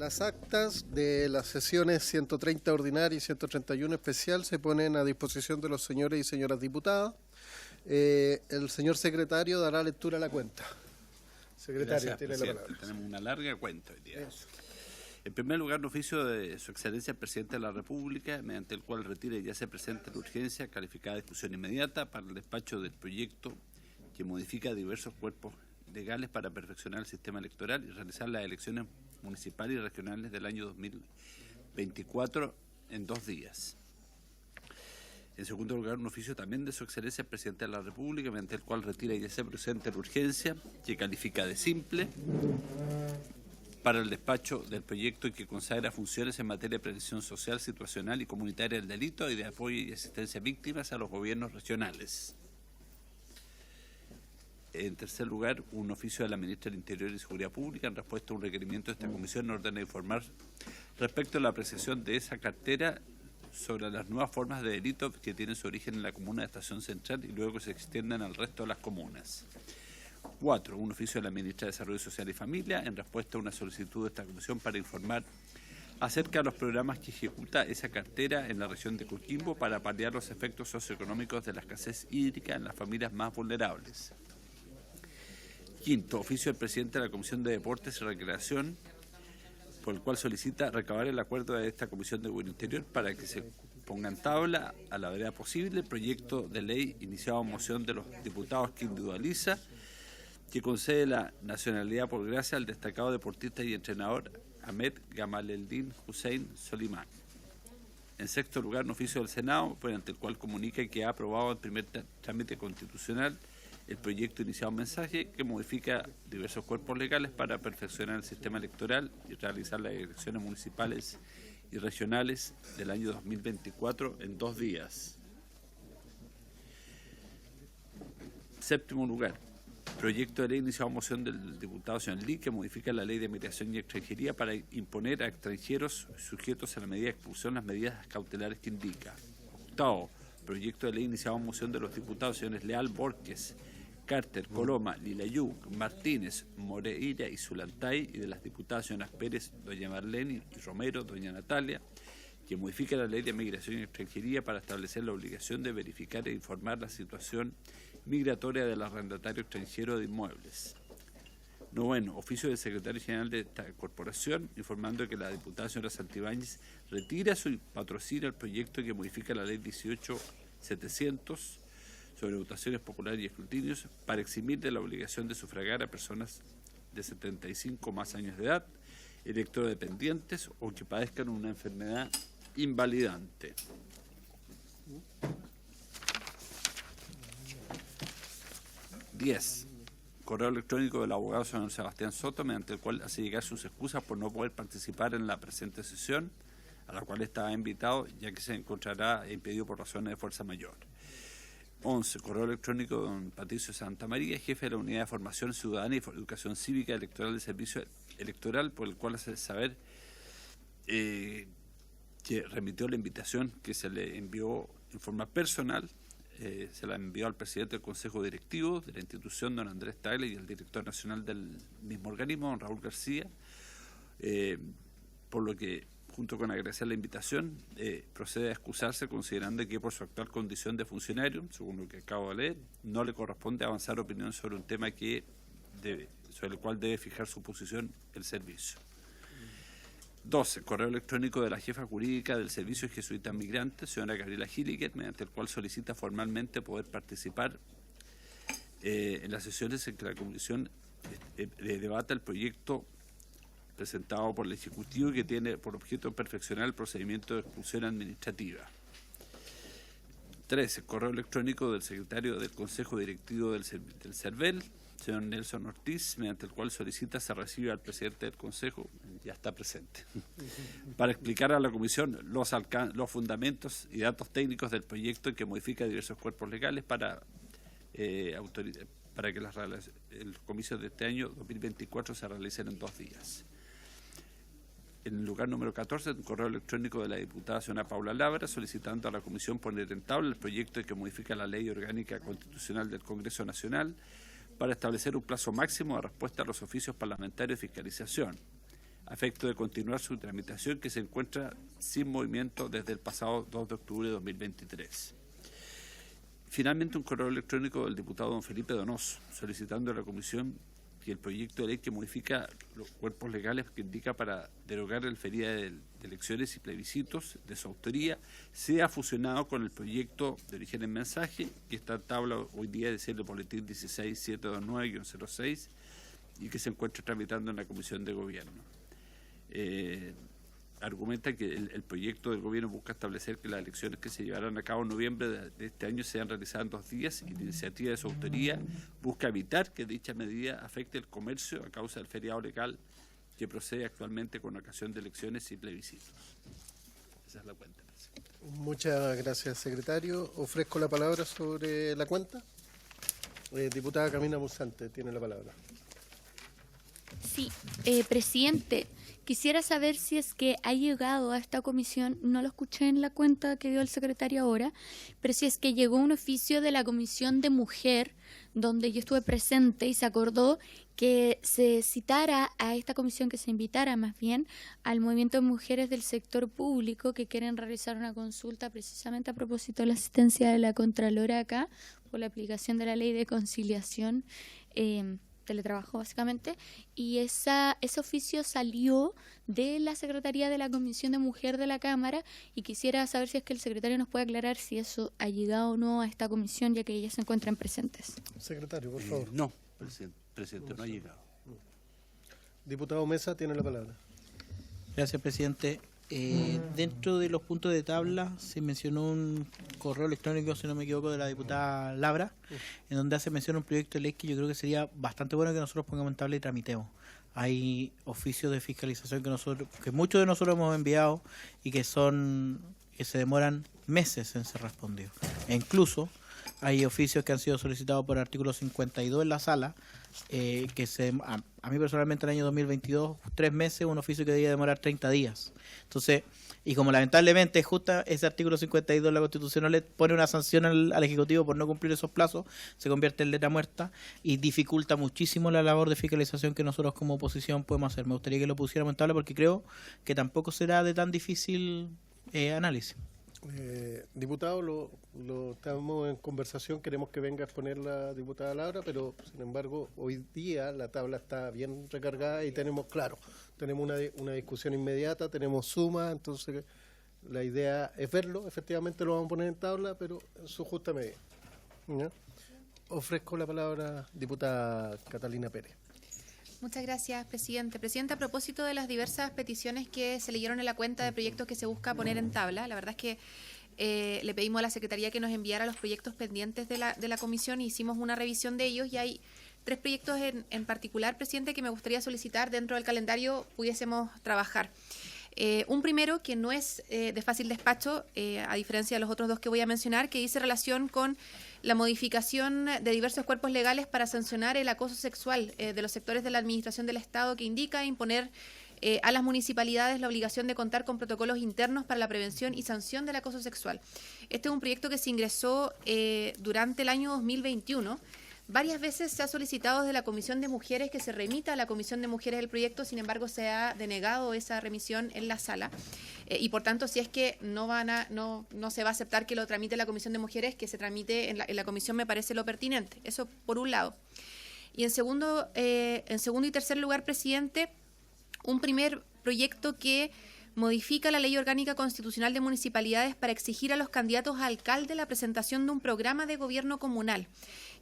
Las actas de las sesiones 130 ordinaria y 131 especial se ponen a disposición de los señores y señoras diputadas. El señor secretario dará lectura a la cuenta. Secretario, Gracias, tiene presidente. la palabra. Tenemos una larga cuenta hoy día. Eso. En primer lugar, un oficio de Su Excelencia el Presidente de la República, mediante el cual retira y ya se presenta la urgencia calificada de discusión inmediata para el despacho del proyecto que modifica diversos cuerpos legales para perfeccionar el sistema electoral y realizar las elecciones municipales y regionales del año 2024 en 2 días. En segundo lugar, un oficio también de Su Excelencia el Presidente de la República, mediante el cual retira y ya se presenta la urgencia que califica de simple para el despacho del proyecto y que consagra funciones en materia de prevención social, situacional y comunitaria del delito y de apoyo y asistencia a víctimas a los gobiernos regionales. En tercer lugar, un oficio de la Ministra del Interior y Seguridad Pública en respuesta a un requerimiento de esta comisión ordena informar respecto a la apreciación de esa cartera sobre las nuevas formas de delito que tienen su origen en la comuna de Estación Central y luego se extiendan al resto de las comunas. 4. Un oficio de la Ministra de Desarrollo Social y Familia en respuesta a una solicitud de esta comisión para informar acerca de los programas que ejecuta esa cartera en la región de Coquimbo para paliar los efectos socioeconómicos de la escasez hídrica en las familias más vulnerables. 5. Oficio del Presidente de la Comisión de Deportes y Recreación, por el cual solicita recabar el acuerdo de esta Comisión de Gobierno Interior para que se ponga en tabla, a la brevedad posible, el proyecto de ley iniciado en moción de los diputados que individualiza, que concede la nacionalidad por gracia al destacado deportista y entrenador Ahmed Gamaleldin Hussein Solimán. En sexto lugar, un oficio del Senado, mediante el cual comunica que ha aprobado en primer trámite constitucional el proyecto iniciado en mensaje que modifica diversos cuerpos legales para perfeccionar el sistema electoral y realizar las elecciones municipales y regionales del año 2024 en 2 días. Séptimo lugar, proyecto de ley iniciado en moción del diputado señor Lee que modifica la ley de migración y extranjería para imponer a extranjeros sujetos a la medida de expulsión las medidas cautelares que indica. Octavo, proyecto de ley iniciado en moción de los diputados señores Leal, Borges, Carter, Coloma, Lilayú, Martínez, Moreira y Zulantay y de las diputadas señoras Pérez, doña Marlene y Romero, doña Natalia, que modifica la ley de migración y extranjería para establecer la obligación de verificar e informar la situación migratoria del arrendatario extranjero de inmuebles. Noveno, oficio del secretario general de esta corporación, informando que la diputada señora Santibáñez retira su patrocinio al proyecto que modifica la ley 18.700 sobre votaciones populares y escrutinios para eximir de la obligación de sufragar a personas de 75 más años de edad, electrodependientes o que padezcan una enfermedad invalidante. Diez. Correo electrónico del abogado señor Sebastián Soto, mediante el cual hace llegar sus excusas por no poder participar en la presente sesión, a la cual estaba invitado, ya que se encontrará impedido por razones de fuerza mayor. 11. Correo electrónico de don Patricio Santa María, jefe de la Unidad de Formación Ciudadana y Educación Cívica Electoral del Servicio Electoral, por el cual hace saber que remitió la invitación que se le envió en forma personal, se la envió al presidente del Consejo Directivo de la institución, don Andrés Tagle, y al director nacional del mismo organismo, don Raúl García, por lo que, junto con agradecer la invitación, procede a excusarse considerando que por su actual condición de funcionario, según lo que acabo de leer, no le corresponde avanzar opinión sobre un tema sobre el cual debe fijar su posición el servicio. 12. Correo electrónico de la jefa jurídica del Servicio Jesuita Migrante, señora Gabriela Gilliger, mediante el cual solicita formalmente poder participar en las sesiones en que la Comisión debata el proyecto presentado por el Ejecutivo que tiene por objeto perfeccionar el procedimiento de expulsión administrativa. 13. Correo electrónico del secretario del Consejo Directivo del CERVEL, señor Nelson Ortiz, mediante el cual solicita se reciba al presidente del Consejo, ya está presente, para explicar a la Comisión los fundamentos y datos técnicos del proyecto que modifica diversos cuerpos legales para que los comicios de este año 2024 se realicen en 2 días. En el lugar número 14, un correo electrónico de la diputada señora Paula Labra, solicitando a la Comisión poner en tabla el proyecto que modifica la Ley Orgánica Constitucional del Congreso Nacional para establecer un plazo máximo de respuesta a los oficios parlamentarios de fiscalización, a efecto de continuar su tramitación, que se encuentra sin movimiento desde el pasado 2 de octubre de 2023. Finalmente, un correo electrónico del diputado don Felipe Donoso, solicitando a la Comisión que el proyecto de ley que modifica los cuerpos legales que indica para derogar el feriado de elecciones y plebiscitos de su autoría sea fusionado con el proyecto de origen en mensaje, que está en tabla hoy día de ser el boletín 16729-06 y que se encuentra tramitando en la Comisión de Gobierno. Argumenta que el proyecto del gobierno busca establecer que las elecciones que se llevarán a cabo en noviembre de este año sean realizadas en 2 días, y la iniciativa de su autoría busca evitar que dicha medida afecte el comercio a causa del feriado legal que procede actualmente con ocasión de elecciones y plebiscitos. Esa es la cuenta, presidente. Muchas gracias, secretario. Ofrezco la palabra sobre la cuenta. Diputada Camila Musante, tiene la palabra. Sí, presidente, quisiera saber si es que ha llegado a esta comisión, no lo escuché en la cuenta que dio el secretario ahora, pero si es que llegó un oficio de la Comisión de Mujer, donde yo estuve presente y se acordó que se citara a esta comisión, que se invitara más bien al movimiento de mujeres del sector público que quieren realizar una consulta precisamente a propósito de la asistencia de la Contralora acá por la aplicación de la ley de conciliación teletrabajo básicamente, y ese oficio salió de la Secretaría de la Comisión de Mujer de la Cámara, y quisiera saber si es que el secretario nos puede aclarar si eso ha llegado o no a esta comisión, ya que ellas se encuentran presentes. Secretario, por favor. No, presidente, no ha llegado. Diputado Mesa, tiene la palabra. Gracias, presidente. Dentro de los puntos de tabla se mencionó un correo electrónico, si no me equivoco, de la diputada Labra, en donde hace mención a un proyecto de ley que yo creo que sería bastante bueno que nosotros pongamos en tabla y tramitemos. Hay oficios de fiscalización que muchos de nosotros hemos enviado y que se demoran meses en ser respondidos. E incluso hay oficios que han sido solicitados por el artículo 52 en la sala, a mí personalmente en el año 2022, 3 meses, un oficio que debía demorar 30 días. Entonces, y como lamentablemente justo ese artículo 52 de la Constitución no le pone una sanción al Ejecutivo por no cumplir esos plazos, se convierte en letra muerta y dificulta muchísimo la labor de fiscalización que nosotros como oposición podemos hacer. Me gustaría que lo pusiéramos en tabla porque creo que tampoco será de tan difícil análisis. Diputado, lo estamos en conversación, queremos que venga a exponer la diputada Laura, pero sin embargo hoy día la tabla está bien recargada y tenemos una discusión inmediata, tenemos suma, entonces la idea es verlo, efectivamente lo vamos a poner en tabla, pero en su justa medida. ¿Ya? Ofrezco la palabra diputada Catalina Pérez. Muchas gracias, presidente. Presidente, a propósito de las diversas peticiones que se leyeron en la cuenta de proyectos que se busca poner en tabla, la verdad es que le pedimos a la Secretaría que nos enviara los proyectos pendientes de la comisión y hicimos una revisión de ellos, y hay 3 proyectos en particular, presidente, que me gustaría solicitar dentro del calendario pudiésemos trabajar. Un primero que no es de fácil despacho, a diferencia de los otros 2 que voy a mencionar, que dice relación con la modificación de diversos cuerpos legales para sancionar el acoso sexual de los sectores de la administración del Estado, que indica imponer a las municipalidades la obligación de contar con protocolos internos para la prevención y sanción del acoso sexual. Este es un proyecto que se ingresó durante el año 2021. Varias veces se ha solicitado desde la Comisión de Mujeres que se remita a la Comisión de Mujeres el proyecto, sin embargo se ha denegado esa remisión en la sala y por tanto si es que no se va a aceptar que lo tramite la Comisión de Mujeres, que se tramite en la comisión me parece lo pertinente. Eso por un lado. Y en segundo y tercer lugar, presidente, un primer proyecto que modifica la Ley Orgánica Constitucional de Municipalidades para exigir a los candidatos a alcalde la presentación de un programa de gobierno comunal,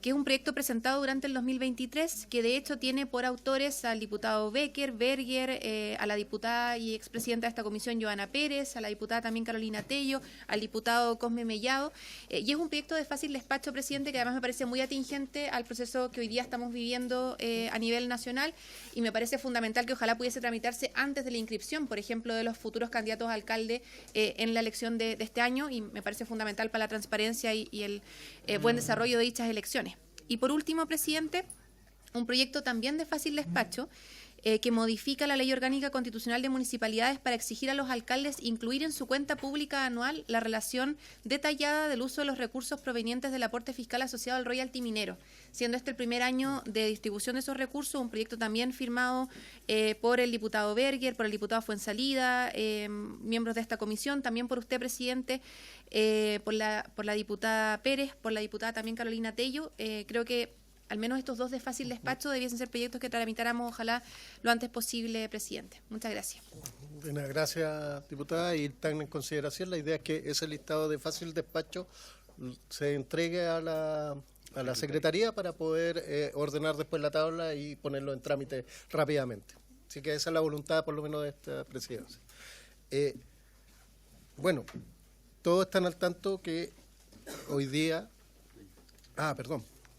que es un proyecto presentado durante el 2023, que de hecho tiene por autores al diputado Berger, a la diputada y expresidenta de esta comisión, Joana Pérez, a la diputada también Carolina Tello, al diputado Cosme Mellado, y es un proyecto de fácil despacho, presidente, que además me parece muy atingente al proceso que hoy día estamos viviendo a nivel nacional, y me parece fundamental que ojalá pudiese tramitarse antes de la inscripción, por ejemplo, de los futuros candidatos a alcalde en la elección de este año, y me parece fundamental para la transparencia y el buen desarrollo de dichas elecciones. Y por último, presidente, un proyecto también de fácil despacho, que modifica la Ley Orgánica Constitucional de Municipalidades para exigir a los alcaldes incluir en su cuenta pública anual la relación detallada del uso de los recursos provenientes del aporte fiscal asociado al royalty minero, siendo este el primer año de distribución de esos recursos, un proyecto también firmado por el diputado Berger, por el diputado Fuenzalida, miembros de esta comisión, también por usted, presidente, por la diputada Pérez, por la diputada también Carolina Tello. Creo que al menos estos dos de fácil despacho debiesen ser proyectos que tramitáramos, ojalá, lo antes posible, presidente. Muchas gracias. Bueno, gracias, diputada, y tan en consideración la idea es que ese listado de fácil despacho se entregue a la Secretaría para poder ordenar después la tabla y ponerlo en trámite rápidamente. Así que esa es la voluntad, por lo menos, de esta presidencia. Bueno, todos están al tanto que hoy día...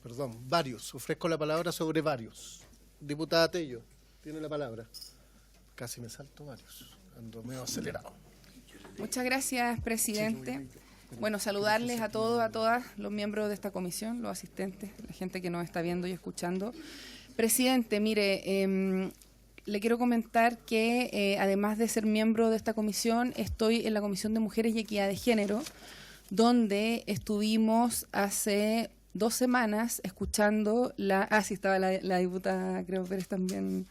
Perdón, varios. Ofrezco la palabra sobre varios. Diputada Tello, tiene la palabra. Casi me salto varios. Ando medio acelerado. Muchas gracias, presidente. Bueno, saludarles a todos, a todas los miembros de esta comisión, los asistentes, la gente que nos está viendo y escuchando. Presidente, mire, le quiero comentar que además de ser miembro de esta comisión, estoy en la Comisión de Mujeres y Equidad de Género, donde estuvimos hace 2 semanas escuchando sí estaba la diputada, creo, Pérez también.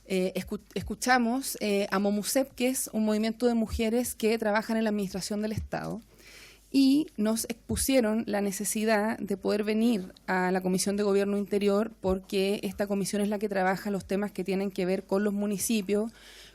Escuchamos a Momusep, que es un movimiento de mujeres que trabajan en la administración del Estado, y nos expusieron la necesidad de poder venir a la Comisión de Gobierno Interior, porque esta comisión es la que trabaja los temas que tienen que ver con los municipios,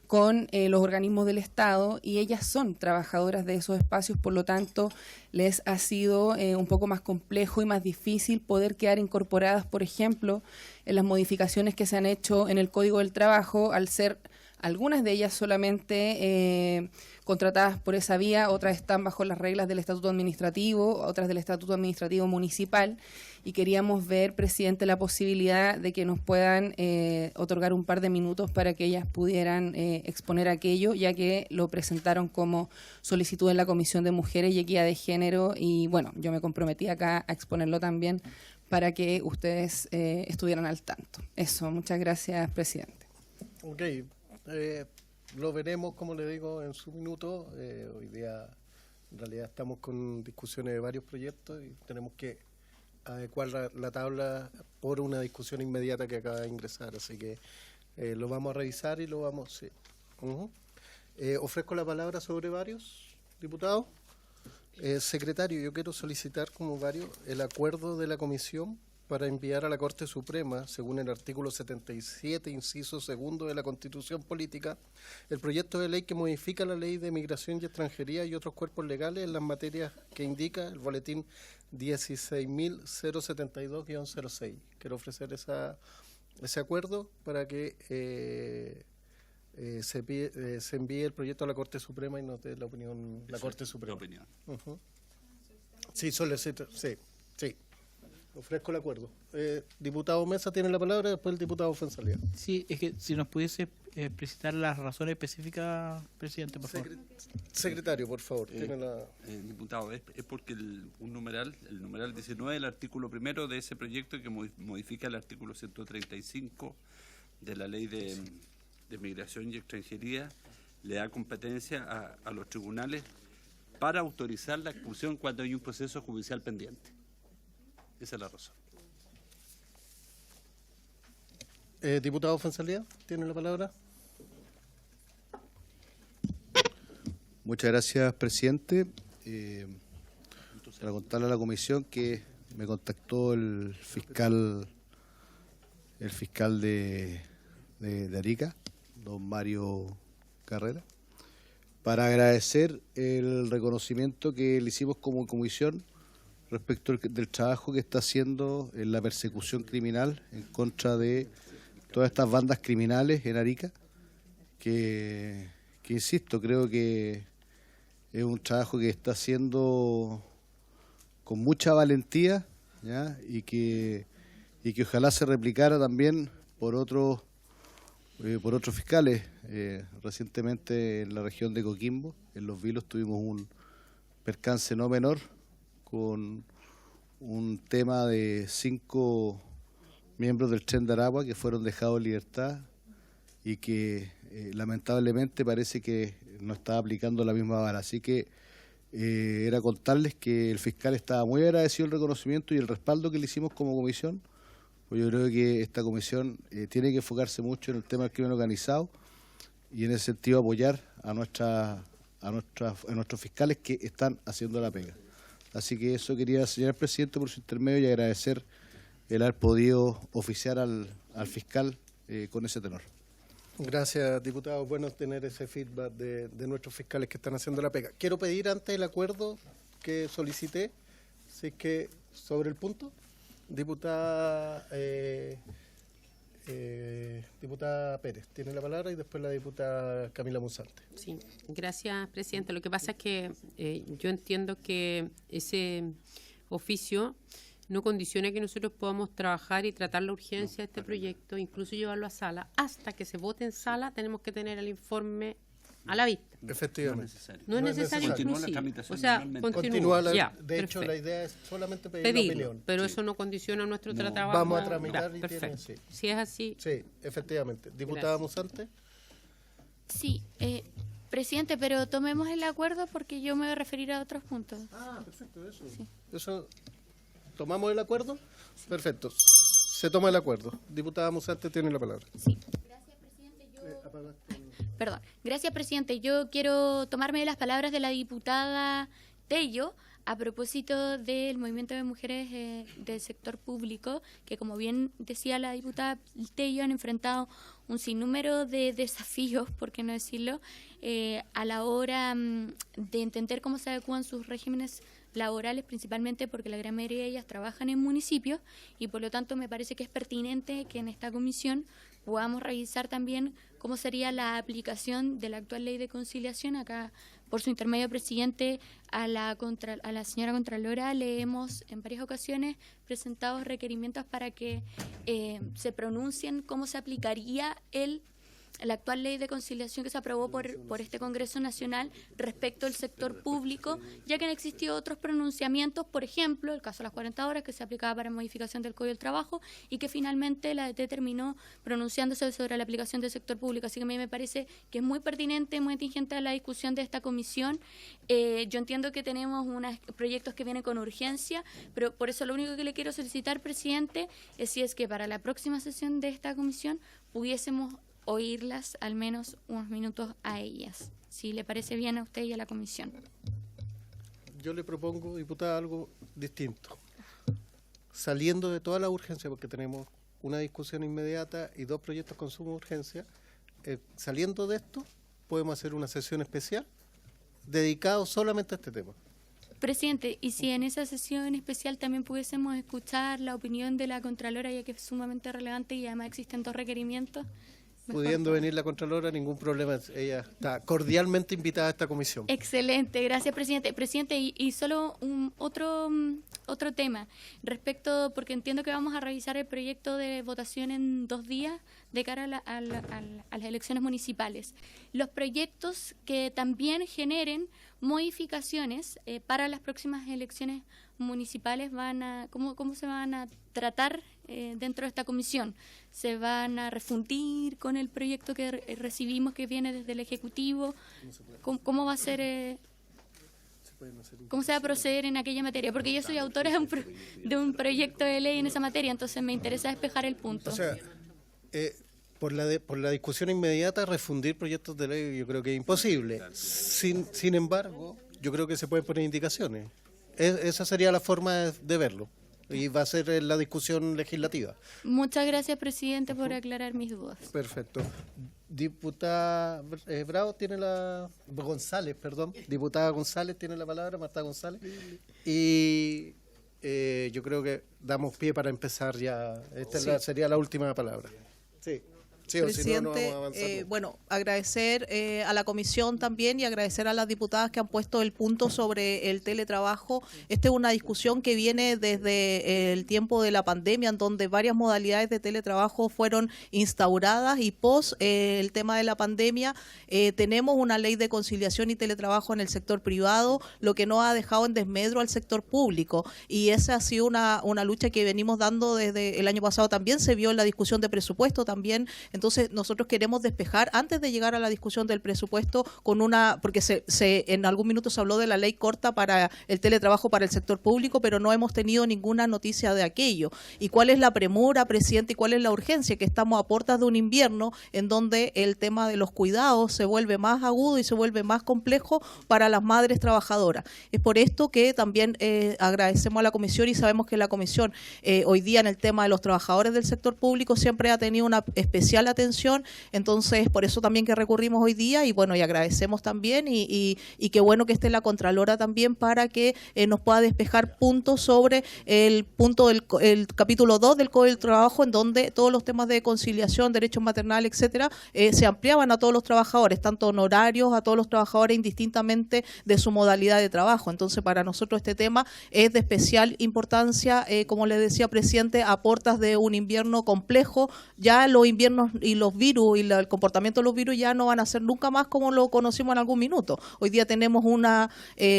con los organismos del Estado, y ellas son trabajadoras de esos espacios, por lo tanto les ha sido un poco más complejo y más difícil poder quedar incorporadas, por ejemplo, en las modificaciones que se han hecho en el Código del Trabajo, al ser algunas de ellas solamente contratadas por esa vía, otras están bajo las reglas del Estatuto Administrativo, otras del Estatuto Administrativo Municipal, y queríamos ver, presidente, la posibilidad de que nos puedan otorgar un par de minutos para que ellas pudieran exponer aquello, ya que lo presentaron como solicitud en la Comisión de Mujeres y Equidad de Género, y bueno, yo me comprometí acá a exponerlo también para que ustedes estuvieran al tanto. Eso, muchas gracias, presidente. Ok. Lo veremos, como le digo, en su minuto. Hoy día, en realidad, estamos con discusiones de varios proyectos y tenemos que adecuar la tabla por una discusión inmediata que acaba de ingresar. Así que lo vamos a revisar y lo vamos... Sí. Ofrezco la palabra sobre varios, diputados. Secretario, yo quiero solicitar como varios el acuerdo de la comisión para enviar a la Corte Suprema, según el artículo 77, inciso segundo de la Constitución Política, el proyecto de ley que modifica la Ley de Migración y Extranjería y otros cuerpos legales en las materias que indica el boletín 16.072-06. Quiero ofrecer ese acuerdo para que se envíe el proyecto a la Corte Suprema y nos dé la opinión la Corte Suprema. La opinión. Sí, solicito, sí. Ofrezco el acuerdo. Diputado Mesa tiene la palabra, después el diputado Fuenzalida. Sí, es que si nos pudiese precisar las razones específicas, presidente, por favor. Secretario, por favor. Tiene Diputado, es porque el numeral 19 del artículo primero de ese proyecto que modifica el artículo 135 de la Ley de Migración y Extranjería le da competencia a los tribunales para autorizar la expulsión cuando hay un proceso judicial pendiente. Esa es la razón. Diputado Fuenzalida, ¿tiene la palabra? Muchas gracias, presidente. Para contarle a la comisión que me contactó el fiscal de Arica, don Mario Carrera, para agradecer el reconocimiento que le hicimos como comisión respecto del trabajo que está haciendo en la persecución criminal en contra de todas estas bandas criminales en Arica, que insisto, creo que es un trabajo que está haciendo con mucha valentía, ¿ya? Y que ojalá se replicara también por otros fiscales. Recientemente en la región de Coquimbo, en Los Vilos, tuvimos un percance no menor con un tema de 5 miembros del Tren de Aragua que fueron dejados en libertad y que lamentablemente parece que no está aplicando la misma vara. Así que era contarles que el fiscal estaba muy agradecido del reconocimiento y el respaldo que le hicimos como comisión. Pues yo creo que esta comisión tiene que enfocarse mucho en el tema del crimen organizado y en ese sentido apoyar a nuestros fiscales que están haciendo la pega. Así que eso quería señalar, presidente, por su intermedio y agradecer el haber podido oficiar al fiscal con ese tenor. Gracias, diputado. Bueno tener ese feedback de nuestros fiscales que están haciendo la pega. Quiero pedir antes el acuerdo que solicité, si es que sobre el punto, diputada Pérez tiene la palabra y después la diputada Camila Musante. Sí, gracias, presidente. Lo que pasa es que yo entiendo que ese oficio no condiciona que nosotros podamos trabajar y tratar la urgencia de este proyecto, incluso llevarlo a sala. Hasta que se vote en sala tenemos que tener el informe a la vista. Efectivamente. No es necesario Continúa la inclusive. tramitación O sea, normalmente. Continúa ya, de hecho, perfecto. la idea es solamente pedir Pedirlo, la opinión. pero Sí. eso no condiciona nuestro No. trabajo. Vamos a tramitar Ya, y perfecto. tiene, sí. Si es así, Sí, efectivamente. Diputada Gracias. Musante. Sí, presidente, pero tomemos el acuerdo porque yo me voy a referir a otros puntos. Ah, perfecto, eso. Eso. ¿Tomamos el acuerdo? Perfecto. Se toma el acuerdo. Diputada Musante tiene la palabra. Sí. Gracias, presidente. Perdón. Gracias, presidente. Yo quiero tomarme de las palabras de la diputada Tello a propósito del movimiento de mujeres del sector público, que como bien decía la diputada Tello, han enfrentado un sinnúmero de desafíos, por qué no decirlo, a la hora de entender cómo se adecúan sus regímenes laborales, principalmente porque la gran mayoría de ellas trabajan en municipios y por lo tanto me parece que es pertinente que en esta comisión podamos revisar también cómo sería la aplicación de la actual ley de conciliación. Acá, por su intermedio, presidente, a la señora Contralora le hemos en varias ocasiones presentado requerimientos para que se pronuncien cómo se aplicaría la actual ley de conciliación que se aprobó por este Congreso Nacional respecto al sector público, ya que han existido otros pronunciamientos, por ejemplo, el caso de las 40 horas que se aplicaba para modificación del Código del Trabajo y que finalmente la DT terminó pronunciándose sobre la aplicación del sector público. Así que a mí me parece que es muy pertinente, muy atingente a la discusión de esta comisión. Yo entiendo que tenemos unos proyectos que vienen con urgencia, pero por eso lo único que le quiero solicitar, presidente, es si es que para la próxima sesión de esta comisión pudiésemos oírlas al menos unos minutos a ellas, si le parece bien a usted y a la comisión. Yo le propongo, diputada, algo distinto. Saliendo de toda la urgencia, porque tenemos una discusión inmediata y 2 proyectos con suma urgencia, saliendo de esto, podemos hacer una sesión especial dedicada solamente a este tema. Presidente, y si en esa sesión especial también pudiésemos escuchar la opinión de la Contralora, ya que es sumamente relevante y además existen 2 requerimientos. Mejor. Pudiendo venir la Contralora, ningún problema. Ella está cordialmente invitada a esta comisión. Excelente, gracias, presidente. Presidente, y solo otro tema respecto, porque entiendo que vamos a revisar el proyecto de votación en 2 días de cara a las elecciones municipales. Los proyectos que también generen modificaciones para las próximas elecciones municipales ¿cómo se van a tratar dentro de esta comisión? ¿Se van a refundir con el proyecto que recibimos que viene desde el Ejecutivo? ¿Cómo va a ser? ¿Cómo se va a proceder en aquella materia? Porque yo soy autora de un proyecto de ley en esa materia, entonces me interesa despejar el punto. O sea, por la discusión inmediata, refundir proyectos de ley yo creo que es imposible. Sin embargo, yo creo que se pueden poner indicaciones. Esa sería la forma de verlo. Y va a ser la discusión legislativa. Muchas gracias, presidente, por aclarar mis dudas. Perfecto. Diputada González, perdón. Diputada González tiene la palabra, Marta González. Y yo creo que damos pie para empezar ya. Esta sería la última palabra. Sí. Sí, presidente, o si no, no vamos a avanzar. bueno, agradecer a la comisión también y agradecer a las diputadas que han puesto el punto sobre el teletrabajo. Esta es una discusión que viene desde el tiempo de la pandemia, en donde varias modalidades de teletrabajo fueron instauradas y pos el tema de la pandemia tenemos una ley de conciliación y teletrabajo en el sector privado, lo que no ha dejado en desmedro al sector público, y esa ha sido una lucha que venimos dando desde el año pasado. También se vio en la discusión de presupuesto, también Entonces nosotros queremos despejar antes de llegar a la discusión del presupuesto con porque en algún minuto se habló de la ley corta para el teletrabajo para el sector público, pero no hemos tenido ninguna noticia de aquello. ¿Y cuál es la premura, presidente, y cuál es la urgencia? Que estamos a puertas de un invierno en donde el tema de los cuidados se vuelve más agudo y se vuelve más complejo para las madres trabajadoras. Es por esto que también agradecemos a la comisión, y sabemos que la comisión hoy día en el tema de los trabajadores del sector público siempre ha tenido una especial atención, entonces por eso también que recurrimos hoy día, y bueno, y agradecemos también, y qué bueno que esté la Contralora también para que nos pueda despejar puntos sobre el punto el capítulo 2 del Código del Trabajo, en donde todos los temas de conciliación, derechos maternales, etcétera, se ampliaban a todos los trabajadores, tanto honorarios, a todos los trabajadores indistintamente de su modalidad de trabajo. Entonces, para nosotros este tema es de especial importancia, como le decía, presidente, a puertas de un invierno complejo. Ya los inviernos y los virus y el comportamiento de los virus ya no van a ser nunca más como lo conocimos en algún minuto. Hoy día tenemos una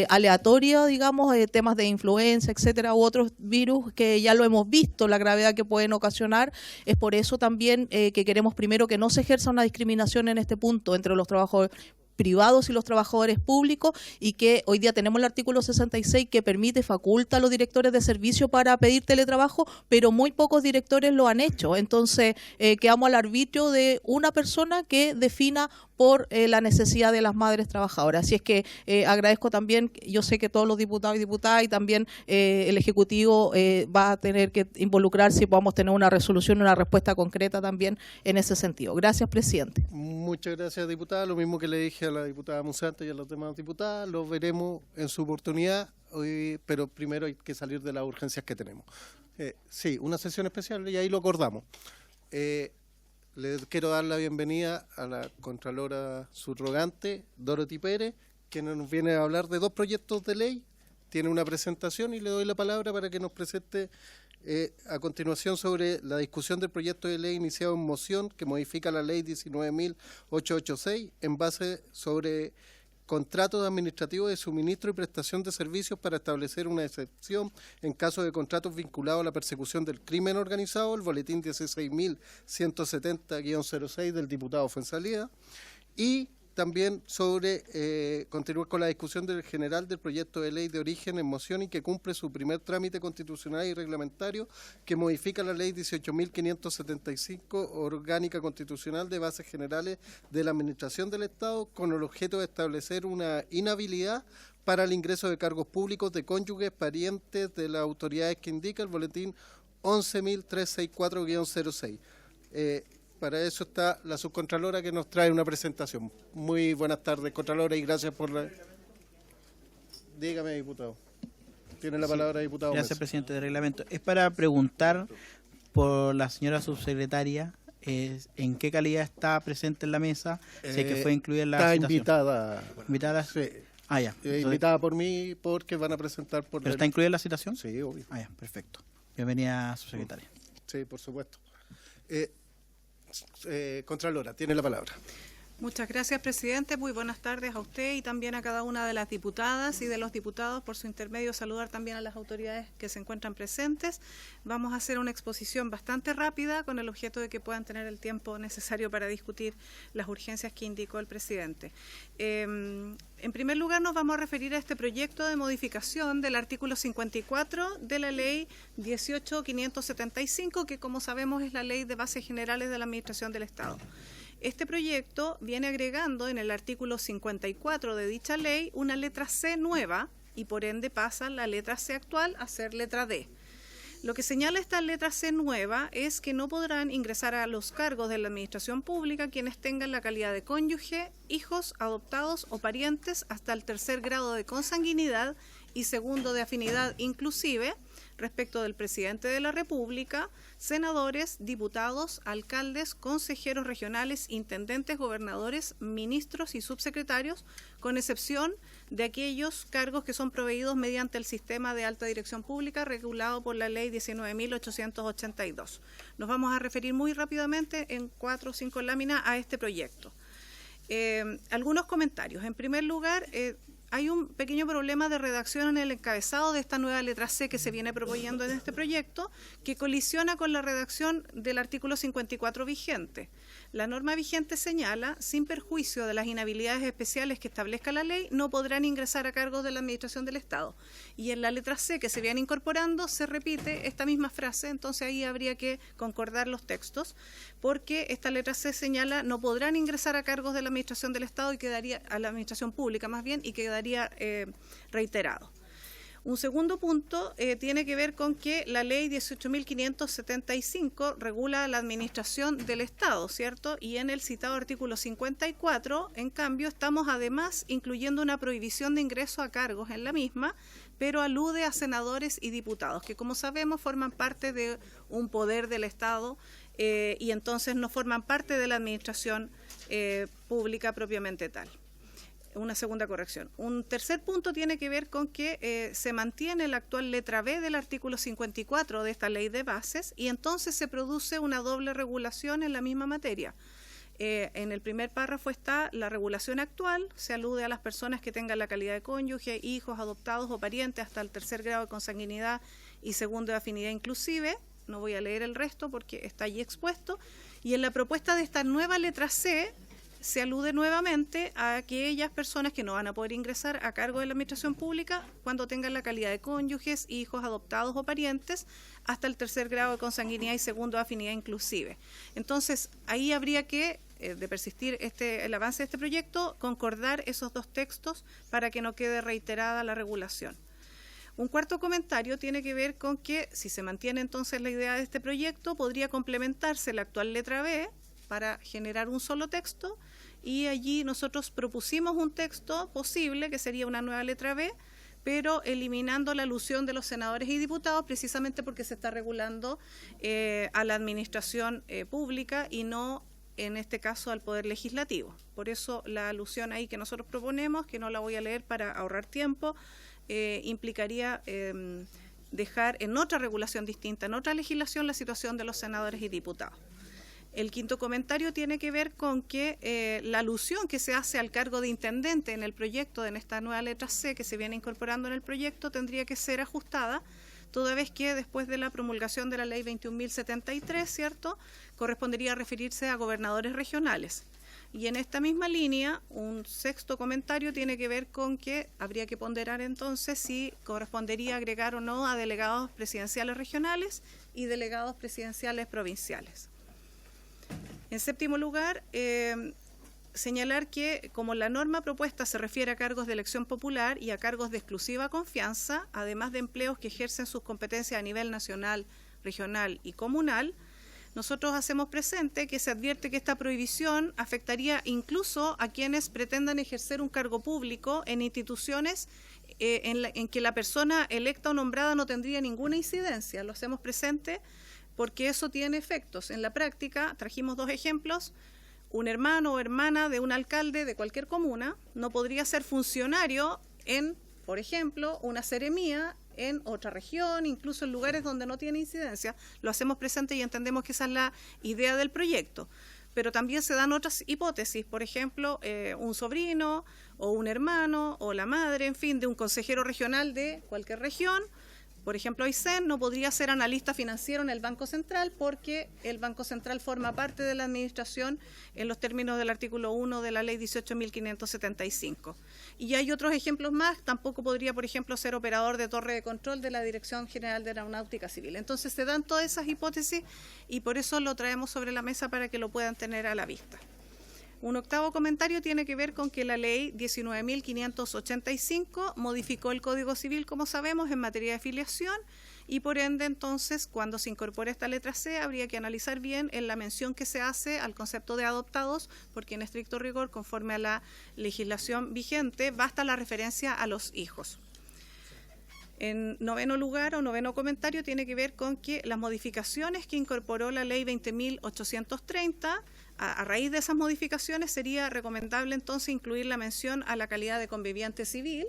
aleatoria, digamos, temas de influenza, etcétera, u otros virus que ya lo hemos visto, la gravedad que pueden ocasionar. Es por eso también que queremos primero que no se ejerza una discriminación en este punto entre los trabajadores privados y los trabajadores públicos, y que hoy día tenemos el artículo 66 que permite, faculta a los directores de servicio para pedir teletrabajo, pero muy pocos directores lo han hecho. Entonces quedamos al arbitrio de una persona que defina por la necesidad de las madres trabajadoras. Así es que agradezco también, yo sé que todos los diputados y diputadas y también el Ejecutivo va a tener que involucrarse y podamos tener una resolución, una respuesta concreta también en ese sentido. Gracias, presidente. Muchas gracias, diputada. Lo mismo que le dije a la diputada Monsanto y a las demás diputadas, lo veremos en su oportunidad, hoy, pero primero hay que salir de las urgencias que tenemos. Sí, una sesión especial y ahí lo acordamos. Le quiero dar la bienvenida a la Contralora subrogante, Dorothy Pérez, que nos viene a hablar de 2 proyectos de ley. Tiene una presentación y le doy la palabra para que nos presente a continuación sobre la discusión del proyecto de ley iniciado en moción que modifica la ley 19.886 en base sobre contratos administrativos de suministro y prestación de servicios para establecer una excepción en caso de contratos vinculados a la persecución del crimen organizado, el boletín 16.170-06 del diputado Fuenzalía, y también sobre continuar con la discusión del general del proyecto de ley de origen en moción y que cumple su primer trámite constitucional y reglamentario, que modifica la ley 18.575 orgánica constitucional de bases generales de la administración del Estado, con el objeto de establecer una inhabilidad para el ingreso de cargos públicos de cónyuges, parientes de las autoridades que indica el boletín 11.364-06. Para eso está la subcontralora que nos trae una presentación. Muy buenas tardes, Contralora, y gracias por la... Dígame, diputado. Tiene la palabra, diputado. Gracias, Mesa. presidente de reglamento. Es para preguntar por la señora subsecretaria en qué calidad está presente en la mesa, si es que fue incluida en la Está citación. invitada. Sí. Sí. Ah, ya. Entonces, Invitada por mí porque van a presentar por... ¿pero está incluida en la citación? Sí, obvio. Ah, ya, perfecto. Bienvenida, subsecretaria. Sí, por supuesto. Contralora, tiene la palabra. Muchas gracias, presidente. Muy buenas tardes a usted y también a cada una de las diputadas y de los diputados. Por su intermedio, saludar también a las autoridades que se encuentran presentes. Vamos a hacer una exposición bastante rápida con el objeto de que puedan tener el tiempo necesario para discutir las urgencias que indicó el presidente. En primer lugar, nos vamos a referir a este proyecto de modificación del artículo 54 de la ley 18.575, que como sabemos es la ley de bases generales de la Administración del Estado. Este proyecto viene agregando en el artículo 54 de dicha ley una letra C nueva y por ende pasa la letra C actual a ser letra D. Lo que señala esta letra C nueva es que no podrán ingresar a los cargos de la administración pública quienes tengan la calidad de cónyuge, hijos, adoptados o parientes hasta el 3er grado de consanguinidad y 2º de afinidad inclusive respecto del presidente de la República, senadores, diputados, alcaldes, consejeros regionales, intendentes, gobernadores, ministros y subsecretarios, con excepción de aquellos cargos que son proveídos mediante el sistema de alta dirección pública regulado por la ley 19.882. Nos vamos a referir muy rápidamente en 4 o 5 láminas a este proyecto. Algunos comentarios. En primer lugar, hay un pequeño problema de redacción en el encabezado de esta nueva letra C que se viene proponiendo en este proyecto, que colisiona con la redacción del artículo 54 vigente. La norma vigente señala, sin perjuicio de las inhabilidades especiales que establezca la ley, no podrán ingresar a cargos de la Administración del Estado. Y en la letra C que se viene incorporando se repite esta misma frase, entonces ahí habría que concordar los textos, porque esta letra C señala no podrán ingresar a cargos de la Administración del Estado y quedaría, a la Administración Pública más bien, y quedaría reiterado. Un segundo punto tiene que ver con que la ley 18.575 regula la administración del Estado, ¿cierto? Y en el citado artículo 54, en cambio, estamos además incluyendo una prohibición de ingreso a cargos en la misma, pero alude a senadores y diputados, que como sabemos forman parte de un poder del Estado y entonces no forman parte de la administración pública propiamente tal. Una segunda corrección. Un tercer punto tiene que ver con que se mantiene la actual letra B del artículo 54 de esta ley de bases y entonces se produce una doble regulación en la misma materia. En el primer párrafo está la regulación actual, se alude a las personas que tengan la calidad de cónyuge, hijos, adoptados o parientes hasta el tercer grado de consanguinidad y segundo de afinidad inclusive. No voy a leer el resto porque está allí expuesto. Y en la propuesta de esta nueva letra C se alude nuevamente a aquellas personas que no van a poder ingresar a cargo de la administración pública cuando tengan la calidad de cónyuges, hijos, adoptados o parientes hasta el tercer grado de consanguinidad y segundo de afinidad inclusive. Entonces, ahí habría que, de persistir el avance de este proyecto, concordar esos dos textos para que no quede reiterada la regulación. Un cuarto comentario tiene que ver con que, si se mantiene entonces la idea de este proyecto, podría complementarse la actual letra B para generar un solo texto y allí nosotros propusimos un texto posible que sería una nueva letra B, pero eliminando la alusión de los senadores y diputados precisamente porque se está regulando a la administración pública y no en este caso al Poder Legislativo. Por eso la alusión ahí que nosotros proponemos, que no la voy a leer para ahorrar tiempo, implicaría dejar en otra regulación distinta, en otra legislación, la situación de los senadores y diputados. El quinto comentario tiene que ver con que la alusión que se hace al cargo de intendente en el proyecto, en esta nueva letra C que se viene incorporando en el proyecto, tendría que ser ajustada, toda vez que después de la promulgación de la ley 21.073, ¿cierto?, correspondería referirse a gobernadores regionales. Y en esta misma línea, un sexto comentario tiene que ver con que habría que ponderar entonces si correspondería agregar o no a delegados presidenciales regionales y delegados presidenciales provinciales. En séptimo lugar, señalar que como la norma propuesta se refiere a cargos de elección popular y a cargos de exclusiva confianza, además de empleos que ejercen sus competencias a nivel nacional, regional y comunal, nosotros hacemos presente que se advierte que esta prohibición afectaría incluso a quienes pretendan ejercer un cargo público en instituciones en que la persona electa o nombrada no tendría ninguna incidencia. Lo hacemos presente porque eso tiene efectos. En la práctica, trajimos dos ejemplos, un hermano o hermana de un alcalde de cualquier comuna no podría ser funcionario en, por ejemplo, una seremía en otra región, incluso en lugares donde no tiene incidencia. Lo hacemos presente y entendemos que esa es la idea del proyecto. Pero también se dan otras hipótesis, por ejemplo, un sobrino o un hermano o la madre, en fin, de un consejero regional de cualquier región. Por ejemplo, Aysén no podría ser analista financiero en el Banco Central porque el Banco Central forma parte de la administración en los términos del artículo 1 de la ley 18.575. Y hay otros ejemplos más, tampoco podría, por ejemplo, ser operador de torre de control de la Dirección General de Aeronáutica Civil. Entonces se dan todas esas hipótesis y por eso lo traemos sobre la mesa para que lo puedan tener a la vista. Un octavo comentario tiene que ver con que la ley 19.585 modificó el Código Civil, como sabemos, en materia de filiación y por ende entonces cuando se incorpore esta letra C habría que analizar bien en la mención que se hace al concepto de adoptados, porque en estricto rigor, conforme a la legislación vigente, basta la referencia a los hijos. En noveno lugar o noveno comentario tiene que ver con que las modificaciones que incorporó la ley 20.830, a raíz de esas modificaciones sería recomendable entonces incluir la mención a la calidad de conviviente civil,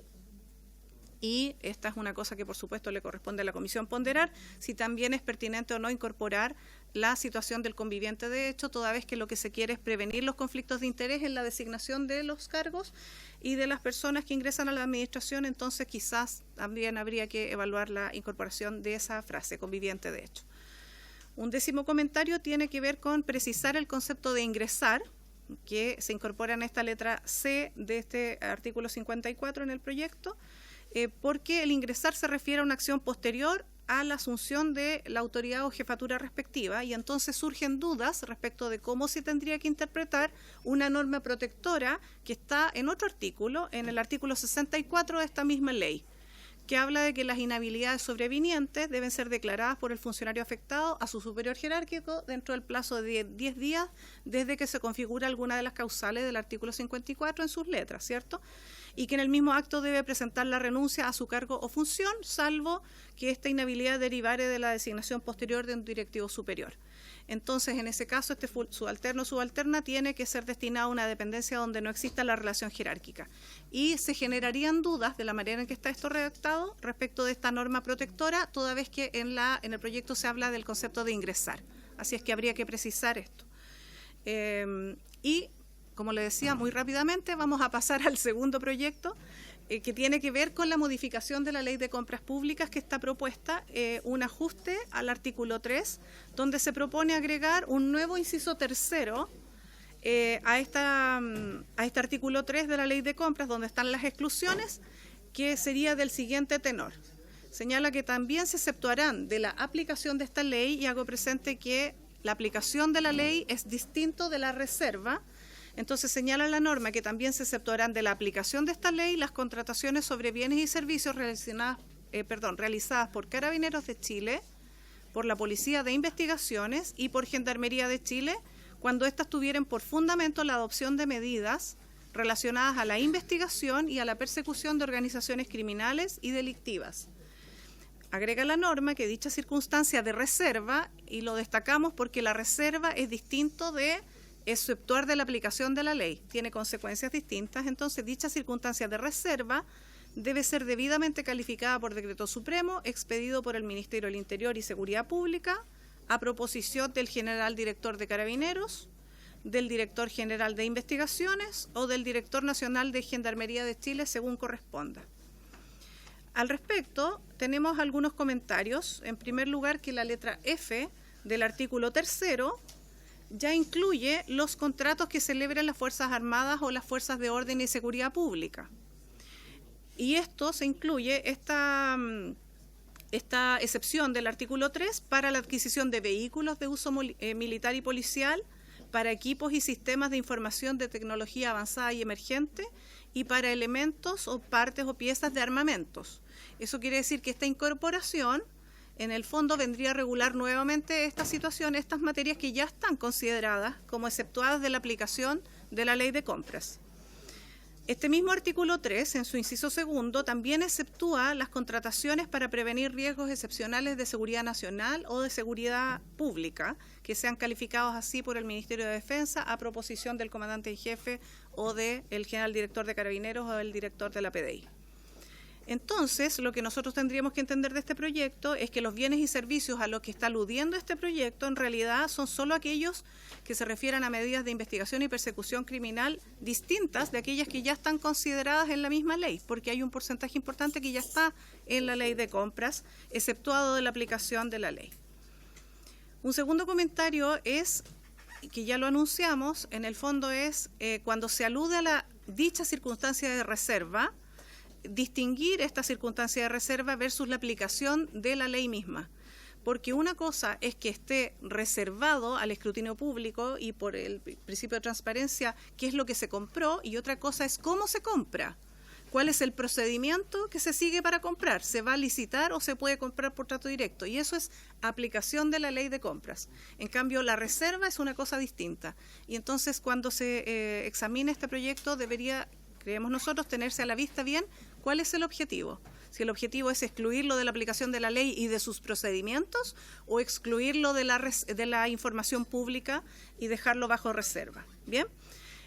y esta es una cosa que por supuesto le corresponde a la Comisión ponderar, si también es pertinente o no incorporar la situación del conviviente de hecho, toda vez que lo que se quiere es prevenir los conflictos de interés en la designación de los cargos y de las personas que ingresan a la administración, entonces quizás también habría que evaluar la incorporación de esa frase, conviviente de hecho. Un 10º comentario tiene que ver con precisar el concepto de ingresar, que se incorpora en esta letra C de este artículo 54 en el proyecto, porque el ingresar se refiere a una acción posterior a la asunción de la autoridad o jefatura respectiva, y entonces surgen dudas respecto de cómo se tendría que interpretar una norma protectora que está en otro artículo, en el artículo 64 de esta misma ley, que habla de que las inhabilidades sobrevinientes deben ser declaradas por el funcionario afectado a su superior jerárquico dentro del plazo de 10 días desde que se configura alguna de las causales del artículo 54 en sus letras, ¿cierto? Y que en el mismo acto debe presentar la renuncia a su cargo o función, salvo que esta inhabilidad derivare de la designación posterior de un directivo superior. Entonces, en ese caso, este subalterno o subalterna tiene que ser destinado a una dependencia donde no exista la relación jerárquica. Y se generarían dudas de la manera en que está esto redactado respecto de esta norma protectora, toda vez que en el proyecto se habla del concepto de ingresar. Así es que habría que precisar esto. Y, como le decía, muy rápidamente vamos a pasar al segundo proyecto, que tiene que ver con la modificación de la Ley de Compras Públicas, que está propuesta un ajuste al artículo 3, donde se propone agregar un nuevo inciso tercero a este artículo 3 de la Ley de Compras, donde están las exclusiones, que sería del siguiente tenor. Señala que también se exceptuarán de la aplicación de esta ley, y hago presente que la aplicación de la ley es distinto de la reserva. Entonces señala la norma que también se exceptuarán de la aplicación de esta ley las contrataciones sobre bienes y servicios realizadas por Carabineros de Chile, por la Policía de Investigaciones y por Gendarmería de Chile, cuando éstas tuvieran por fundamento la adopción de medidas relacionadas a la investigación y a la persecución de organizaciones criminales y delictivas. Agrega la norma que dicha circunstancia de reserva, y lo destacamos porque la reserva es distinto de exceptuar de la aplicación de la ley, tiene consecuencias distintas. Entonces, dicha circunstancia de reserva debe ser debidamente calificada por decreto supremo expedido por el Ministerio del Interior y Seguridad Pública a proposición del general director de Carabineros, del director general de Investigaciones o del director nacional de Gendarmería de Chile, según corresponda. Al respecto, tenemos algunos comentarios. En primer lugar, que la letra F del artículo 3º ya incluye los contratos que celebren las Fuerzas Armadas o las Fuerzas de Orden y Seguridad Pública. Y esto se incluye, esta excepción del artículo 3 para la adquisición de vehículos de uso militar y policial, para equipos y sistemas de información de tecnología avanzada y emergente, y para elementos o partes o piezas de armamentos. Eso quiere decir que esta incorporación en el fondo vendría a regular nuevamente esta situación, estas materias que ya están consideradas como exceptuadas de la aplicación de la Ley de Compras. Este mismo artículo 3, en su inciso segundo, también exceptúa las contrataciones para prevenir riesgos excepcionales de seguridad nacional o de seguridad pública, que sean calificados así por el Ministerio de Defensa a proposición del comandante en jefe o del general director de Carabineros o del director de la PDI. Entonces, lo que nosotros tendríamos que entender de este proyecto es que los bienes y servicios a los que está aludiendo este proyecto en realidad son solo aquellos que se refieran a medidas de investigación y persecución criminal distintas de aquellas que ya están consideradas en la misma ley, porque hay un porcentaje importante que ya está en la Ley de Compras, exceptuado de la aplicación de la ley. Un segundo comentario es, que ya lo anunciamos, en el fondo es cuando se alude a la dicha circunstancia de reserva, distinguir esta circunstancia de reserva versus la aplicación de la ley misma. Porque una cosa es que esté reservado al escrutinio público y por el principio de transparencia qué es lo que se compró, y otra cosa es cómo se compra. ¿Cuál es el procedimiento que se sigue para comprar? ¿Se va a licitar o se puede comprar por trato directo? Y eso es aplicación de la Ley de Compras. En cambio, la reserva es una cosa distinta. Y entonces, cuando se examine este proyecto, debería, creemos nosotros, tenerse a la vista bien cuál es el objetivo. Si el objetivo es excluirlo de la aplicación de la ley y de sus procedimientos, o excluirlo de la información pública y dejarlo bajo reserva. ¿Bien?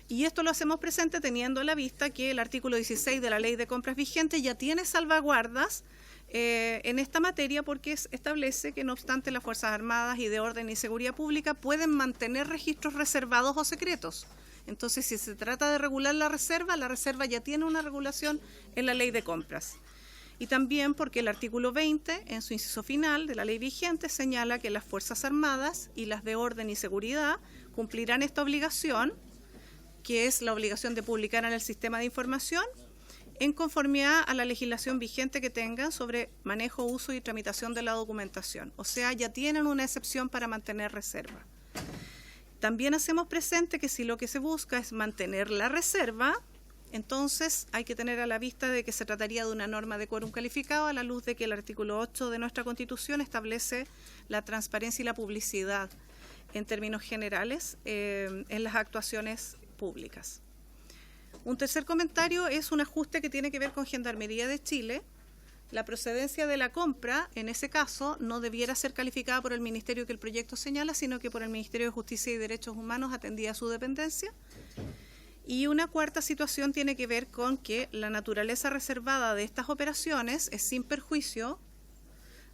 Y esto lo hacemos presente teniendo a la vista que el artículo 16 de la Ley de Compras vigente ya tiene salvaguardas en esta materia, porque establece que no obstante las Fuerzas Armadas y de Orden y Seguridad Pública pueden mantener registros reservados o secretos. Entonces, si se trata de regular la reserva ya tiene una regulación en la Ley de Compras. y también porque el artículo 20, en su inciso final de la ley vigente, señala que las Fuerzas Armadas y las de orden y seguridad cumplirán esta obligación, que es la obligación de publicar en el sistema de información, en conformidad a la legislación vigente que tengan sobre manejo, uso y tramitación de la documentación. O sea, ya tienen una excepción para mantener reserva. También hacemos presente que si lo que se busca es mantener la reserva, entonces hay que tener a la vista de que se trataría de una norma de quórum calificado a la luz de que el artículo 8 de nuestra Constitución establece la transparencia y la publicidad en términos generales en las actuaciones públicas. Un tercer comentario es un ajuste que tiene que ver con Gendarmería de Chile. La procedencia de la compra, en ese caso, no debiera ser calificada por el ministerio que el proyecto señala, sino que por el Ministerio de Justicia y Derechos Humanos atendía a su dependencia. Y una cuarta situación tiene que ver con que la naturaleza reservada de estas operaciones es sin perjuicio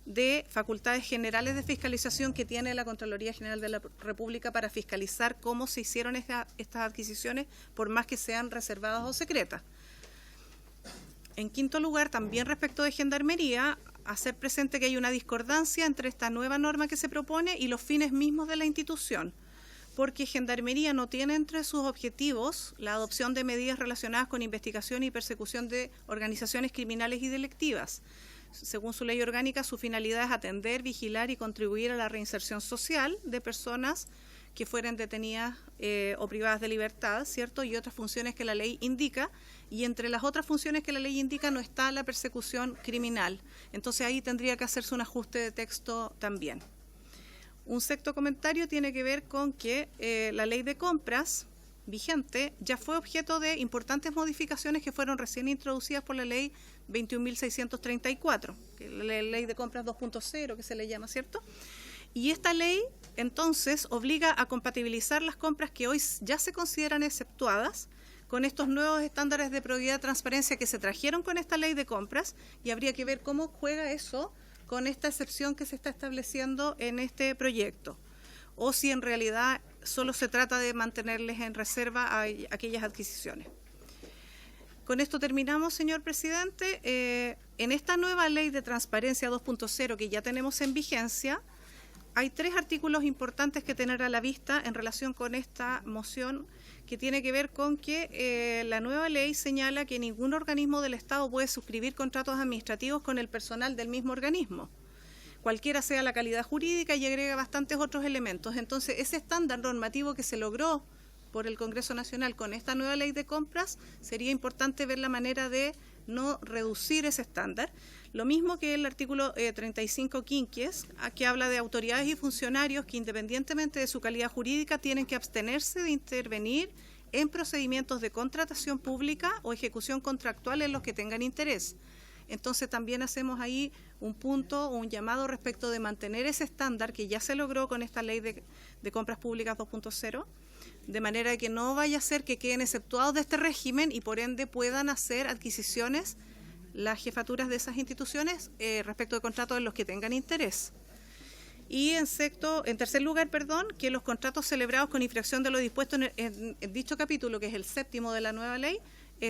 de facultades generales de fiscalización que tiene la Contraloría General de la República para fiscalizar cómo se hicieron estas adquisiciones, por más que sean reservadas o secretas. En quinto lugar, también respecto de Gendarmería, hacer presente que hay una discordancia entre esta nueva norma que se propone y los fines mismos de la institución, porque Gendarmería no tiene entre sus objetivos la adopción de medidas relacionadas con investigación y persecución de organizaciones criminales y delictivas. Según su ley orgánica, su finalidad es atender, vigilar y contribuir a la reinserción social de personas que fueren detenidas o privadas de libertad, ¿cierto? Y otras funciones que la ley indica, y entre las otras funciones que la ley indica no está la persecución criminal. Entonces ahí tendría que hacerse un ajuste de texto también. Un sexto comentario tiene que ver con que la ley de compras vigente ya fue objeto de importantes modificaciones que fueron recién introducidas por la ley 21.634, que es la ley de compras 2.0 que se le llama, ¿cierto? Y esta ley entonces obliga a compatibilizar las compras que hoy ya se consideran exceptuadas con estos nuevos estándares de probidad y transparencia que se trajeron con esta ley de compras, y habría que ver cómo juega eso con esta excepción que se está estableciendo en este proyecto, o si en realidad solo se trata de mantenerles en reserva a aquellas adquisiciones. Con esto terminamos, señor presidente. En esta nueva ley de transparencia 2.0 que ya tenemos en vigencia, hay 3 artículos importantes que tener a la vista en relación con esta moción, que tiene que ver con que la nueva ley señala que ningún organismo del Estado puede suscribir contratos administrativos con el personal del mismo organismo, cualquiera sea la calidad jurídica, y agrega bastantes otros elementos. Entonces, ese estándar normativo que se logró por el Congreso Nacional con esta nueva ley de compras, sería importante ver la manera de no reducir ese estándar. Lo mismo que el artículo 35 quinquies, que habla de autoridades y funcionarios que independientemente de su calidad jurídica tienen que abstenerse de intervenir en procedimientos de contratación pública o ejecución contractual en los que tengan interés. Entonces también hacemos ahí un punto o un llamado respecto de mantener ese estándar que ya se logró con esta ley de compras públicas 2.0, de manera que no vaya a ser que queden exceptuados de este régimen y por ende puedan hacer adquisiciones las jefaturas de esas instituciones respecto de contratos en los que tengan interés. Y en tercer lugar, que los contratos celebrados con infracción de lo dispuesto en dicho capítulo, que es el 7º de la nueva ley,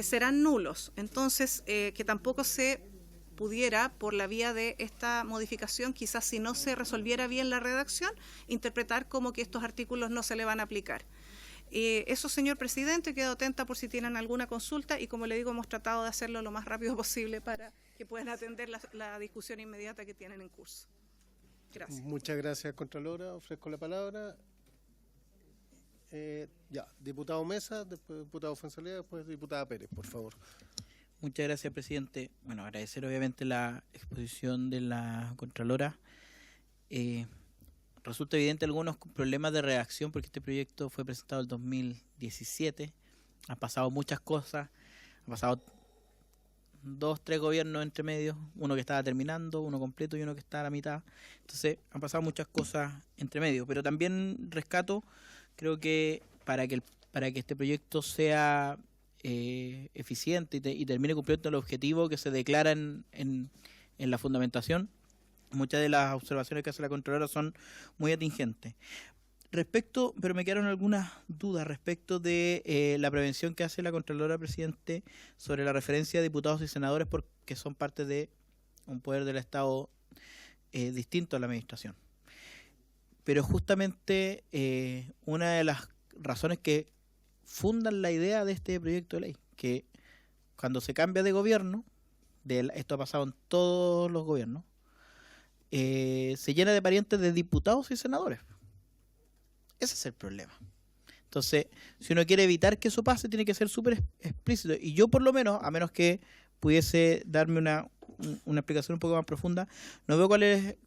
serán nulos. Entonces, que tampoco se pudiera, por la vía de esta modificación, quizás si no se resolviera bien la redacción, interpretar como que estos artículos no se le van a aplicar. Eso, señor presidente, quedo atenta por si tienen alguna consulta, y como le digo, hemos tratado de hacerlo lo más rápido posible para que puedan atender la discusión inmediata que tienen en curso. Gracias. Muchas gracias, Contralora. Ofrezco la palabra. Diputado Mesa, después diputado Fuenzalía, después diputada Pérez, por favor. Muchas gracias, presidente. Bueno, agradecer obviamente la exposición de la Contralora. Resulta evidente algunos problemas de redacción porque este proyecto fue presentado en 2017. Han pasado muchas cosas. Han pasado 2, 3 gobiernos entre medios. Uno que estaba terminando, uno completo y uno que está a la mitad. Entonces han pasado muchas cosas entre medios. Pero también rescato, creo que para que este proyecto sea eficiente y termine cumpliendo el objetivo que se declara en la fundamentación, muchas de las observaciones que hace la Contralora son muy atingentes. Pero me quedaron algunas dudas respecto de la prevención que hace la Contralora, presidente, sobre la referencia de diputados y senadores porque son parte de un poder del Estado distinto a la administración. Pero justamente una de las razones que fundan la idea de este proyecto de ley, que cuando se cambia de gobierno, esto ha pasado en todos los gobiernos, se llena de parientes de diputados y senadores. Ese es el problema. Entonces, si uno quiere evitar que eso pase, tiene que ser súper explícito. Y yo, por lo menos, a menos que pudiese darme una explicación un poco más profunda, no veo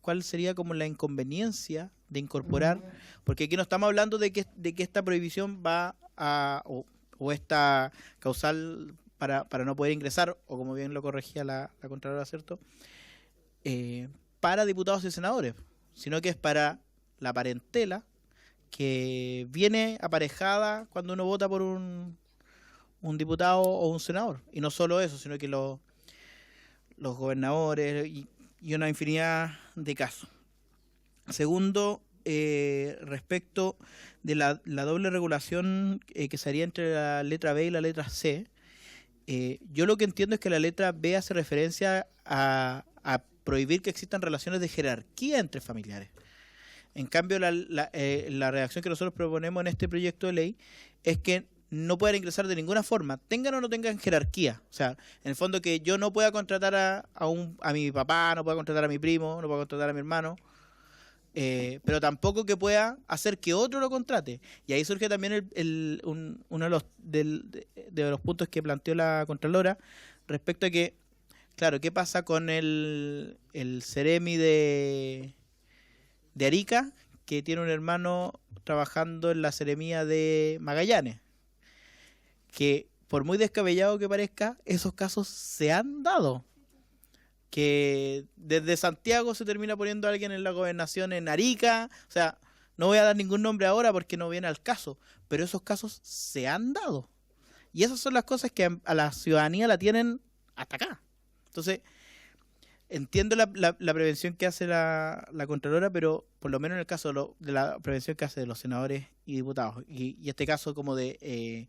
cuál sería como la inconveniencia de incorporar, porque aquí no estamos hablando de que esta prohibición va o esta causal para no poder ingresar, o como bien lo corregía la Contralora, ¿cierto?, para diputados y senadores, sino que es para la parentela que viene aparejada cuando uno vota por un diputado o un senador. Y no solo eso, sino que los gobernadores y una infinidad de casos. Segundo, respecto de la doble regulación que se haría entre la letra B y la letra C, yo lo que entiendo es que la letra B hace referencia a prohibir que existan relaciones de jerarquía entre familiares. En cambio, la redacción que nosotros proponemos en este proyecto de ley es que no puedan ingresar de ninguna forma, tengan o no tengan jerarquía. O sea, en el fondo que yo no pueda contratar a mi papá, no pueda contratar a mi primo, no pueda contratar a mi hermano, pero tampoco que pueda hacer que otro lo contrate. Y ahí surge también uno de los puntos que planteó la Contralora respecto a que, claro, ¿qué pasa con el Ceremi de Arica, que tiene un hermano trabajando en la Seremía de Magallanes? Que por muy descabellado que parezca, esos casos se han dado. Que desde Santiago se termina poniendo a alguien en la gobernación en Arica. O sea, no voy a dar ningún nombre ahora porque no viene al caso, pero esos casos se han dado. Y esas son las cosas que a la ciudadanía la tienen hasta acá. Entonces, entiendo la prevención que hace la Contralora, pero por lo menos en el caso de la prevención que hace de los senadores y diputados, y este caso como de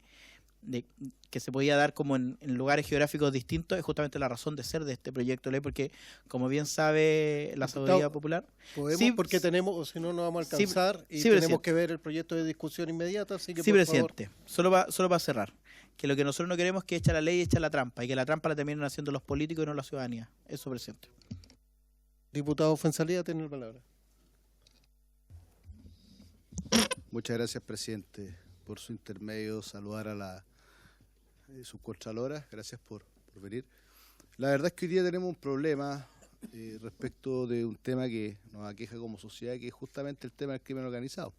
que se podía dar como en lugares geográficos distintos, es justamente la razón de ser de este proyecto de ley, porque como bien sabe la sabiduría popular... Podemos, sí, porque tenemos, o si no, no vamos a alcanzar, sí, y sí, tenemos que ver el proyecto de discusión inmediata, así que sí, por presidente, favor. solo para cerrar, que lo que nosotros no queremos es que echa la ley y echa la trampa, y que la trampa la terminen haciendo los políticos y no la ciudadanía. Eso, presidente. Diputado Fuenzalía, tiene la palabra. Muchas gracias, presidente. Por su intermedio, saludar a la subcontralora. Gracias por venir. La verdad es que hoy día tenemos un problema respecto de un tema que nos aqueja como sociedad, que es justamente el tema del crimen organizado.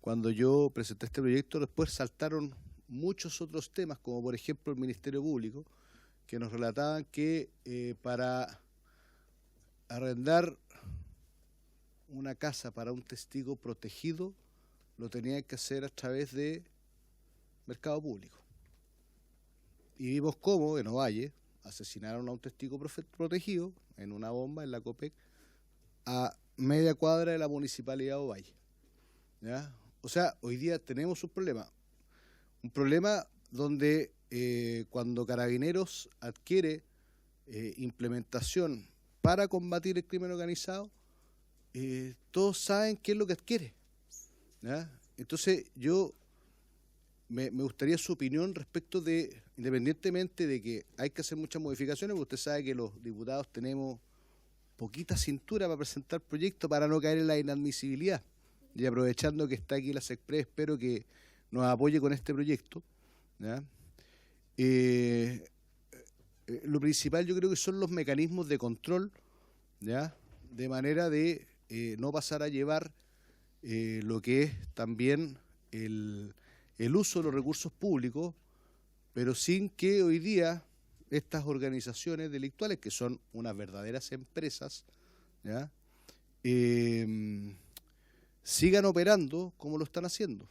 Cuando yo presenté este proyecto, después saltaron muchos otros temas, como por ejemplo el Ministerio Público, que nos relataban que para arrendar una casa para un testigo protegido lo tenían que hacer a través de mercado público. Y vimos cómo en Ovalle asesinaron a un testigo protegido en una bomba en la COPEC a media cuadra de la municipalidad de Ovalle. ¿Ya? O sea, hoy día tenemos un problema donde cuando Carabineros adquiere implementación para combatir el crimen organizado, todos saben qué es lo que adquiere. ¿Ya? Entonces yo me gustaría su opinión respecto de, independientemente de que hay que hacer muchas modificaciones, porque usted sabe que los diputados tenemos poquita cintura para presentar proyectos para no caer en la inadmisibilidad. Y aprovechando que está aquí la SECPRED, espero que nos apoye con este proyecto. ¿Ya? Lo principal yo creo que son los mecanismos de control, ¿ya? De manera de no pasar a llevar lo que es también el uso de los recursos públicos, pero sin que hoy día estas organizaciones delictuales, que son unas verdaderas empresas, ¿ya? Sigan operando como lo están haciendo,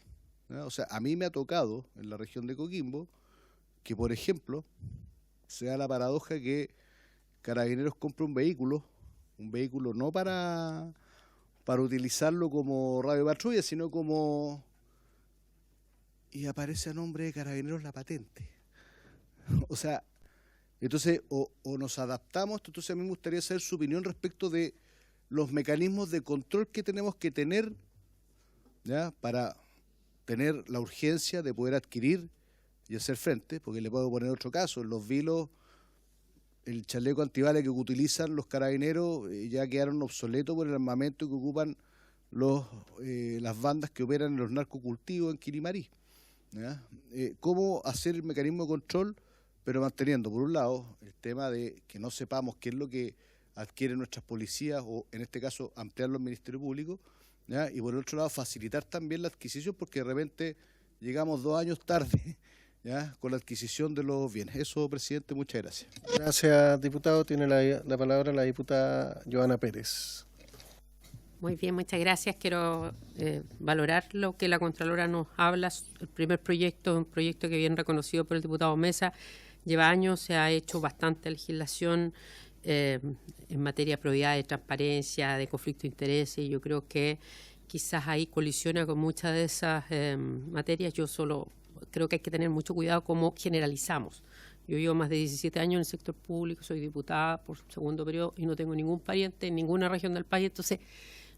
¿ya? O sea, a mí me ha tocado en la región de Coquimbo que, por ejemplo, sea la paradoja que Carabineros compra un vehículo no para utilizarlo como radio patrulla, sino como... y aparece a nombre de Carabineros la patente. O sea, Entonces, o nos adaptamos, entonces a mí me gustaría saber su opinión respecto de los mecanismos de control que tenemos que tener, ¿ya?, para tener la urgencia de poder adquirir y hacer frente, porque le puedo poner otro caso, en los vilos, el chaleco antibala que utilizan los carabineros ya quedaron obsoletos por el armamento que ocupan las bandas que operan en los narcocultivos en Quilimarí, ¿ya? ¿Cómo hacer el mecanismo de control, pero manteniendo, por un lado, el tema de que no sepamos qué es lo que adquieren nuestras policías, o en este caso ampliarlo al Ministerio Público, ¿ya?, y por el otro lado facilitar también la adquisición, porque de repente llegamos 2 años tarde, ¿ya?, con la adquisición de los bienes? Eso, presidente, muchas gracias. Gracias, diputado. Tiene la palabra la diputada Joana Pérez. Muy bien, muchas gracias. Quiero valorar lo que la Contralora nos habla. El primer proyecto es un proyecto que bien reconocido por el diputado Mesa. Lleva años, se ha hecho bastante legislación en materia de probidad, de transparencia, de conflicto de intereses, y yo creo que quizás ahí colisiona con muchas de esas materias. Yo solo creo que hay que tener mucho cuidado cómo generalizamos. Yo llevo más de 17 años en el sector público, soy diputada por segundo periodo y no tengo ningún pariente en ninguna región del país, entonces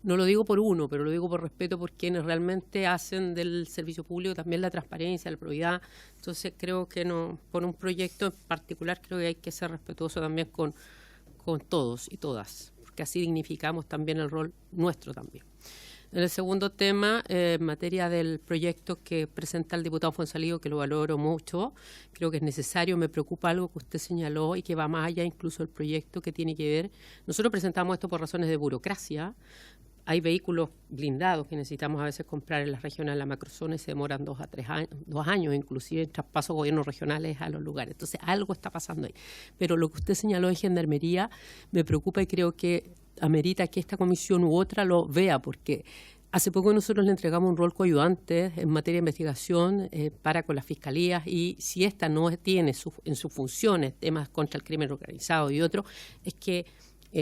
no lo digo por uno, pero lo digo por respeto por quienes realmente hacen del servicio público también la transparencia, la probidad. Entonces creo que no, por un proyecto en particular creo que hay que ser respetuoso también con todos y todas, porque así dignificamos también el rol nuestro también. En el segundo tema, en materia del proyecto que presenta el diputado Fuenzalida, que lo valoro mucho, creo que es necesario, me preocupa algo que usted señaló y que va más allá incluso del proyecto, que tiene que ver, nosotros presentamos esto por razones de burocracia. Hay vehículos blindados que necesitamos a veces comprar en las regiones de la macrozona y se demoran 2 a 3 años, 2 años, inclusive en traspasos gobiernos regionales a los lugares. Entonces, algo está pasando ahí. Pero lo que usted señaló de Gendarmería me preocupa y creo que amerita que esta comisión u otra lo vea, porque hace poco nosotros le entregamos un rol coayudante en materia de investigación para con las fiscalías, y si esta no tiene en sus funciones temas contra el crimen organizado y otro, es que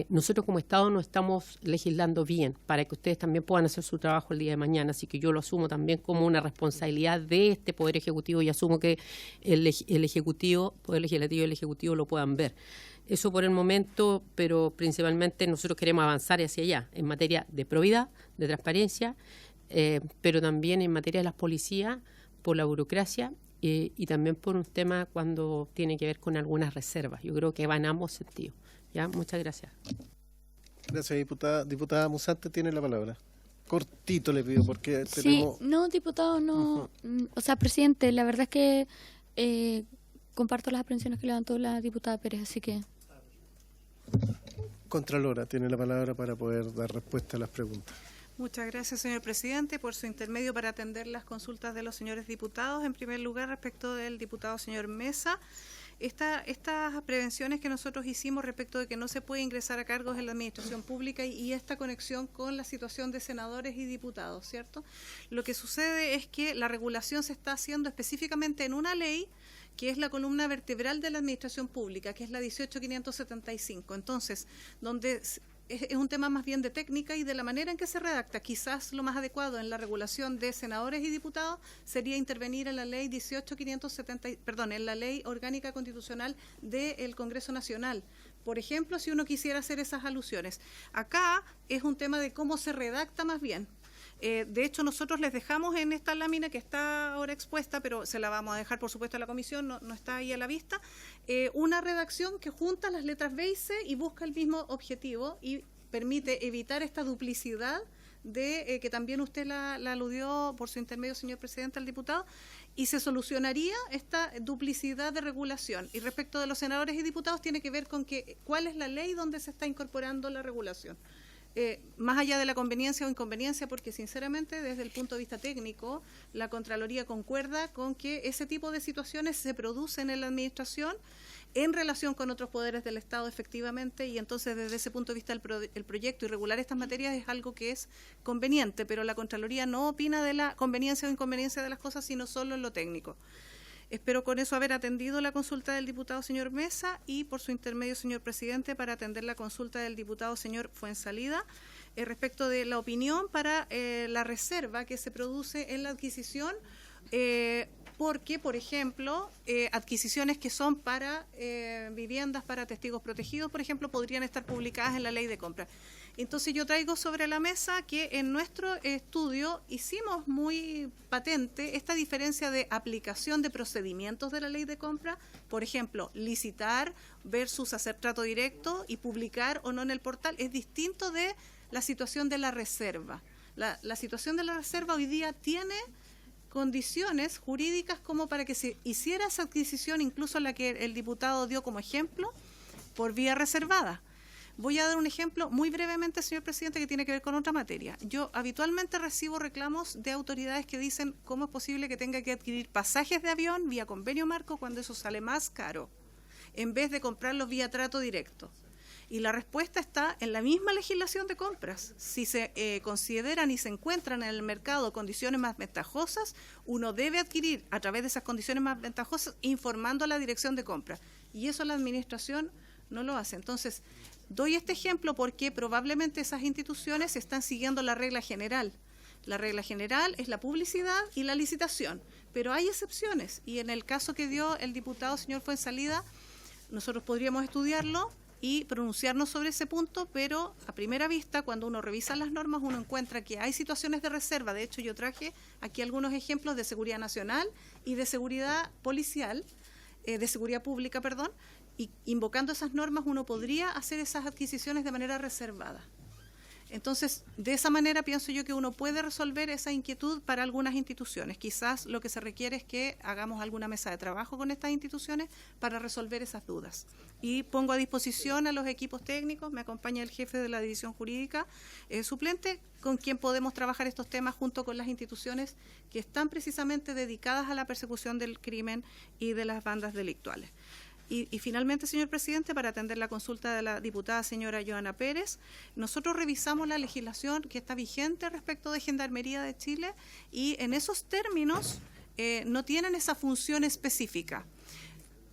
nosotros como Estado no estamos legislando bien para que ustedes también puedan hacer su trabajo el día de mañana, así que yo lo asumo también como una responsabilidad de este Poder Ejecutivo y asumo que el Ejecutivo, Poder Legislativo y el Ejecutivo lo puedan ver. Eso por el momento, pero principalmente nosotros queremos avanzar hacia allá en materia de probidad, de transparencia, pero también en materia de las policías, por la burocracia y también por un tema cuando tiene que ver con algunas reservas. Yo creo que va en ambos sentidos. ¿Ya? Muchas gracias. Gracias, diputada. Diputada Musante tiene la palabra. Cortito le pido, porque tenemos... Sí, no, diputado, no. O sea, presidente, la verdad es que comparto las aprensiones que levantó la diputada Pérez, así que... Contralora tiene la palabra para poder dar respuesta a las preguntas. Muchas gracias, señor presidente, por su intermedio para atender las consultas de los señores diputados. En primer lugar, respecto del diputado señor Mesa, estas prevenciones que nosotros hicimos respecto de que no se puede ingresar a cargos en la administración pública y esta conexión con la situación de senadores y diputados, ¿cierto? Lo que sucede es que la regulación se está haciendo específicamente en una ley que es la columna vertebral de la administración pública, que es la 18.575. Entonces, donde es un tema más bien de técnica y de la manera en que se redacta. Quizás lo más adecuado en la regulación de senadores y diputados sería intervenir en la ley 18.570, perdón, en la ley orgánica constitucional del Congreso Nacional. Por ejemplo, si uno quisiera hacer esas alusiones. Acá es un tema de cómo se redacta más bien. De hecho, nosotros les dejamos en esta lámina que está ahora expuesta, pero se la vamos a dejar, por supuesto, a la comisión, no está ahí a la vista, una redacción que junta las letras B y C y busca el mismo objetivo y permite evitar esta duplicidad de que también usted la aludió por su intermedio, señor presidente, al diputado, y se solucionaría esta duplicidad de regulación. Y respecto de los senadores y diputados, tiene que ver con cuál es la ley donde se está incorporando la regulación. Más allá de la conveniencia o inconveniencia, porque sinceramente desde el punto de vista técnico la Contraloría concuerda con que ese tipo de situaciones se producen en la administración en relación con otros poderes del Estado efectivamente, y entonces desde ese punto de vista el proyecto y regular estas materias es algo que es conveniente, pero la Contraloría no opina de la conveniencia o inconveniencia de las cosas, sino solo en lo técnico. Espero con eso haber atendido la consulta del diputado señor Mesa y por su intermedio, señor presidente, para atender la consulta del diputado señor Fuenzalida respecto de la opinión para la reserva que se produce en la adquisición. porque, por ejemplo, adquisiciones que son para viviendas, para testigos protegidos, por ejemplo, podrían estar publicadas en la ley de compra. Entonces yo traigo sobre la mesa que en nuestro estudio hicimos muy patente esta diferencia de aplicación de procedimientos de la ley de compra, por ejemplo, licitar versus hacer trato directo y publicar o no en el portal, es distinto de la situación de la reserva. La situación de la reserva hoy día tiene condiciones jurídicas como para que se hiciera esa adquisición, incluso la que el diputado dio como ejemplo, por vía reservada. Voy a dar un ejemplo muy brevemente, señor presidente, que tiene que ver con otra materia. Yo habitualmente recibo reclamos de autoridades que dicen cómo es posible que tenga que adquirir pasajes de avión vía convenio marco cuando eso sale más caro, en vez de comprarlos vía trato directo. Y la respuesta está en la misma legislación de compras. Si se consideran y se encuentran en el mercado condiciones más ventajosas, uno debe adquirir a través de esas condiciones más ventajosas informando a la dirección de compra. Y eso la administración no lo hace. Entonces, doy este ejemplo porque probablemente esas instituciones están siguiendo la regla general. La regla general es la publicidad y la licitación, pero hay excepciones. Y en el caso que dio el diputado señor Fuenzalida, nosotros podríamos estudiarlo y pronunciarnos sobre ese punto, pero a primera vista, cuando uno revisa las normas, uno encuentra que hay situaciones de reserva. De hecho, yo traje aquí algunos ejemplos de seguridad nacional y de seguridad policial, de seguridad pública, perdón, y invocando esas normas uno podría hacer esas adquisiciones de manera reservada. Entonces, de esa manera pienso yo que uno puede resolver esa inquietud para algunas instituciones. Quizás lo que se requiere es que hagamos alguna mesa de trabajo con estas instituciones para resolver esas dudas. Y pongo a disposición a los equipos técnicos, me acompaña el jefe de la división jurídica suplente, con quien podemos trabajar estos temas junto con las instituciones que están precisamente dedicadas a la persecución del crimen y de las bandas delictuales. Y finalmente, señor presidente, para atender la consulta de la diputada señora Joana Pérez, nosotros revisamos la legislación que está vigente respecto de Gendarmería de Chile y en esos términos no tienen esa función específica.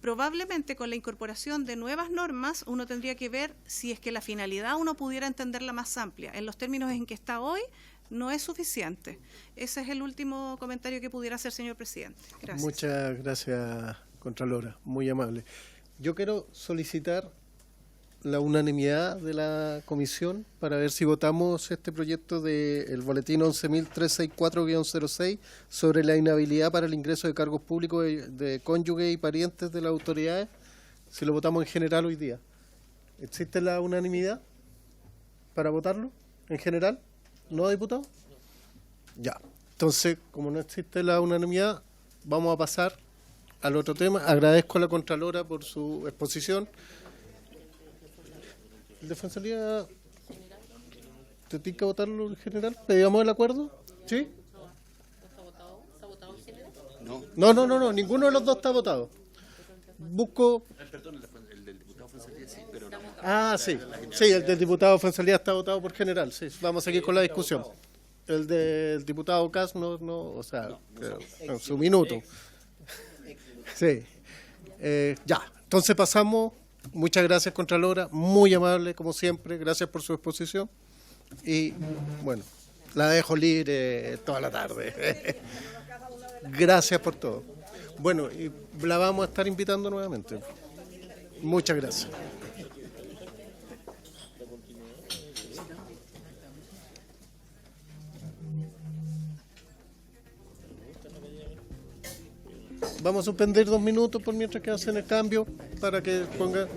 Probablemente con la incorporación de nuevas normas uno tendría que ver si es que la finalidad uno pudiera entenderla más amplia. En los términos en que está hoy no es suficiente. Ese es el último comentario que pudiera hacer, señor presidente. Gracias. Muchas gracias, Contralora, muy amable. Yo quiero solicitar la unanimidad de la comisión para ver si votamos este proyecto del boletín 11.364-06 sobre la inhabilidad para el ingreso de cargos públicos de cónyuges y parientes de las autoridades, si lo votamos en general hoy día. ¿Existe la unanimidad para votarlo en general? ¿No, diputado? Ya. Entonces, como no existe la unanimidad, vamos a pasar al otro tema. Agradezco a la Contralora por su exposición. ¿El de Fuenzalida te tiene que votarlo en general? ¿Pedíamos el acuerdo? ¿Sí? ¿Está votado en general? No, ninguno de los dos está votado. Busco... Perdón, el del diputado Fuenzalida sí, pero no. Ah, sí. Sí, el del diputado Fuenzalida está votado por general. Sí, vamos a seguir con la discusión. El del diputado Cas no, o sea, en su minuto. Sí. Ya, entonces pasamos. Muchas gracias, Contralora, muy amable como siempre, gracias por su exposición y bueno, la dejo libre toda la tarde. Gracias por todo. Bueno, y la vamos a estar invitando nuevamente. Muchas gracias. Vamos a suspender 2 minutos por mientras que hacen el cambio para que ponga...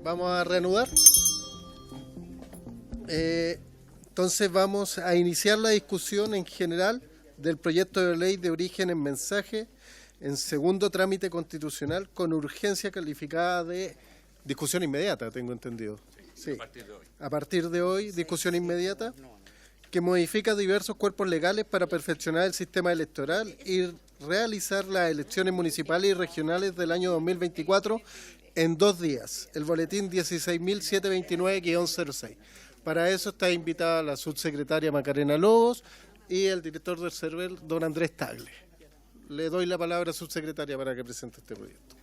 Vamos a reanudar. Entonces vamos a iniciar la discusión en general del proyecto de ley de origen en mensaje en segundo trámite constitucional con urgencia calificada de discusión inmediata, tengo entendido. Sí. A partir de hoy, discusión inmediata, que modifica diversos cuerpos legales para perfeccionar el sistema electoral y realizar las elecciones municipales y regionales del año 2024 en 2 días. El boletín 16.729-06. Para eso está invitada la subsecretaria Macarena Lobos, y el director del CERVEL, don Andrés Tagle. Le doy la palabra a su subsecretaria para que presente este proyecto.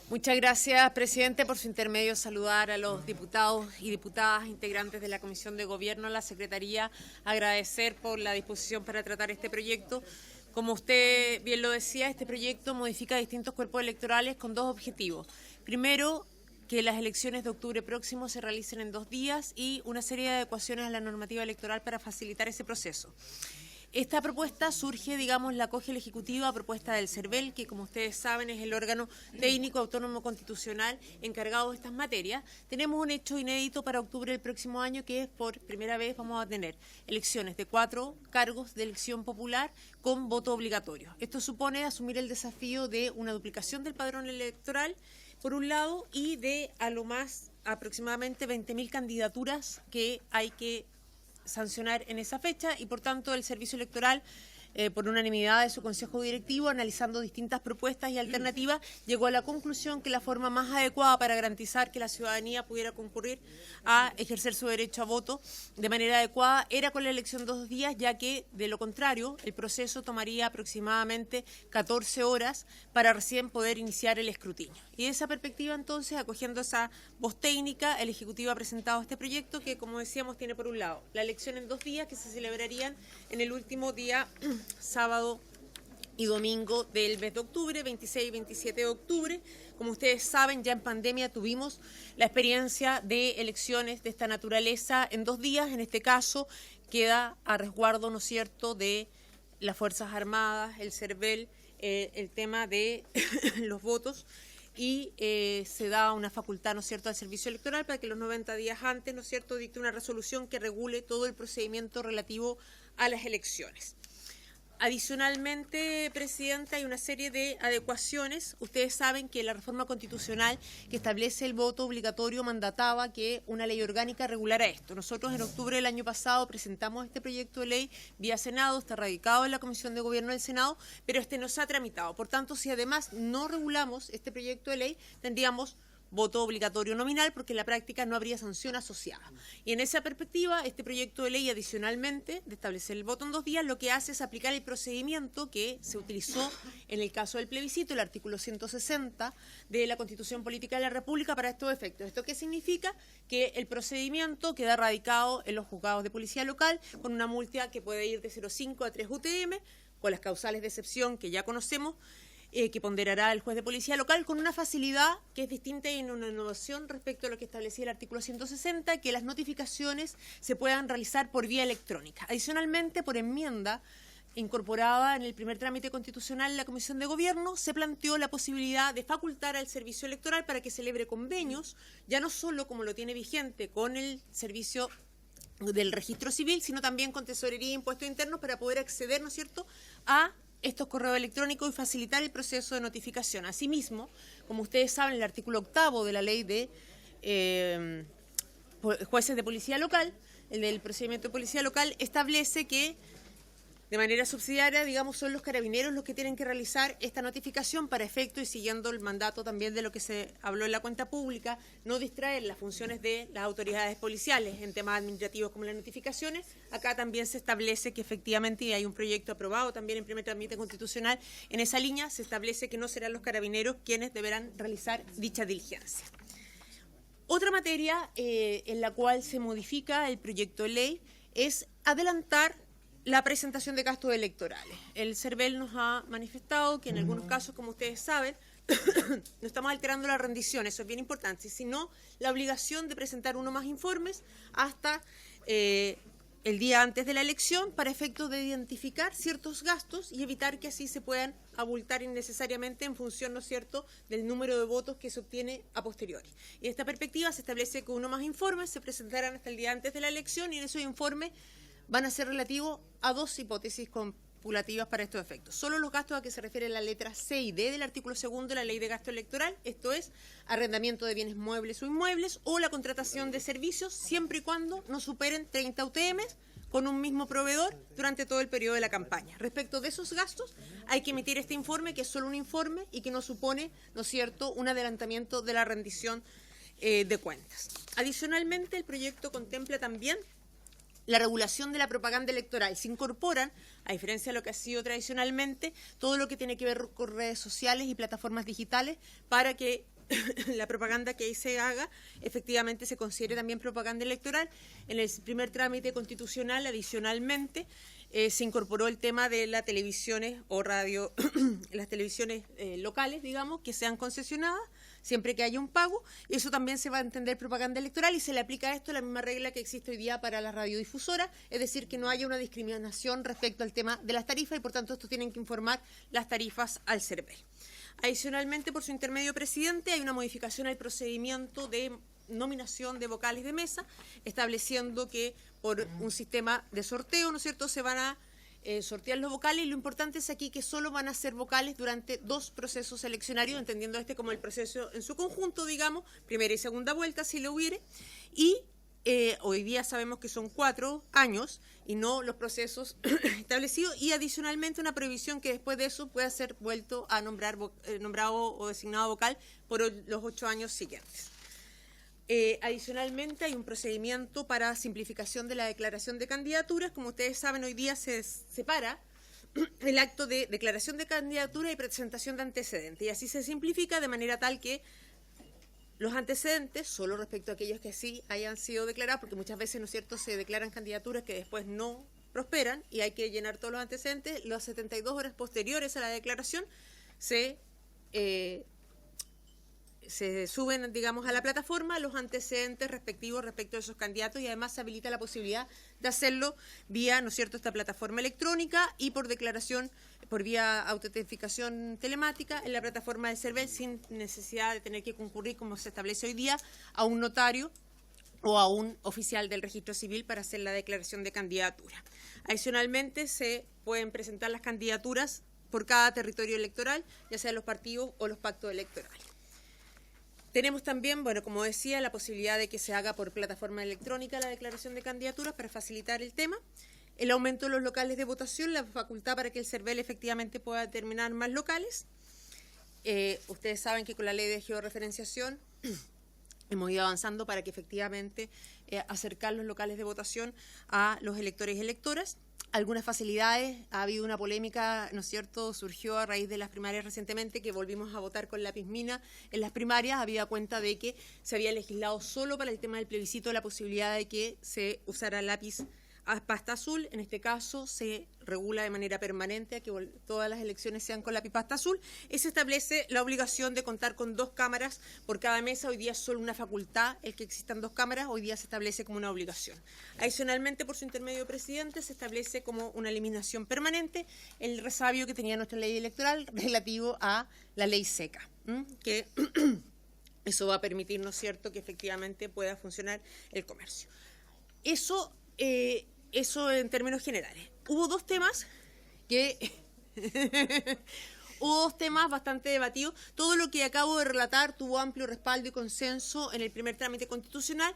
Muchas gracias, presidente. Por su intermedio, saludar a los diputados y diputadas integrantes de la Comisión de Gobierno, la Secretaría, agradecer por la disposición para tratar este proyecto. Como usted bien lo decía, este proyecto modifica distintos cuerpos electorales con dos objetivos. Primero, que las elecciones de octubre próximo se realicen en 2 días y una serie de adecuaciones a la normativa electoral para facilitar ese proceso. Esta propuesta surge, digamos, la acoge el Ejecutivo a propuesta del CERVEL, que como ustedes saben es el órgano técnico autónomo constitucional encargado de estas materias. Tenemos un hecho inédito para octubre del próximo año, que es por primera vez vamos a tener elecciones de 4 cargos de elección popular con voto obligatorio. Esto supone asumir el desafío de una duplicación del padrón electoral, por un lado, y de a lo más aproximadamente 20.000 candidaturas que hay que sancionar en esa fecha, y por tanto el Servicio Electoral, por unanimidad de su Consejo Directivo, analizando distintas propuestas y alternativas, llegó a la conclusión que la forma más adecuada para garantizar que la ciudadanía pudiera concurrir a ejercer su derecho a voto de manera adecuada era con la elección de 2 días, ya que de lo contrario el proceso tomaría aproximadamente 14 horas para recién poder iniciar el escrutinio. Y de esa perspectiva, entonces, acogiendo esa voz técnica, el Ejecutivo ha presentado este proyecto que, como decíamos, tiene por un lado la elección en 2 días que se celebrarían en el último día sábado y domingo del mes de octubre, 26 y 27 de octubre. Como ustedes saben, ya en pandemia tuvimos la experiencia de elecciones de esta naturaleza en 2 días. En este caso queda a resguardo, ¿no es cierto?, de las Fuerzas Armadas, el CERVEL, el tema de los votos, y se da una facultad, ¿no es cierto?, al Servicio Electoral para que los 90 días antes, ¿no es cierto?, dicte una resolución que regule todo el procedimiento relativo a las elecciones. Adicionalmente, Presidenta, hay una serie de adecuaciones. Ustedes saben que la reforma constitucional que establece el voto obligatorio mandataba que una ley orgánica regulara esto. Nosotros en octubre del año pasado presentamos este proyecto de ley vía Senado, está radicado en la Comisión de Gobierno del Senado, pero este no se ha tramitado. Por tanto, si además no regulamos este proyecto de ley, tendríamos voto obligatorio nominal, porque en la práctica no habría sanción asociada. Y en esa perspectiva, este proyecto de ley, adicionalmente de establecer el voto en 2 días, lo que hace es aplicar el procedimiento que se utilizó en el caso del plebiscito, el artículo 160 de la Constitución Política de la República, para estos efectos. ¿Esto qué significa? Que el procedimiento queda radicado en los juzgados de policía local, con una multa que puede ir de 0,5 a 3 UTM, con las causales de excepción que ya conocemos, que ponderará el juez de policía local, con una facilidad que es distinta y en una innovación respecto a lo que establecía el artículo 160, que las notificaciones se puedan realizar por vía electrónica. Adicionalmente, por enmienda incorporada en el primer trámite constitucional en la Comisión de Gobierno, se planteó la posibilidad de facultar al Servicio Electoral para que celebre convenios, ya no solo como lo tiene vigente con el Servicio del Registro Civil, sino también con Tesorería e Impuestos Internos, para poder acceder, ¿no es cierto?, a estos correos electrónicos y facilitar el proceso de notificación. Asimismo, como ustedes saben, el artículo 8º de la ley de jueces de policía local, el del procedimiento de policía local, establece que de manera subsidiaria, digamos, son los carabineros los que tienen que realizar esta notificación para efecto, y siguiendo el mandato también de lo que se habló en la cuenta pública, no distraer las funciones de las autoridades policiales en temas administrativos como las notificaciones. Acá también se establece que efectivamente, y hay un proyecto aprobado también en primer trámite constitucional, en esa línea se establece que no serán los carabineros quienes deberán realizar dicha diligencia. Otra materia en la cual se modifica el proyecto de ley es adelantar la presentación de gastos electorales. El CERVEL nos ha manifestado que en algunos casos, como ustedes saben, no estamos alterando la rendición, eso es bien importante, sino la obligación de presentar uno más informes hasta el día antes de la elección, para efectos de identificar ciertos gastos y evitar que así se puedan abultar innecesariamente en función, ¿no es cierto?, del número de votos que se obtiene a posteriori. Y de esta perspectiva se establece que uno más informes se presentarán hasta el día antes de la elección, y en esos informes van a ser relativos a 2 hipótesis copulativas para estos efectos. Solo los gastos a que se refiere la letra C y D del artículo 2 de la Ley de Gasto Electoral, esto es, arrendamiento de bienes muebles o inmuebles, o la contratación de servicios, siempre y cuando no superen 30 UTM con un mismo proveedor durante todo el periodo de la campaña. Respecto de esos gastos, hay que emitir este informe, que es solo un informe y que no supone, ¿no es cierto?, un adelantamiento de la rendición de cuentas. Adicionalmente, el proyecto contempla también la regulación de la propaganda electoral. Se incorporan, a diferencia de lo que ha sido tradicionalmente, todo lo que tiene que ver con redes sociales y plataformas digitales para que la propaganda que ahí se haga efectivamente se considere también propaganda electoral. En el primer trámite constitucional, adicionalmente, se incorporó el tema de las televisiones o radio, las televisiones locales, digamos, que sean concesionadas, siempre que haya un pago, y eso también se va a entender propaganda electoral y se le aplica a esto la misma regla que existe hoy día para las radiodifusoras, es decir, que no haya una discriminación respecto al tema de las tarifas y por tanto esto tienen que informar las tarifas al CERVEL. Adicionalmente, por su intermedio, presidente, hay una modificación al procedimiento de nominación de vocales de mesa, estableciendo que por un sistema de sorteo, ¿no es cierto?, se van a sortear los vocales, y lo importante es aquí que solo van a ser vocales durante 2 procesos eleccionarios, entendiendo este como el proceso en su conjunto, digamos, primera y segunda vuelta, si lo hubiere, y hoy día sabemos que son 4 años y no los procesos establecidos, y adicionalmente una prohibición que después de eso pueda ser vuelto a nombrado o designado vocal por los 8 años siguientes. Adicionalmente hay un procedimiento para simplificación de la declaración de candidaturas. Como ustedes saben, hoy día se separa el acto de declaración de candidatura y presentación de antecedentes, y así se simplifica de manera tal que los antecedentes, solo respecto a aquellos que sí hayan sido declarados, porque muchas veces, ¿no es cierto?, se declaran candidaturas que después no prosperan y hay que llenar todos los antecedentes. Las 72 horas posteriores a la declaración se suben, digamos, a la plataforma los antecedentes respectivos respecto a esos candidatos, y además se habilita la posibilidad de hacerlo vía, ¿no es cierto?, esta plataforma electrónica y por declaración, por vía autentificación telemática en la plataforma del CERVEL, sin necesidad de tener que concurrir, como se establece hoy día, a un notario o a un oficial del registro civil para hacer la declaración de candidatura. Adicionalmente, se pueden presentar las candidaturas por cada territorio electoral, ya sea los partidos o los pactos electorales. Tenemos también, bueno, como decía, la posibilidad de que se haga por plataforma electrónica la declaración de candidaturas para facilitar el tema. El aumento de los locales de votación, la facultad para que el CERVEL efectivamente pueda determinar más locales. Ustedes saben que con la ley de georreferenciación hemos ido avanzando para que efectivamente acercar los locales de votación a los electores y electoras. Algunas facilidades, ha habido una polémica, ¿no es cierto?, surgió a raíz de las primarias recientemente, que volvimos a votar con lápiz mina en las primarias, habida cuenta de que se había legislado solo para el tema del plebiscito la posibilidad de que se usara lápiz a pasta azul. En este caso se regula de manera permanente a que todas las elecciones sean con lápiz pasta azul, y se establece la obligación de contar con 2 cámaras por cada mesa. Hoy día es solo una facultad el que existan 2 cámaras, hoy día se establece como una obligación. Adicionalmente, por su intermedio, presidente, se establece como una eliminación permanente el resabio que tenía nuestra ley electoral relativo a la ley seca, que eso va a permitir, ¿no es cierto?, que efectivamente pueda funcionar el comercio. Eso en términos generales. Hubo 2 temas bastante debatidos. Todo lo que acabo de relatar tuvo amplio respaldo y consenso en el primer trámite constitucional.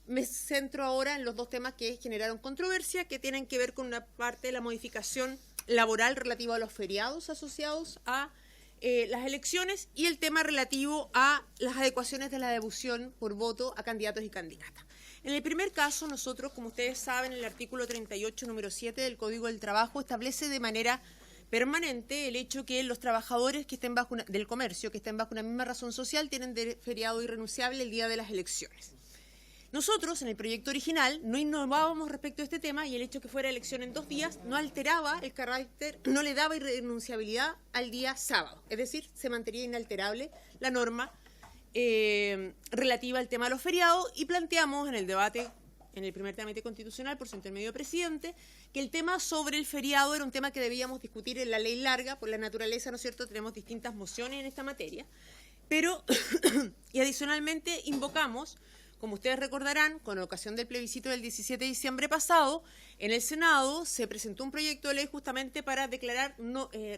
Me centro ahora en los 2 temas que generaron controversia, que tienen que ver con una parte de la modificación laboral relativa a los feriados asociados a las elecciones, y el tema relativo a las adecuaciones de la devolución por voto a candidatos y candidatas. En el primer caso, nosotros, como ustedes saben, el artículo 38, número 7 del Código del Trabajo establece de manera permanente el hecho que los trabajadores que estén del comercio, que estén bajo una misma razón social, tienen de feriado irrenunciable el día de las elecciones. Nosotros, en el proyecto original, no innovábamos respecto a este tema, y el hecho que fuera elección en 2 días no alteraba el carácter, no le daba irrenunciabilidad al día sábado. Es decir, se mantenía inalterable la norma relativa al tema de los feriados, y planteamos en el debate, en el primer trámite constitucional, por su intermedio presidente, que el tema sobre el feriado era un tema que debíamos discutir en la ley larga. Por la naturaleza, ¿no es cierto?, tenemos distintas mociones en esta materia, pero, y adicionalmente invocamos, como ustedes recordarán, con ocasión del plebiscito del 17 de diciembre pasado, en el Senado se presentó un proyecto de ley justamente para declarar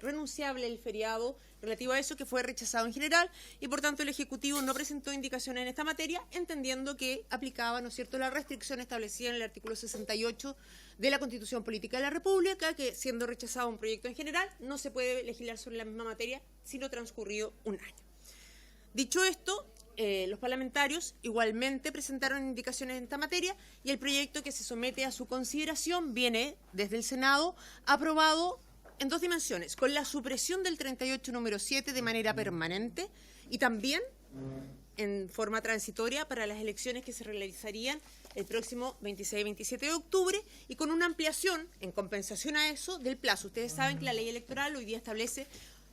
renunciable el feriado relativo a eso, que fue rechazado en general, y por tanto el Ejecutivo no presentó indicaciones en esta materia, entendiendo que aplicaba, ¿no es cierto?, la restricción establecida en el artículo 68 de la Constitución Política de la República, que siendo rechazado un proyecto en general, no se puede legislar sobre la misma materia sino transcurrido un año. Dicho esto, los parlamentarios igualmente presentaron indicaciones en esta materia y el proyecto que se somete a su consideración viene desde el Senado aprobado en dos dimensiones, con la supresión del 38 número 7 de manera permanente y también en forma transitoria para las elecciones que se realizarían el próximo 26 y 27 de octubre y con una ampliación, en compensación a eso, del plazo. Ustedes saben que la ley electoral hoy día establece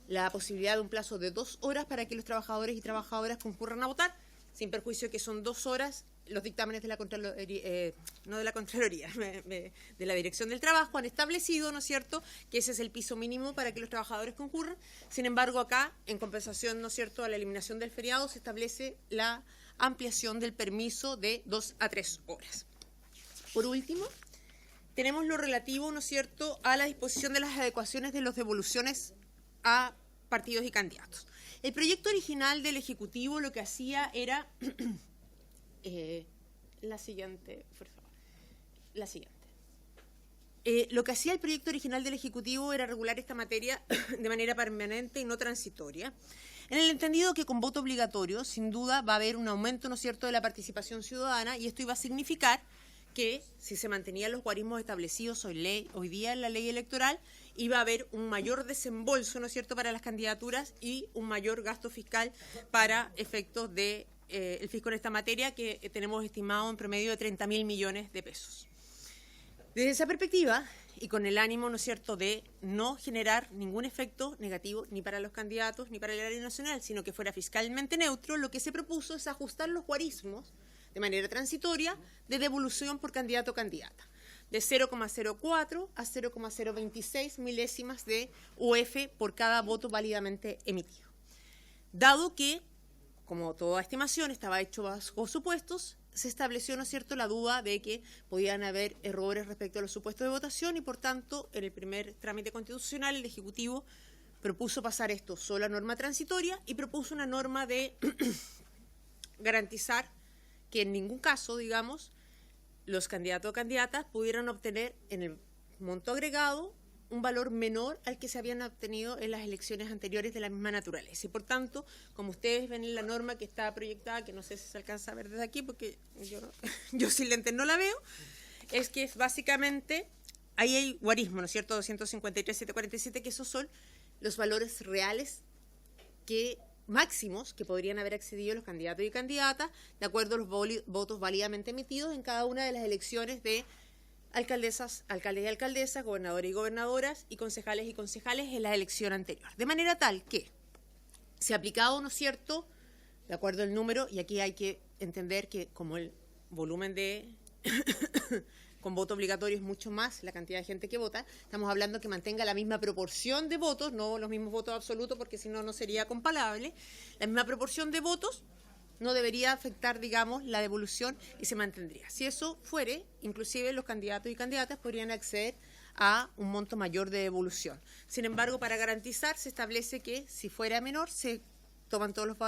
la posibilidad de un plazo de 2 horas para que los trabajadores y trabajadoras concurran a votar, sin perjuicio que son 2 horas. Los dictámenes de la Contraloría, no de la Contraloría, de la Dirección del Trabajo han establecido, ¿no es cierto?, que ese es el piso mínimo para que los trabajadores concurran. Sin embargo, acá, en compensación, ¿no es cierto?, a la eliminación del feriado, se establece la ampliación del permiso de 2 a 3 horas. Por último, tenemos lo relativo, ¿no es cierto?, a la disposición de las adecuaciones de las devoluciones a partidos y candidatos. El proyecto original del Ejecutivo lo que hacía era la siguiente, por favor, la siguiente. Lo que hacía el proyecto original del Ejecutivo era regular esta materia de manera permanente y no transitoria, en el entendido que con voto obligatorio, sin duda, va a haber un aumento, ¿no es cierto?, de la participación ciudadana y esto iba a significar que si se mantenían los guarismos establecidos hoy día en la ley electoral, iba a haber un mayor desembolso, ¿no es cierto?, para las candidaturas y un mayor gasto fiscal para efectos de el fisco en esta materia, que tenemos estimado en promedio de 30.000 millones de pesos. Desde esa perspectiva, y con el ánimo, ¿no es cierto?, de no generar ningún efecto negativo ni para los candidatos ni para el área nacional, sino que fuera fiscalmente neutro, lo que se propuso es ajustar los guarismos de manera transitoria de devolución por candidato o candidata, de 0,04 a 0,026 milésimas de UF por cada voto válidamente emitido. Dado que, como toda estimación estaba hecho bajo supuestos, se estableció, ¿no es cierto?, la duda de que podían haber errores respecto a los supuestos de votación y, por tanto, en el primer trámite constitucional, el Ejecutivo propuso pasar esto solo a norma transitoria y propuso una norma de garantizar que en ningún caso, digamos, los candidatos o candidatas pudieran obtener en el monto agregado un valor menor al que se habían obtenido en las elecciones anteriores de la misma naturaleza. Y por tanto, como ustedes ven en la norma que está proyectada, que no sé si se alcanza a ver desde aquí, porque yo sin lentes no la veo, es que básicamente ahí hay guarismo, ¿no es cierto?, 253.747, que esos son los valores reales máximos que podrían haber accedido los candidatos y candidatas de acuerdo a los votos válidamente emitidos en cada una de las elecciones de alcaldesas, alcaldes y alcaldesas, gobernadores y gobernadoras y concejales en la elección anterior. De manera tal que se ha aplicado, ¿no es cierto?, de acuerdo al número, y aquí hay que entender que como el volumen de con voto obligatorio es mucho más la cantidad de gente que vota, estamos hablando que mantenga la misma proporción de votos, no los mismos votos absolutos, porque si no, no sería comparable. La misma proporción de votos no debería afectar, digamos, la devolución y se mantendría. Si eso fuere, inclusive los candidatos y candidatas podrían acceder a un monto mayor de devolución. Sin embargo, para garantizar, se establece que si fuera menor, se toman todos los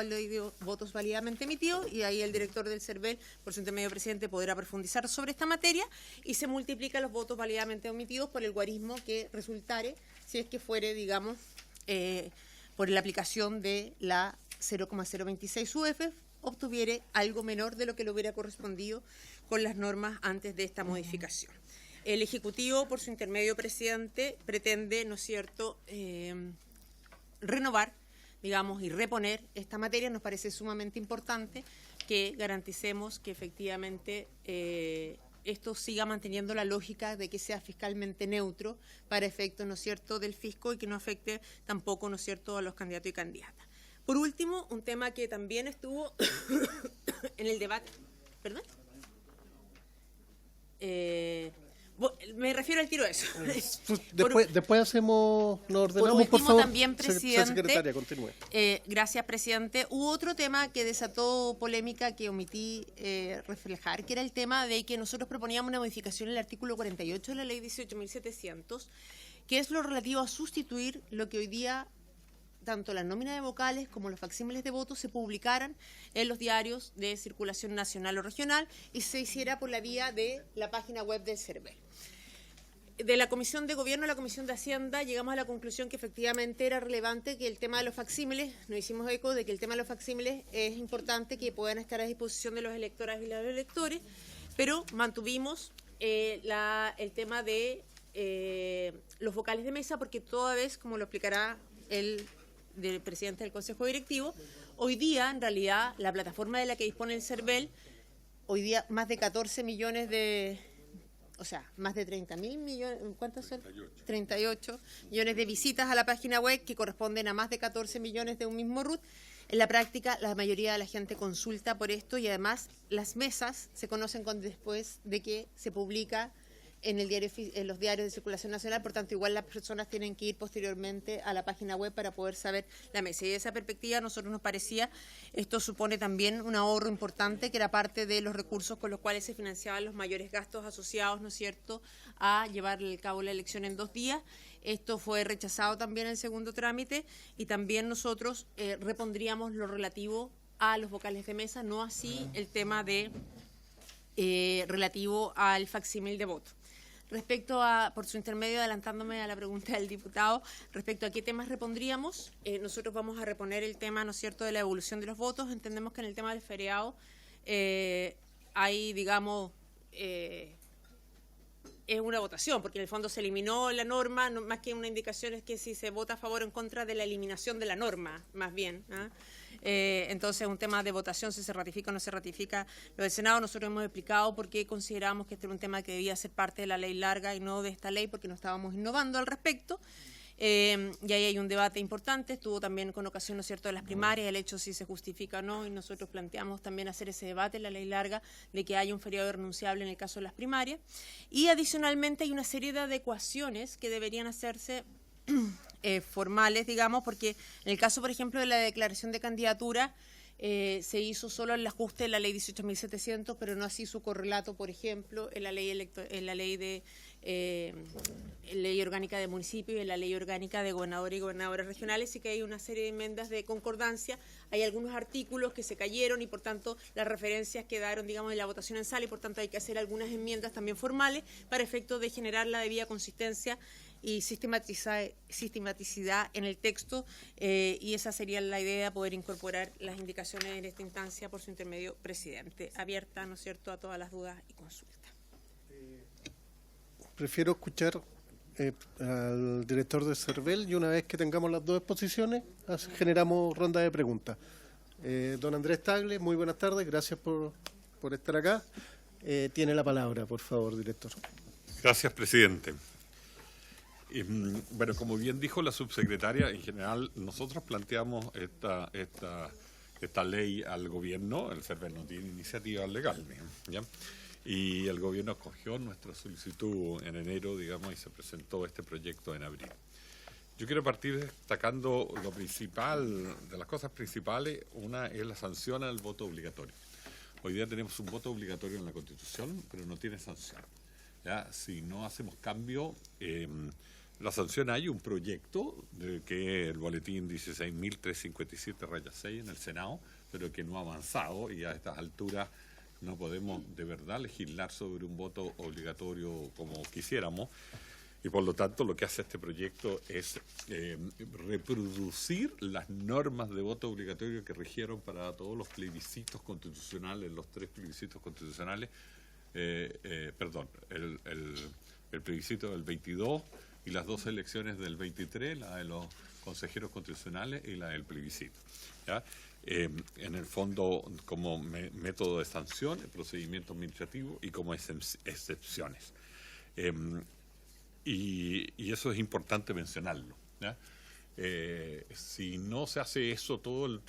votos válidamente emitidos y ahí el director del CERVEL, por su intermedio presidente, podrá profundizar sobre esta materia y se multiplican los votos válidamente emitidos por el guarismo que resultare si es que fuere, digamos, por la aplicación de la 0,026 UF, obtuviere algo menor de lo que le hubiera correspondido con las normas antes de esta modificación. El Ejecutivo, por su intermedio presidente, pretende, ¿no es cierto?, renovar, digamos, y reponer esta materia. Nos parece sumamente importante que garanticemos que efectivamente esto siga manteniendo la lógica de que sea fiscalmente neutro para efectos, ¿no es cierto?, del fisco y que no afecte tampoco, ¿no es cierto?, a los candidatos y candidatas. Por último, un tema que también estuvo en el debate. ¿Perdón? Me refiero al tiro de eso. Después hacemos, nos ordenamos, por último, por favor. También, presidente, secretaria, continúe. Gracias, presidente. Hubo otro tema que desató polémica que omití reflejar, que era el tema de que nosotros proponíamos una modificación en el artículo 48 de la ley 18.700, que es lo relativo a sustituir lo que hoy día tanto la nómina de vocales como los facsímiles de votos se publicaran en los diarios de circulación nacional o regional y se hiciera por la vía de la página web del CERVEL. de la Comisión de Gobierno a la Comisión de Hacienda llegamos a la conclusión que efectivamente era relevante que el tema de los facsímiles, nos hicimos eco de que el tema de los facsímiles es importante que puedan estar a disposición de los electoras y los electores, pero mantuvimos el tema de los vocales de mesa, porque toda vez, como lo explicará el presidente del Consejo Directivo, hoy día, en realidad, la plataforma de la que dispone el CERVEL, hoy día más de 14 millones de... O sea, más de 30.000 millones, ¿cuántos son? 38 millones de visitas a la página web, que corresponden a más de 14 millones de un mismo RUT. En la práctica, la mayoría de la gente consulta por esto y además las mesas se conocen después de que se publica en los diarios de circulación nacional, por tanto, igual las personas tienen que ir posteriormente a la página web para poder saber la mesa. Y de esa perspectiva, a nosotros nos parecía, esto supone también un ahorro importante, que era parte de los recursos con los cuales se financiaban los mayores gastos asociados, ¿no es cierto?, a llevar a cabo la elección en 2 días. Esto fue rechazado también en el segundo trámite, y también nosotros repondríamos lo relativo a los vocales de mesa, no así el tema de relativo al facsímil de voto. Respecto a, por su intermedio, adelantándome a la pregunta del diputado, respecto a qué temas repondríamos, nosotros vamos a reponer el tema, ¿no es cierto?, de la evolución de los votos. Entendemos que en el tema del feriado hay, digamos, es una votación, porque en el fondo se eliminó la norma, no, más que una indicación es que si se vota a favor o en contra de la eliminación de la norma, más bien, ¿eh? Entonces, un tema de votación, si se ratifica o no se ratifica lo del Senado. Nosotros hemos explicado por qué consideramos que este era un tema que debía ser parte de la ley larga y no de esta ley, porque no estábamos innovando al respecto. Y ahí hay un debate importante, estuvo también con ocasión, ¿no es cierto?, de las primarias, el hecho si se justifica o no, y nosotros planteamos también hacer ese debate en la ley larga de que haya un feriado irrenunciable en el caso de las primarias. Y adicionalmente hay una serie de adecuaciones que deberían hacerse formales, digamos, porque en el caso, por ejemplo, de la declaración de candidatura, se hizo solo el ajuste de la ley 18.700, pero no así su correlato, por ejemplo, en la ley ley orgánica de municipios y en la ley orgánica de gobernadores y gobernadoras regionales. Sí que hay una serie de enmiendas de concordancia, hay algunos artículos que se cayeron y por tanto las referencias quedaron, digamos, en la votación en sala, y por tanto hay que hacer algunas enmiendas también formales para efecto de generar la debida consistencia y sistematicidad en el texto, y esa sería la idea, poder incorporar las indicaciones en esta instancia por su intermedio, presidente. Abierta, ¿no es cierto?, a todas las dudas y consultas. Prefiero escuchar al director de CERVEL, y una vez que tengamos las dos exposiciones, generamos ronda de preguntas. Don Andrés Tagle, muy buenas tardes, gracias por estar acá. Tiene la palabra, por favor, director. Gracias, presidente. Bueno, como bien dijo la subsecretaria, en general nosotros planteamos esta ley al gobierno. El CERVEL no tiene iniciativa legal, ¿ya? Y el gobierno acogió nuestra solicitud en enero, digamos, y se presentó este proyecto en abril. Yo quiero partir destacando lo principal, de las cosas principales. Una es la sanción al voto obligatorio. Hoy día tenemos un voto obligatorio en la Constitución, pero no tiene sanción, ¿ya? Si no hacemos cambio, la sanción, hay un proyecto que el boletín 16.357-6 en el Senado, pero que no ha avanzado, y a estas alturas no podemos de verdad legislar sobre un voto obligatorio como quisiéramos, y por lo tanto lo que hace este proyecto es reproducir las normas de voto obligatorio que rigieron para todos los plebiscitos constitucionales, los 3 plebiscitos constitucionales, el plebiscito del 22 y las 2 elecciones del 23, la de los consejeros constitucionales y la del plebiscito, ¿ya? En el fondo, como método de sanción, procedimiento administrativo y como excepciones. Y eso es importante mencionarlo, ¿ya? Si no se hace eso, todo el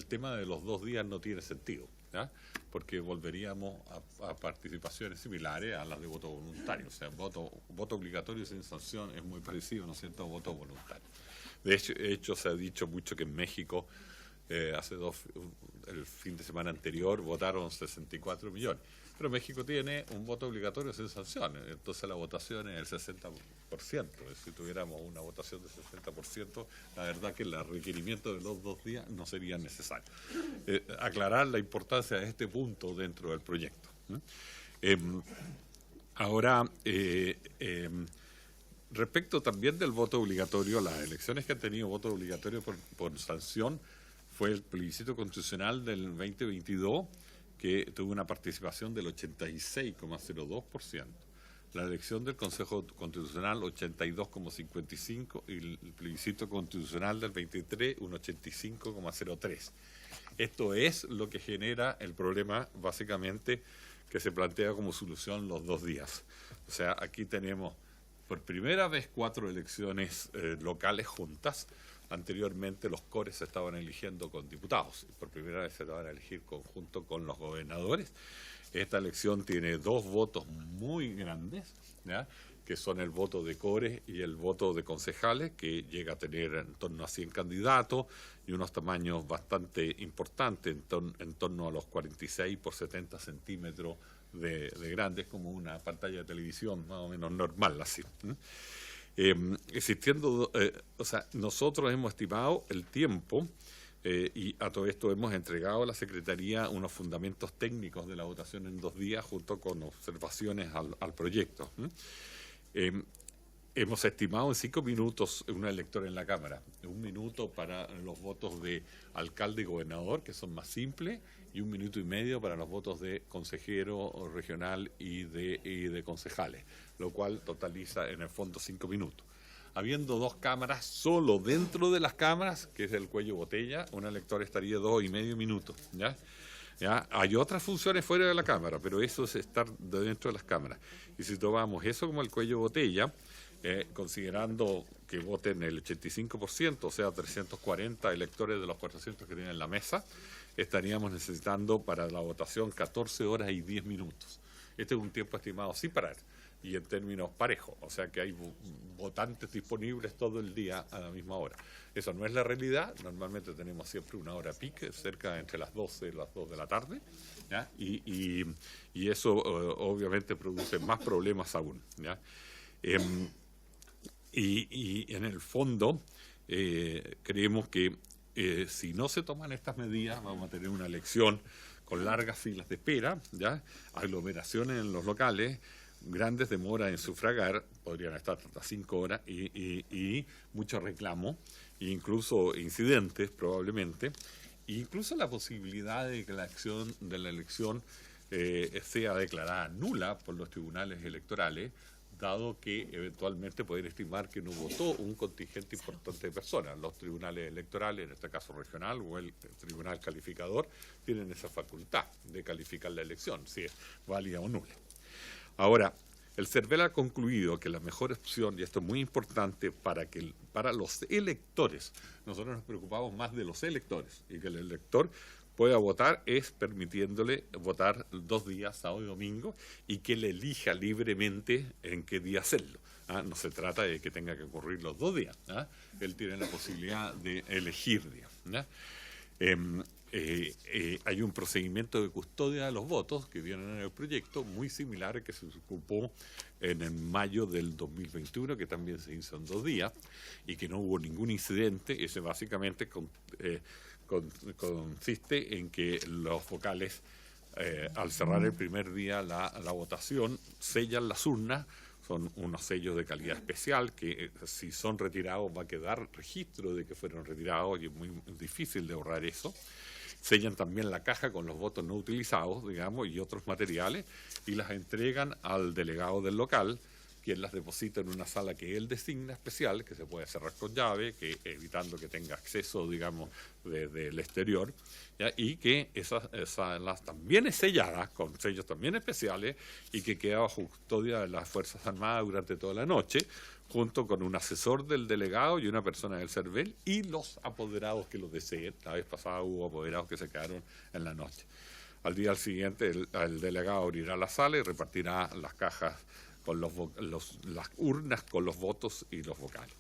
tema de los 2 días no tiene sentido, ¿ya? Porque volveríamos a participaciones similares a las de voto voluntario. O sea, voto obligatorio sin sanción es muy parecido, ¿no es cierto?, a voto voluntario. De hecho, se ha dicho mucho que en México, el fin de semana anterior, votaron 64 millones. Pero México tiene un voto obligatorio sin sanciones, entonces la votación es el 60%. Si tuviéramos una votación de 60%, la verdad que el requerimiento de los 2 días no sería necesario. Aclarar la importancia de este punto dentro del proyecto. Ahora, Respecto también del voto obligatorio, las elecciones que han tenido voto obligatorio por sanción fue el plebiscito constitucional del 2022, que tuvo una participación del 86,02%. La elección del Consejo Constitucional, 82,55%, y el plebiscito constitucional del 23, un 85,03%. Esto es lo que genera el problema, básicamente, que se plantea como solución los 2 días. O sea, aquí tenemos por primera vez 4 elecciones locales juntas. Anteriormente los cores se estaban eligiendo con diputados, y por primera vez se van a elegir junto con los gobernadores. Esta elección tiene 2 votos muy grandes, ¿ya?, que son el voto de cores y el voto de concejales, que llega a tener en torno a 100 candidatos y unos tamaños bastante importantes, en torno a los 46 por 70 centímetros de grandes, como una pantalla de televisión más o menos normal, así. Existiendo, o sea, nosotros hemos estimado el tiempo, y a todo esto hemos entregado a la Secretaría unos fundamentos técnicos de la votación en 2 días, junto con observaciones al proyecto. Hemos estimado en 5 minutos una electora en la Cámara, 1 minuto para los votos de alcalde y gobernador, que son más simples, y 1 minuto y medio para los votos de consejero regional y de concejales, lo cual totaliza en el fondo 5 minutos. Habiendo 2 cámaras, solo dentro de las cámaras, que es el cuello botella, una electora estaría 2,5 minutos, ¿ya? ¿Ya? Hay otras funciones fuera de la cámara, pero eso es estar dentro de las cámaras. Y si tomamos eso como el cuello botella, considerando que voten el 85%, o sea, 340 electores de los 400 que tienen en la mesa, estaríamos necesitando para la votación 14 horas y 10 minutos. Este es un tiempo estimado sin parar y en términos parejos, o sea que hay votantes disponibles todo el día a la misma hora. Eso no es la realidad. Normalmente tenemos siempre una hora pique, cerca entre las 12 y las 2 de la tarde, ¿ya? Y eso obviamente produce más problemas aún, ¿ya? Y en el fondo creemos que si no se toman estas medidas, vamos a tener una elección con largas filas de espera, ¿ya?, aglomeraciones en los locales, grandes demoras en sufragar, podrían estar hasta 5 horas, y mucho reclamo, e incluso incidentes probablemente, e incluso la posibilidad de que la acción de la elección sea declarada nula por los tribunales electorales, dado que eventualmente poder estimar que no votó un contingente importante de personas. Los tribunales electorales, en este caso regional, o el tribunal calificador, tienen esa facultad de calificar la elección, si es válida o nula. Ahora, el CERVEL ha concluido que la mejor opción, y esto es muy importante para los electores, nosotros nos preocupamos más de los electores, y que el elector pueda votar es permitiéndole votar 2 días, sábado y domingo, y que le elija libremente en qué día hacerlo. No se trata de que tenga que ocurrir los 2 días. Él tiene la posibilidad de elegir días. Hay un procedimiento de custodia de los votos que viene en el proyecto, muy similar al que se ocupó en mayo del 2021, que también se hizo en 2 días, y que no hubo ningún incidente. Ese básicamente consiste en que los vocales, al cerrar el primer día la votación, sellan las urnas. Son unos sellos de calidad especial que si son retirados va a quedar registro de que fueron retirados, y es muy difícil de borrar eso. Sellan también la caja con los votos no utilizados, digamos, y otros materiales, y las entregan al delegado del local, quien las deposita en una sala que él designa especial, que se puede cerrar con llave, evitando que tenga acceso, digamos, desde el exterior, ¿ya? Y que esa también es sellada, con sellos también especiales, y que queda bajo custodia de las Fuerzas Armadas durante toda la noche, junto con un asesor del delegado y una persona del CERVEL, y los apoderados que lo deseen. La vez pasada hubo apoderados que se quedaron en la noche. Al día siguiente el delegado abrirá la sala y repartirá las cajas con las urnas con los votos y los vocales.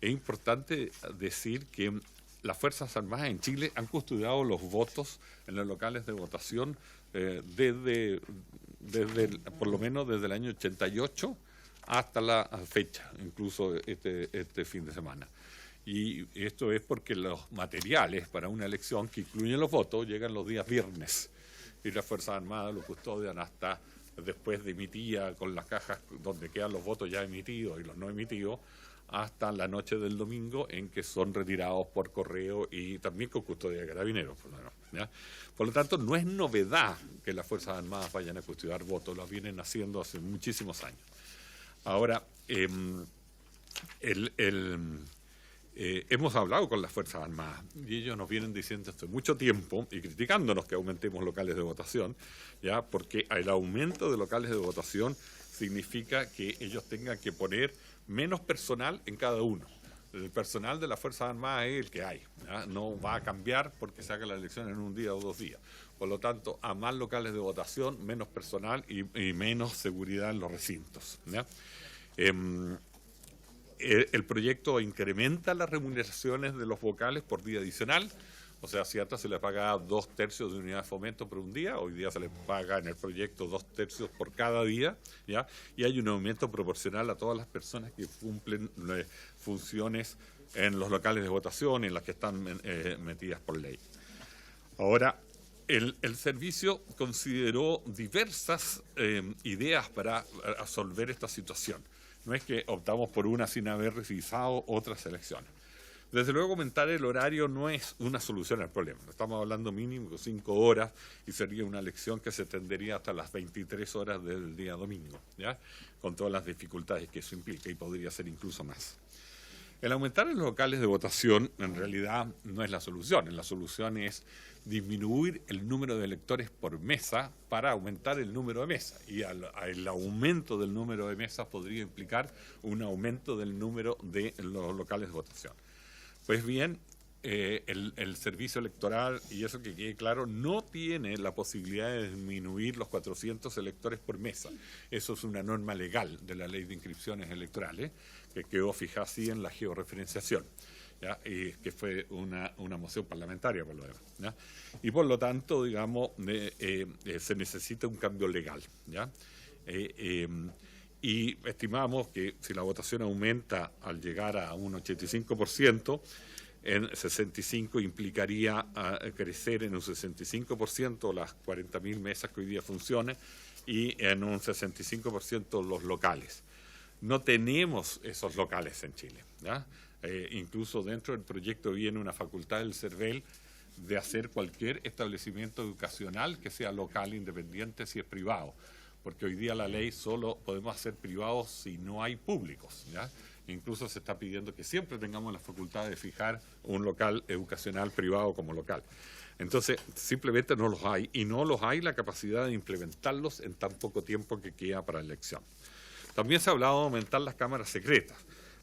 Es importante decir que las Fuerzas Armadas en Chile han custodiado los votos en los locales de votación por lo menos desde el año 88 hasta la fecha, incluso este fin de semana. Y esto es porque los materiales para una elección que incluyen los votos llegan los días viernes, y las Fuerzas Armadas lo custodian hasta después de emitía con las cajas donde quedan los votos ya emitidos y los no emitidos, hasta la noche del domingo en que son retirados por correo y también con custodia de carabineros. ¿Ya? Por lo tanto, no es novedad que las Fuerzas Armadas vayan a custodiar votos, lo vienen haciendo hace muchísimos años. Ahora, hemos hablado con las Fuerzas Armadas y ellos nos vienen diciendo hace mucho tiempo y criticándonos que aumentemos locales de votación, ya, porque el aumento de locales de votación significa que ellos tengan que poner menos personal en cada uno. El personal de las Fuerzas Armadas es el que hay, ¿ya? No va a cambiar porque se haga la elección en un día o 2 días. Por lo tanto, a más locales de votación, menos personal y menos seguridad en los recintos, ¿ya? El proyecto incrementa las remuneraciones de los vocales por día adicional. O sea, si antes se les pagaba 2/3 de unidad de fomento por un día, hoy día se les paga en el proyecto 2/3 por cada día, ¿ya? Y hay un aumento proporcional a todas las personas que cumplen funciones en los locales de votación, en las que están metidas por ley. Ahora, el servicio consideró diversas ideas para resolver esta situación. No es que optamos por una sin haber revisado otras elecciones. Desde luego, aumentar el horario no es una solución al problema. Estamos hablando mínimo de 5 horas y sería una elección que se extendería hasta las 23 horas del día domingo, ¿ya? Con todas las dificultades que eso implica y podría ser incluso más. El aumentar los locales de votación en realidad no es la solución. La solución es disminuir el número de electores por mesa para aumentar el número de mesas. Y el aumento del número de mesas podría implicar un aumento del número de los locales de votación. Pues bien, el servicio electoral, y eso que quede claro, no tiene la posibilidad de disminuir los 400 electores por mesa. Eso es una norma legal de la Ley de Inscripciones Electorales, que quedó fijada así en la georreferenciación, ¿ya? Y que fue una moción parlamentaria por lo demás, ¿ya? Y por lo tanto, digamos, se necesita un cambio legal, ¿ya? Y estimamos que si la votación aumenta al llegar a un 85%, en 65 implicaría crecer en un 65% las 40.000 mesas que hoy día funcionan y en un 65% los locales. No tenemos esos locales en Chile, ¿ya? Incluso dentro del proyecto viene una facultad del CERVEL de hacer cualquier establecimiento educacional que sea local, independiente, si es privado. Porque hoy día la ley solo podemos hacer privados si no hay públicos, ¿ya? Incluso se está pidiendo que siempre tengamos la facultad de fijar un local educacional privado como local. Entonces, simplemente no los hay, y no los hay la capacidad de implementarlos en tan poco tiempo que queda para la elección. También se ha hablado de aumentar las cámaras secretas,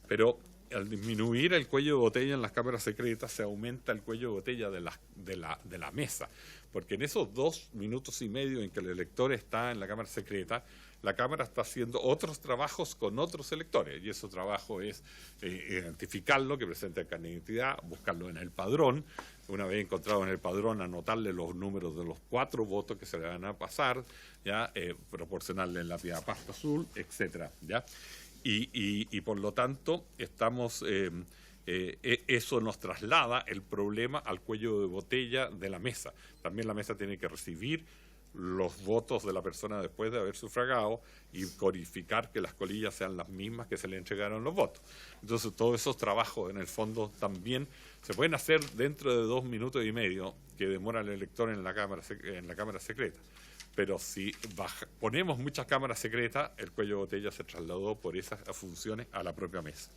pero al disminuir el cuello de botella en las cámaras secretas, se aumenta el cuello de botella de la mesa, porque en esos 2 minutos y medio en que el elector está en la cámara secreta, la Cámara está haciendo otros trabajos con otros electores, y ese trabajo es identificarlo, que presente el carnet de identidad, buscarlo en el padrón, una vez encontrado en el padrón, anotarle los números de los 4 votos que se le van a pasar, ya proporcionarle en la pasta azul, etcétera, ¿ya? Y por lo tanto, estamos eso nos traslada el problema al cuello de botella de la mesa. También la mesa tiene que recibir los votos de la persona después de haber sufragado y codificar que las colillas sean las mismas que se le entregaron los votos. Entonces, todos esos trabajos, en el fondo, también se pueden hacer dentro de 2 minutos y medio que demora el elector en la cámara secreta. Pero si ponemos muchas cámaras secretas, el cuello de botella se trasladó por esas funciones a la propia mesa.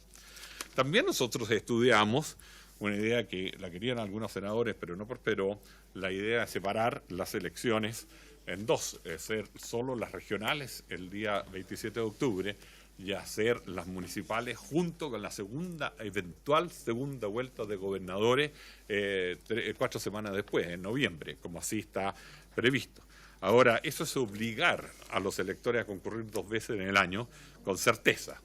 También nosotros estudiamos una idea que la querían algunos senadores, pero no prosperó, la idea de separar las elecciones en 2, hacer solo las regionales el día 27 de octubre y hacer las municipales junto con la eventual segunda vuelta de gobernadores 4 semanas después, en noviembre, como así está previsto. Ahora, eso es obligar a los electores a concurrir 2 veces en el año con certeza,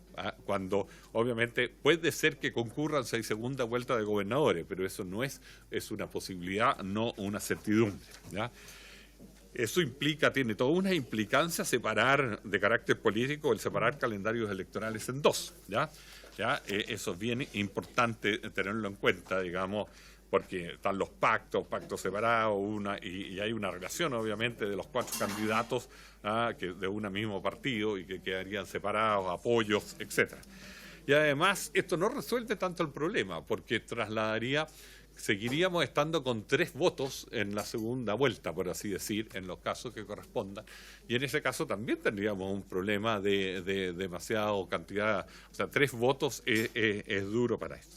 cuando obviamente puede ser que concurran 6 segunda vuelta de gobernadores, pero eso no es una posibilidad, no una certidumbre, ¿ya? Eso tiene toda una implicancia separar de carácter político, el separar calendarios electorales en 2, ¿ya? Eso es bien importante tenerlo en cuenta, digamos, porque están los pactos separados, y hay una relación obviamente de los 4 candidatos que de un mismo partido y que quedarían separados, apoyos, etcétera. Y además esto no resuelve tanto el problema, porque seguiríamos estando con 3 votos en la segunda vuelta, por así decir, en los casos que correspondan, y en ese caso también tendríamos un problema de demasiada cantidad, o sea, 3 votos es duro para esto.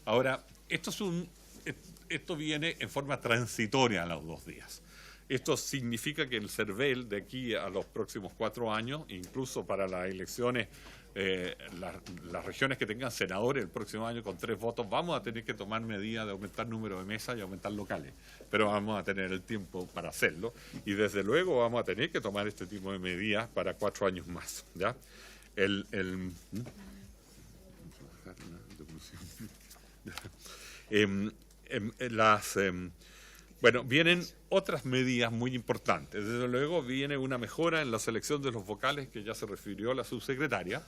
Ahora, esto viene en forma transitoria a los 2 días. Esto significa que el CERVEL de aquí a los próximos 4 años, incluso para las elecciones, las regiones que tengan senadores el próximo año con 3 votos, vamos a tener que tomar medidas de aumentar el número de mesas y aumentar locales, pero vamos a tener el tiempo para hacerlo, y desde luego vamos a tener que tomar este tipo de medidas para 4 años más, ¿ya? Bueno, vienen otras medidas muy importantes. Desde luego viene una mejora en la selección de los vocales, que ya se refirió la subsecretaria,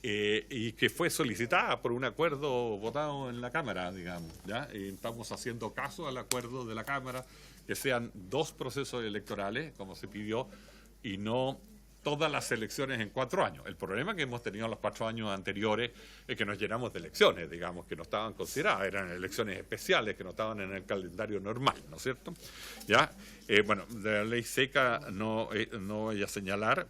y que fue solicitada por un acuerdo votado en la Cámara, digamos. ¿Ya? Estamos haciendo caso al acuerdo de la Cámara, que sean 2 procesos electorales, como se pidió, y no todas las elecciones en 4 años. El problema que hemos tenido en los 4 años anteriores es que nos llenamos de elecciones, digamos, que no estaban consideradas, eran elecciones especiales que no estaban en el calendario normal, ¿no es cierto? ¿Ya? Bueno, de la ley seca no voy a señalar.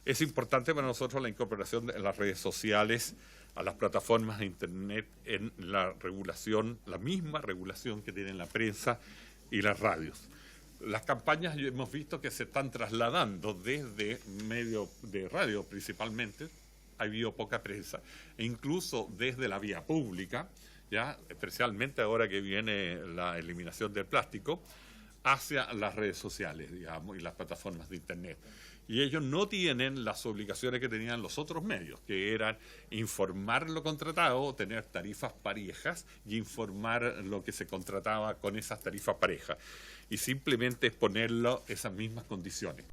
Es importante para nosotros la incorporación de las redes sociales a las plataformas de Internet en la regulación, la misma regulación que tienen la prensa y las radios. Las campañas hemos visto que se están trasladando desde medios de radio principalmente, ha habido poca prensa, e incluso desde la vía pública, ya especialmente ahora que viene la eliminación del plástico, hacia las redes sociales, digamos, y las plataformas de Internet. Y ellos no tienen las obligaciones que tenían los otros medios, que eran informar lo contratado, tener tarifas parejas y informar lo que se contrataba con esas tarifas parejas. Y simplemente exponerlo esas mismas condiciones.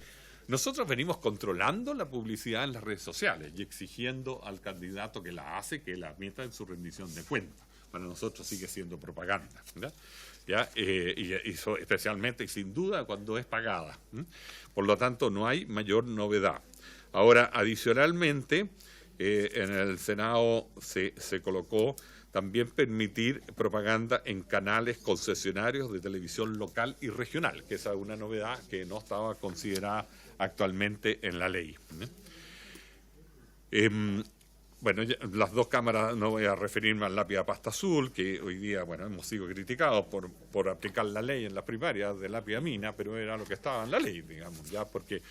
Nosotros venimos controlando la publicidad en las redes sociales y exigiendo al candidato que la hace que la meta en su rendición de cuentas. Para nosotros sigue siendo propaganda, ¿verdad? ¿Ya? Y eso especialmente y sin duda cuando es pagada. Por lo tanto, no hay mayor novedad. Ahora, adicionalmente, en el Senado se colocó también permitir propaganda en canales concesionarios de televisión local y regional, que esa es una novedad que no estaba considerada actualmente en la ley. Bueno, las 2 cámaras, no voy a referirme al lápiz a pasta azul, que hoy día, bueno, hemos sido criticados por aplicar la ley en las primarias de lápiz a mina, pero era lo que estaba en la ley, digamos, ya porque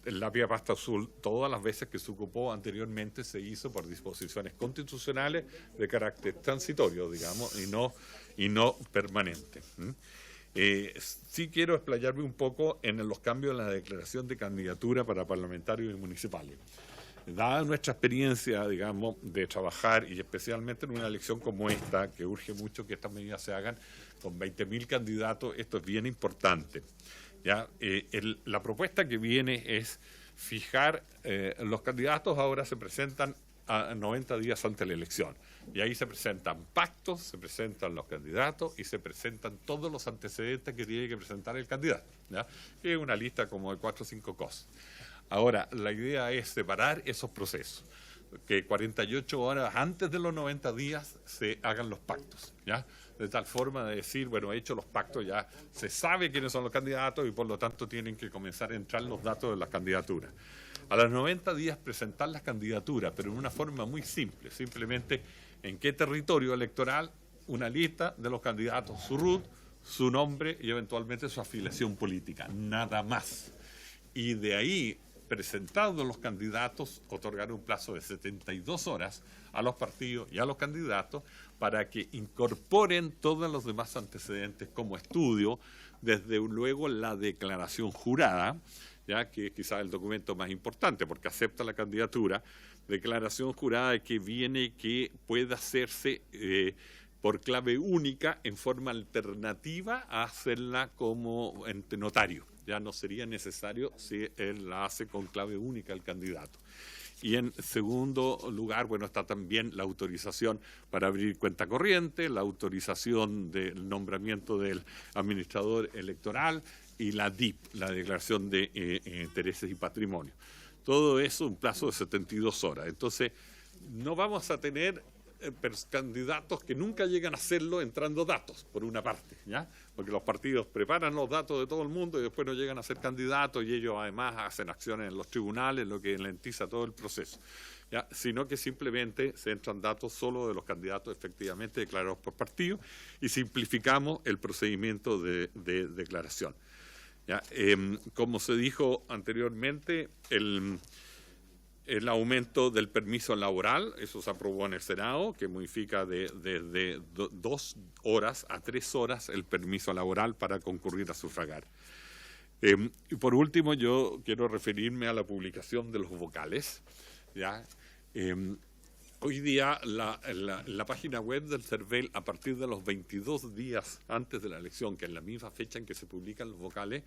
el lápiz a pasta azul, todas las veces que se ocupó anteriormente, se hizo por disposiciones constitucionales de carácter transitorio, digamos, y no permanente. Sí quiero explayarme un poco en los cambios en la declaración de candidatura para parlamentarios y municipales. Dada nuestra experiencia, digamos, de trabajar, y especialmente en una elección como esta, que urge mucho que estas medidas se hagan con 20.000 candidatos, esto es bien importante. ¿Ya? La propuesta que viene es fijar, los candidatos ahora se presentan a 90 días antes de la elección, y ahí se presentan pactos, se presentan los candidatos y se presentan todos los antecedentes que tiene que presentar el candidato, ¿ya? Que es una lista como de 4 o 5 cosas. Ahora, la idea es separar esos procesos, que 48 horas antes de los 90 días se hagan los pactos, ¿ya? De tal forma de decir, bueno, hecho los pactos, ya se sabe quiénes son los candidatos y por lo tanto tienen que comenzar a entrar los datos de las candidaturas. A los 90 días presentar las candidaturas, pero en una forma muy simple, simplemente en qué territorio electoral, una lista de los candidatos, su RUT, su nombre y eventualmente su afiliación política, nada más. Y de ahí, presentados los candidatos, otorgar un plazo de 72 horas a los partidos y a los candidatos para que incorporen todos los demás antecedentes como estudio, desde luego la declaración jurada, ya que quizás el documento más importante porque acepta la candidatura, declaración jurada que viene que pueda hacerse por clave única en forma alternativa a hacerla como ente notario, Ya no sería necesario si él la hace con clave única el candidato. Y en segundo lugar, bueno, está también la autorización para abrir cuenta corriente, la autorización del nombramiento del administrador electoral y la DIP, la Declaración de Intereses y Patrimonio. Todo eso en un plazo de 72 horas. Entonces, no vamos a tener candidatos que nunca llegan a hacerlo entrando datos, por una parte, ¿ya? Porque los partidos preparan los datos de todo el mundo y después no llegan a ser candidatos y ellos además hacen acciones en los tribunales, lo que lentiza todo el proceso, ¿ya? Sino que simplemente se entran datos solo de los candidatos efectivamente declarados por partido y simplificamos el procedimiento de declaración, ¿ya? Como se dijo anteriormente, el aumento del permiso laboral, eso se aprobó en el Senado, que modifica de 2 horas a 3 horas el permiso laboral para concurrir a sufragar. Y por último, yo quiero referirme a la publicación de los vocales, ¿ya? Hoy día la página web del CERVEL, a partir de los 22 días antes de la elección, que es la misma fecha en que se publican los vocales,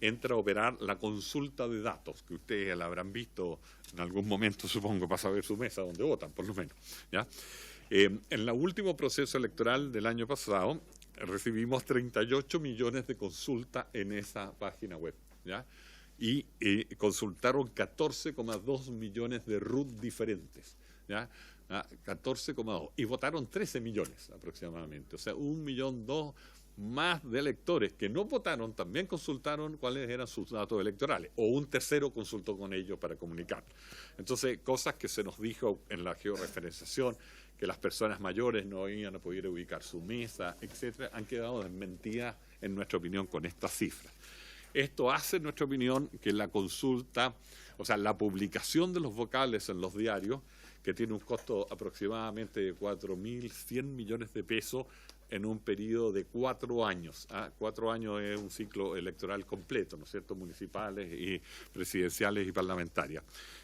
entra a operar la consulta de datos, que ustedes la habrán visto en algún momento, supongo, para saber su mesa donde votan, por lo menos, ¿ya? En el último proceso electoral del año pasado, recibimos 38 millones de consultas en esa página web, ¿ya? Y consultaron 14,2 millones de RUT diferentes, ¿ya? 14,2, y votaron 13 millones aproximadamente, o sea, 1,2 millones más de electores que no votaron también consultaron cuáles eran sus datos electorales, o un tercero consultó con ellos para comunicar. Entonces, cosas que se nos dijo en la georreferenciación, que las personas mayores no iban a poder ubicar su mesa, etcétera, han quedado desmentidas, en nuestra opinión, con estas cifras. Esto hace, en nuestra opinión, que la consulta, o sea, la publicación de los vocales en los diarios, que tiene un costo aproximadamente de 4.100 millones de pesos, en un periodo de 4 años. 4 años es un ciclo electoral completo, ¿no es cierto?, municipales y presidenciales y parlamentarias,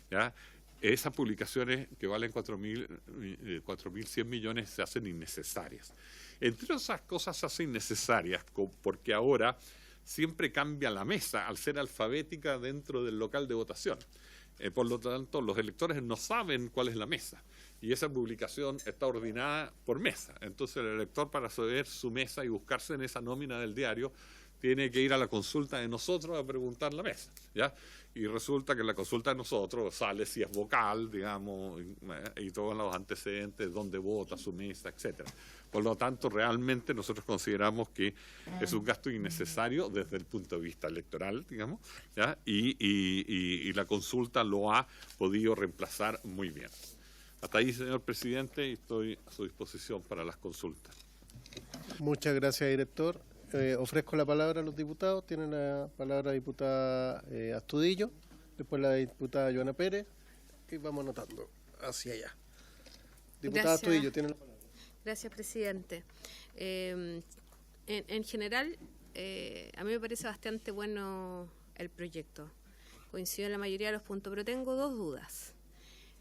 ¿ya? Esas publicaciones que valen 4.100 millones se hacen innecesarias. Entre esas cosas se hacen innecesarias porque ahora siempre cambia la mesa al ser alfabética dentro del local de votación. Por lo tanto, los electores no saben cuál es la mesa. Y esa publicación está ordenada por mesa. Entonces el elector, para saber su mesa y buscarse en esa nómina del diario, tiene que ir a la consulta de nosotros a preguntar la mesa, ¿ya? Y resulta que en la consulta de nosotros sale si es vocal, digamos, y todos los antecedentes, dónde vota, su mesa, etcétera. Por lo tanto, realmente nosotros consideramos que es un gasto innecesario desde el punto de vista electoral, digamos, ¿ya? Y la consulta lo ha podido reemplazar muy bien. Hasta ahí, señor presidente, y estoy a su disposición para las consultas. Muchas gracias, director. Ofrezco la palabra a los diputados. Tiene la palabra la diputada Astudillo, después la diputada Joana Pérez, y vamos anotando hacia allá. Diputada Astudillo, tiene la palabra. Gracias, presidente. En general, a mí me parece bastante bueno el proyecto. Coincido en la mayoría de los puntos, pero tengo 2 dudas.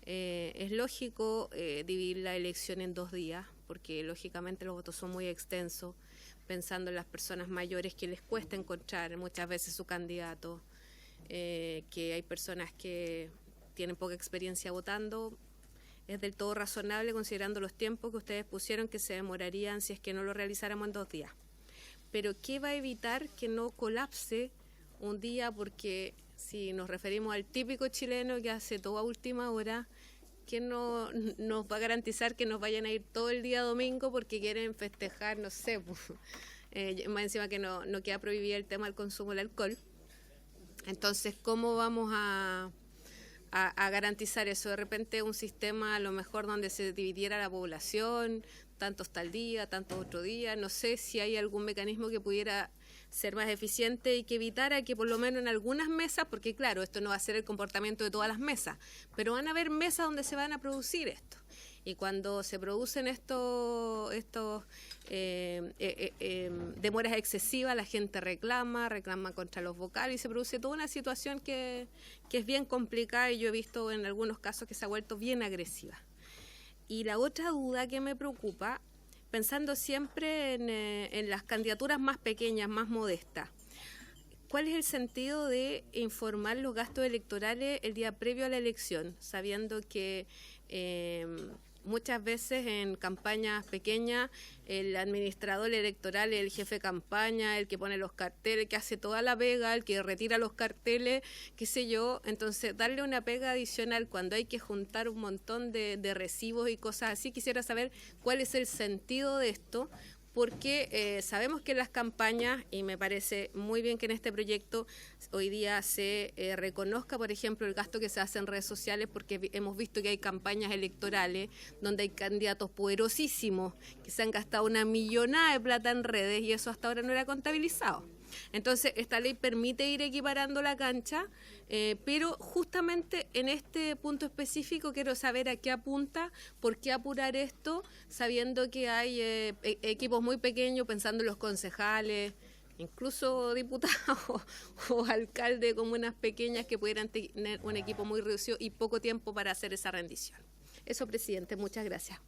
Es lógico dividir la elección en 2 días, porque lógicamente los votos son muy extensos, pensando en las personas mayores que les cuesta encontrar muchas veces su candidato, que hay personas que tienen poca experiencia votando. Es del todo razonable considerando los tiempos que ustedes pusieron que se demorarían si es que no lo realizáramos en 2 días. Pero ¿qué va a evitar que no colapse un día? Porque si nos referimos al típico chileno que hace todo a última hora, ¿quién no nos va a garantizar que nos vayan a ir todo el día domingo porque quieren festejar, no sé, más encima que no queda prohibido el tema del consumo del alcohol? Entonces, ¿cómo vamos a garantizar eso? De repente un sistema a lo mejor donde se dividiera la población, tantos tal día, tantos otro día, no sé si hay algún mecanismo que pudiera ser más eficiente y que evitara que por lo menos en algunas mesas, porque claro, esto no va a ser el comportamiento de todas las mesas, pero van a haber mesas donde se van a producir esto. Y cuando se producen estos demoras excesivas, la gente reclama contra los vocales y se produce toda una situación que es bien complicada y yo he visto en algunos casos que se ha vuelto bien agresiva. Y la otra duda que me preocupa, pensando siempre en las candidaturas más pequeñas, más modestas, ¿cuál es el sentido de informar los gastos electorales el día previo a la elección, sabiendo que muchas veces en campañas pequeñas el administrador electoral es el jefe de campaña, el que pone los carteles, que hace toda la pega, el que retira los carteles, qué sé yo? Entonces, darle una pega adicional cuando hay que juntar un montón de recibos y cosas así, quisiera saber cuál es el sentido de esto, porque sabemos que en las campañas, y me parece muy bien que en este proyecto hoy día se reconozca, por ejemplo, el gasto que se hace en redes sociales, porque hemos visto que hay campañas electorales donde hay candidatos poderosísimos que se han gastado una millonada de plata en redes y eso hasta ahora no era contabilizado. Entonces, esta ley permite ir equiparando la cancha, pero justamente en este punto específico quiero saber a qué apunta, por qué apurar esto, sabiendo que hay equipos muy pequeños, pensando en los concejales, incluso diputados o alcaldes de comunas pequeñas que pudieran tener un equipo muy reducido y poco tiempo para hacer esa rendición. Eso, presidente, muchas gracias.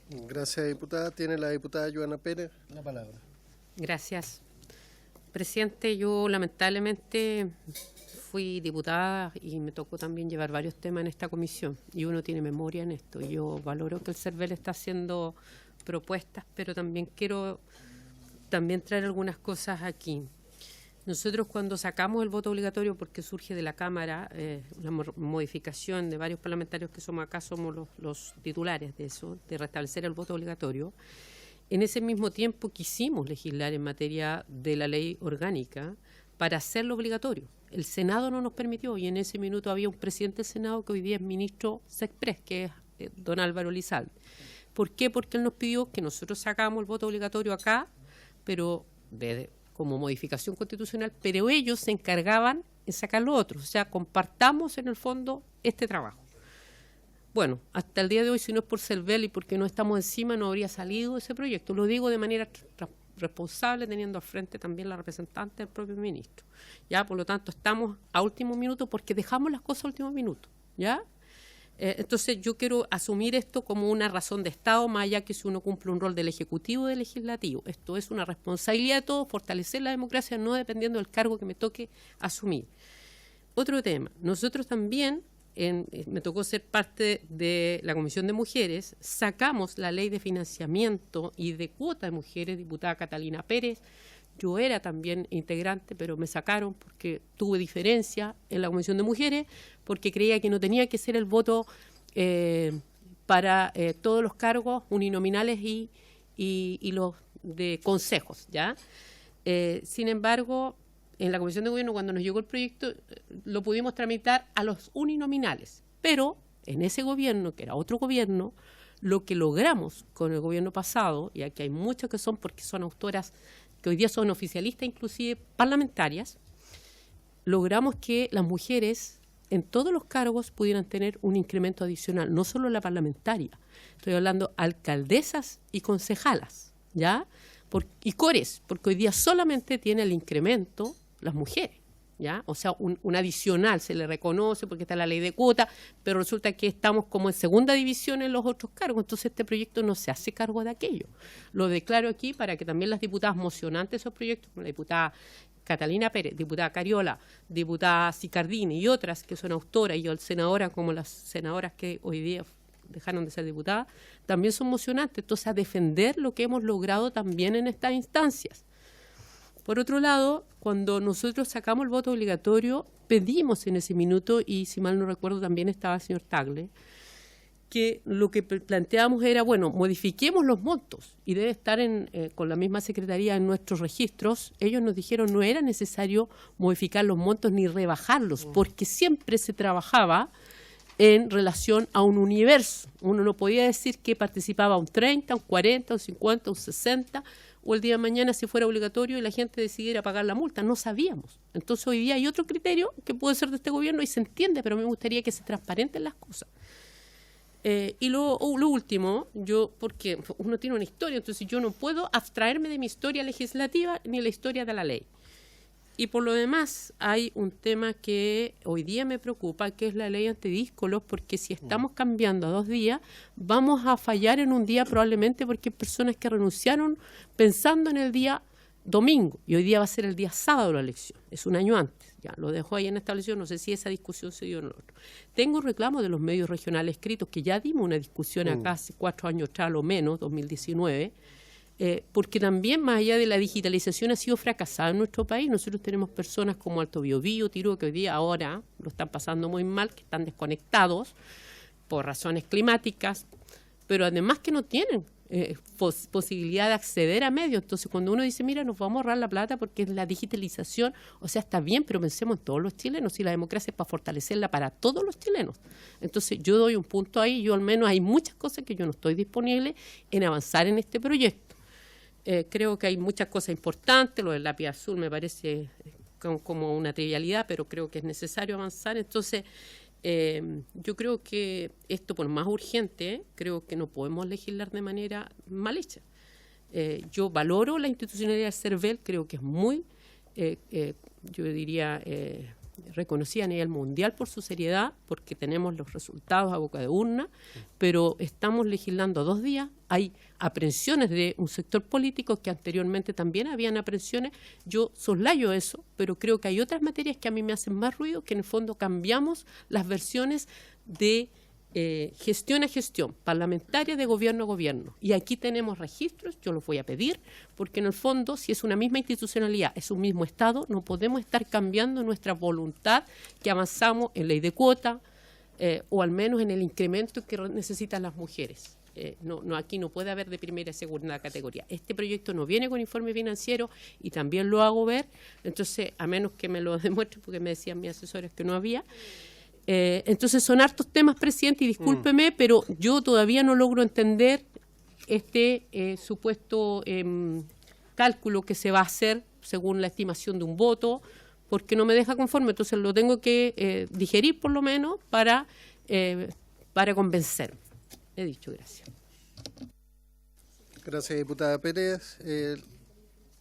Gracias, diputada. Tiene la diputada Joana Pérez la palabra. Gracias. Presidente, yo lamentablemente fui diputada y me tocó también llevar varios temas en esta comisión y uno tiene memoria en esto. Yo valoro que el CERVEL está haciendo propuestas, pero también quiero traer algunas cosas aquí. Nosotros cuando sacamos el voto obligatorio, porque surge de la Cámara, la modificación de varios parlamentarios que somos acá, somos los titulares de eso, de restablecer el voto obligatorio. En ese mismo tiempo quisimos legislar en materia de la ley orgánica para hacerlo obligatorio. El Senado no nos permitió y en ese minuto había un presidente del Senado que hoy día es ministro Sexpress, que es don Álvaro Lizalde. ¿Por qué? Porque él nos pidió que nosotros sacamos el voto obligatorio acá, pero como modificación constitucional, pero ellos se encargaban en sacar lo otro. O sea, compartamos en el fondo este trabajo. Bueno, hasta el día de hoy, si no es por CERVEL y porque no estamos encima, no habría salido ese proyecto. Lo digo de manera responsable, teniendo al frente también la representante del propio ministro. Ya, por lo tanto, estamos a último minuto porque dejamos las cosas a último minuto. ¿Ya? Entonces, yo quiero asumir esto como una razón de Estado, más allá que si uno cumple un rol del Ejecutivo o del Legislativo. Esto es una responsabilidad de todos, fortalecer la democracia, no dependiendo del cargo que me toque asumir. Otro tema, nosotros también... me tocó ser parte de la Comisión de Mujeres, sacamos la ley de financiamiento y de cuota de mujeres, diputada Catalina Pérez. Yo era también integrante, pero me sacaron porque tuve diferencia en la Comisión de Mujeres, porque creía que no tenía que ser el voto para todos los cargos uninominales y los de consejos, ¿ya? Sin embargo, en la Comisión de Gobierno, cuando nos llegó el proyecto, lo pudimos tramitar a los uninominales. Pero en ese gobierno, que era otro gobierno, lo que logramos con el gobierno pasado, y aquí hay muchas que son porque son autoras que hoy día son oficialistas, inclusive parlamentarias, logramos que las mujeres en todos los cargos pudieran tener un incremento adicional, no solo la parlamentaria, estoy hablando alcaldesas y concejalas, ¿ya? Y cores, porque hoy día solamente tiene el incremento las mujeres, ¿ya? O sea, un adicional se le reconoce porque está la ley de cuota, pero resulta que estamos como en segunda división en los otros cargos, entonces este proyecto no se hace cargo de aquello. Lo declaro aquí para que también las diputadas mocionantes de esos proyectos, como la diputada Catalina Pérez, diputada Cariola, diputada Sicardini y otras que son autoras, y senadoras como las senadoras que hoy día dejaron de ser diputadas, también son mocionantes, entonces a defender lo que hemos logrado también en estas instancias. Por otro lado, cuando nosotros sacamos el voto obligatorio, pedimos en ese minuto, y si mal no recuerdo también estaba el señor Tagle, que lo que planteábamos era, bueno, modifiquemos los montos y debe estar con la misma Secretaría en nuestros registros. Ellos nos dijeron no era necesario modificar los montos ni rebajarlos, porque siempre se trabajaba en relación a un universo. Uno no podía decir que participaba un 30, un 40, un 50, un 60, o el día de mañana si fuera obligatorio y la gente decidiera pagar la multa. No sabíamos. Entonces hoy día hay otro criterio que puede ser de este gobierno y se entiende, pero me gustaría que se transparenten las cosas. Y lo último, porque uno tiene una historia, entonces yo no puedo abstraerme de mi historia legislativa ni la historia de la ley. Y por lo demás, hay un tema que hoy día me preocupa, que es la ley antidíscolos, porque si estamos cambiando a 2 días, vamos a fallar en un día probablemente porque hay personas que renunciaron pensando en el día domingo y hoy día va a ser el día sábado la elección, es un año antes, ya lo dejo ahí en establecido, no sé si esa discusión se dio en el otro. Tengo un reclamo de los medios regionales escritos, que ya dimos una discusión acá hace 4 años atrás, lo menos, 2019, porque también más allá de la digitalización ha sido fracasada en nuestro país. Nosotros tenemos personas como Alto Biobío, Tirúa, que hoy día ahora lo están pasando muy mal, que están desconectados por razones climáticas, pero además que no tienen posibilidad de acceder a medios. Entonces, cuando uno dice, mira, nos vamos a ahorrar la plata porque la digitalización, o sea, está bien, pero pensemos en todos los chilenos, y la democracia es para fortalecerla para todos los chilenos. Entonces, yo doy un punto ahí, yo al menos hay muchas cosas que yo no estoy disponible en avanzar en este proyecto. Creo que hay muchas cosas importantes, lo del lápiz azul me parece como una trivialidad, pero creo que es necesario avanzar. Entonces, yo creo que esto, por más urgente, creo que no podemos legislar de manera mal hecha. Yo valoro la institucionalidad del CERVEL, creo que es muy, yo diría, reconocida a nivel mundial por su seriedad, porque tenemos los resultados a boca de urna, pero estamos legislando 2 días, hay aprehensiones de un sector político que anteriormente también habían aprehensiones. Yo soslayo eso, pero creo que hay otras materias que a mí me hacen más ruido, que en el fondo cambiamos las versiones de gestión a gestión, parlamentaria de gobierno a gobierno. Y aquí tenemos registros, yo los voy a pedir, porque en el fondo, si es una misma institucionalidad, es un mismo Estado, no podemos estar cambiando nuestra voluntad que avanzamos en ley de cuota, o al menos en el incremento que necesitan las mujeres. Aquí no puede haber de primera y segunda categoría. Este proyecto no viene con informe financiero y también lo hago ver, entonces, a menos que me lo demuestre, porque me decían mis asesores que no había. Entonces son hartos temas, presidente, y discúlpeme, pero yo todavía no logro entender este supuesto cálculo que se va a hacer según la estimación de un voto, porque no me deja conforme. Entonces lo tengo que digerir por lo menos para convencerme. He dicho, gracias. Gracias, diputada Pérez.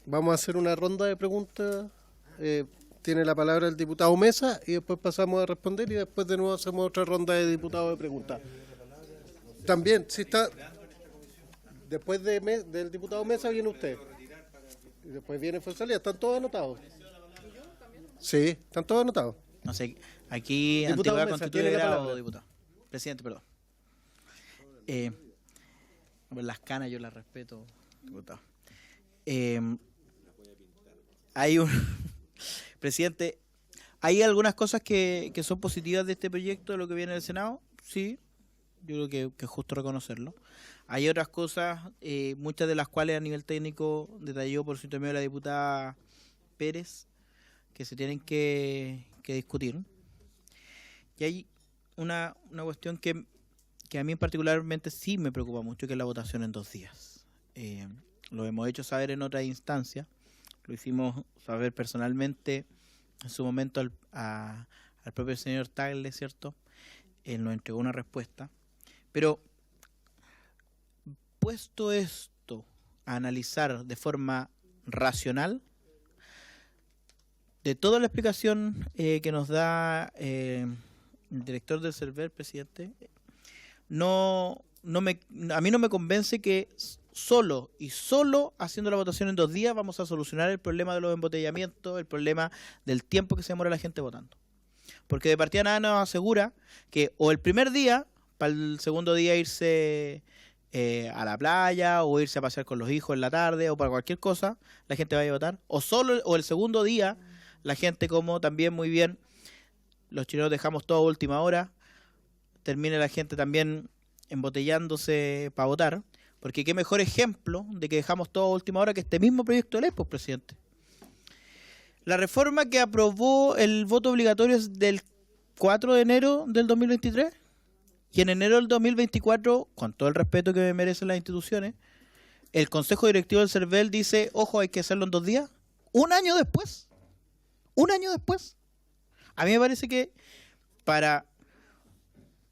Vamos a hacer una ronda de preguntas. Tiene la palabra el diputado Mesa y después pasamos a responder y después de nuevo hacemos otra ronda de diputados de preguntas. También, si está... Después del diputado Mesa viene usted. Y después viene Fonsalía. ¿Están todos anotados? Sí, están todos anotados. No sé, aquí Diputado antigüedad Mesa, tiene la constituidora palabra. o diputado. Presidente, perdón. Las canas yo las respeto, diputado. Hay un... Presidente, ¿hay algunas cosas que son positivas de este proyecto, de lo que viene del Senado? Sí, yo creo que es justo reconocerlo. Hay otras cosas, muchas de las cuales a nivel técnico detalló por su intermedio la diputada Pérez, que se tienen que discutir. Y hay una cuestión que a mí particularmente sí me preocupa mucho, que es la votación en 2 días. Lo hemos hecho saber en otra instancia, lo hicimos saber personalmente en su momento al propio señor Tagle, ¿cierto? Él nos entregó una respuesta. Pero, puesto esto a analizar de forma racional, de toda la explicación que nos da el director del CERVEL, presidente, a mí no me convence que solo haciendo la votación en 2 días vamos a solucionar el problema de los embotellamientos, el problema del tiempo que se demora la gente votando. Porque de partida nada nos asegura que o el primer día, para el segundo día irse a la playa o irse a pasear con los hijos en la tarde o para cualquier cosa, la gente vaya a votar, o el segundo día, la gente, como también muy bien los chilenos dejamos todo a última hora, termine la gente también embotellándose para votar. Porque qué mejor ejemplo de que dejamos todo a última hora que este mismo proyecto de ley, pues, presidente. La reforma que aprobó el voto obligatorio es del 4 de enero del 2023 y en enero del 2024, con todo el respeto que me merecen las instituciones, el Consejo Directivo del CERVEL dice, ojo, hay que hacerlo en 2 días. Un año después. A mí me parece que para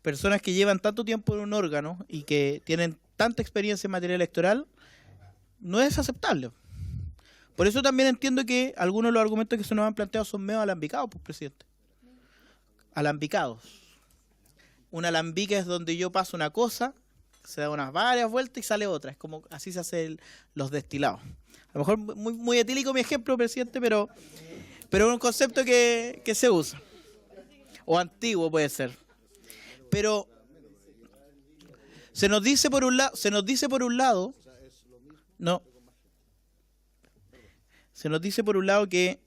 personas que llevan tanto tiempo en un órgano y que tienen tanta experiencia en materia electoral, no es aceptable. Por eso también entiendo que algunos de los argumentos que se nos han planteado son medio alambicados, pues, presidente. Alambicados. Un alambique es donde yo paso una cosa, se da unas varias vueltas y sale otra. Es como así se hacen los destilados. A lo mejor muy etílico mi ejemplo, presidente, pero es un concepto que se usa. O antiguo puede ser. Pero se nos dice por un lado, que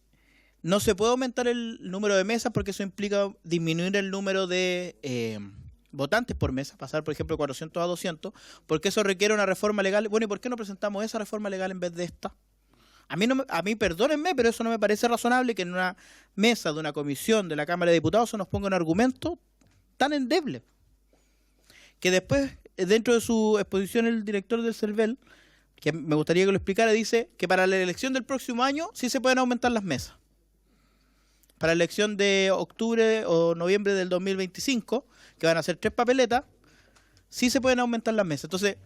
no se puede aumentar el número de mesas porque eso implica disminuir el número de votantes por mesa, pasar por ejemplo de 400 a 200, porque eso requiere una reforma legal. Bueno, ¿y por qué no presentamos esa reforma legal en vez de esta? A mí perdónenme, pero eso no me parece razonable que en una mesa de una comisión de la Cámara de Diputados se nos ponga un argumento tan endeble. Que después, dentro de su exposición, el director del CERVEL, que me gustaría que lo explicara, dice que para la elección del próximo año sí se pueden aumentar las mesas. Para la elección de octubre o noviembre del 2025, que van a ser 3 papeletas, sí se pueden aumentar las mesas. Entonces,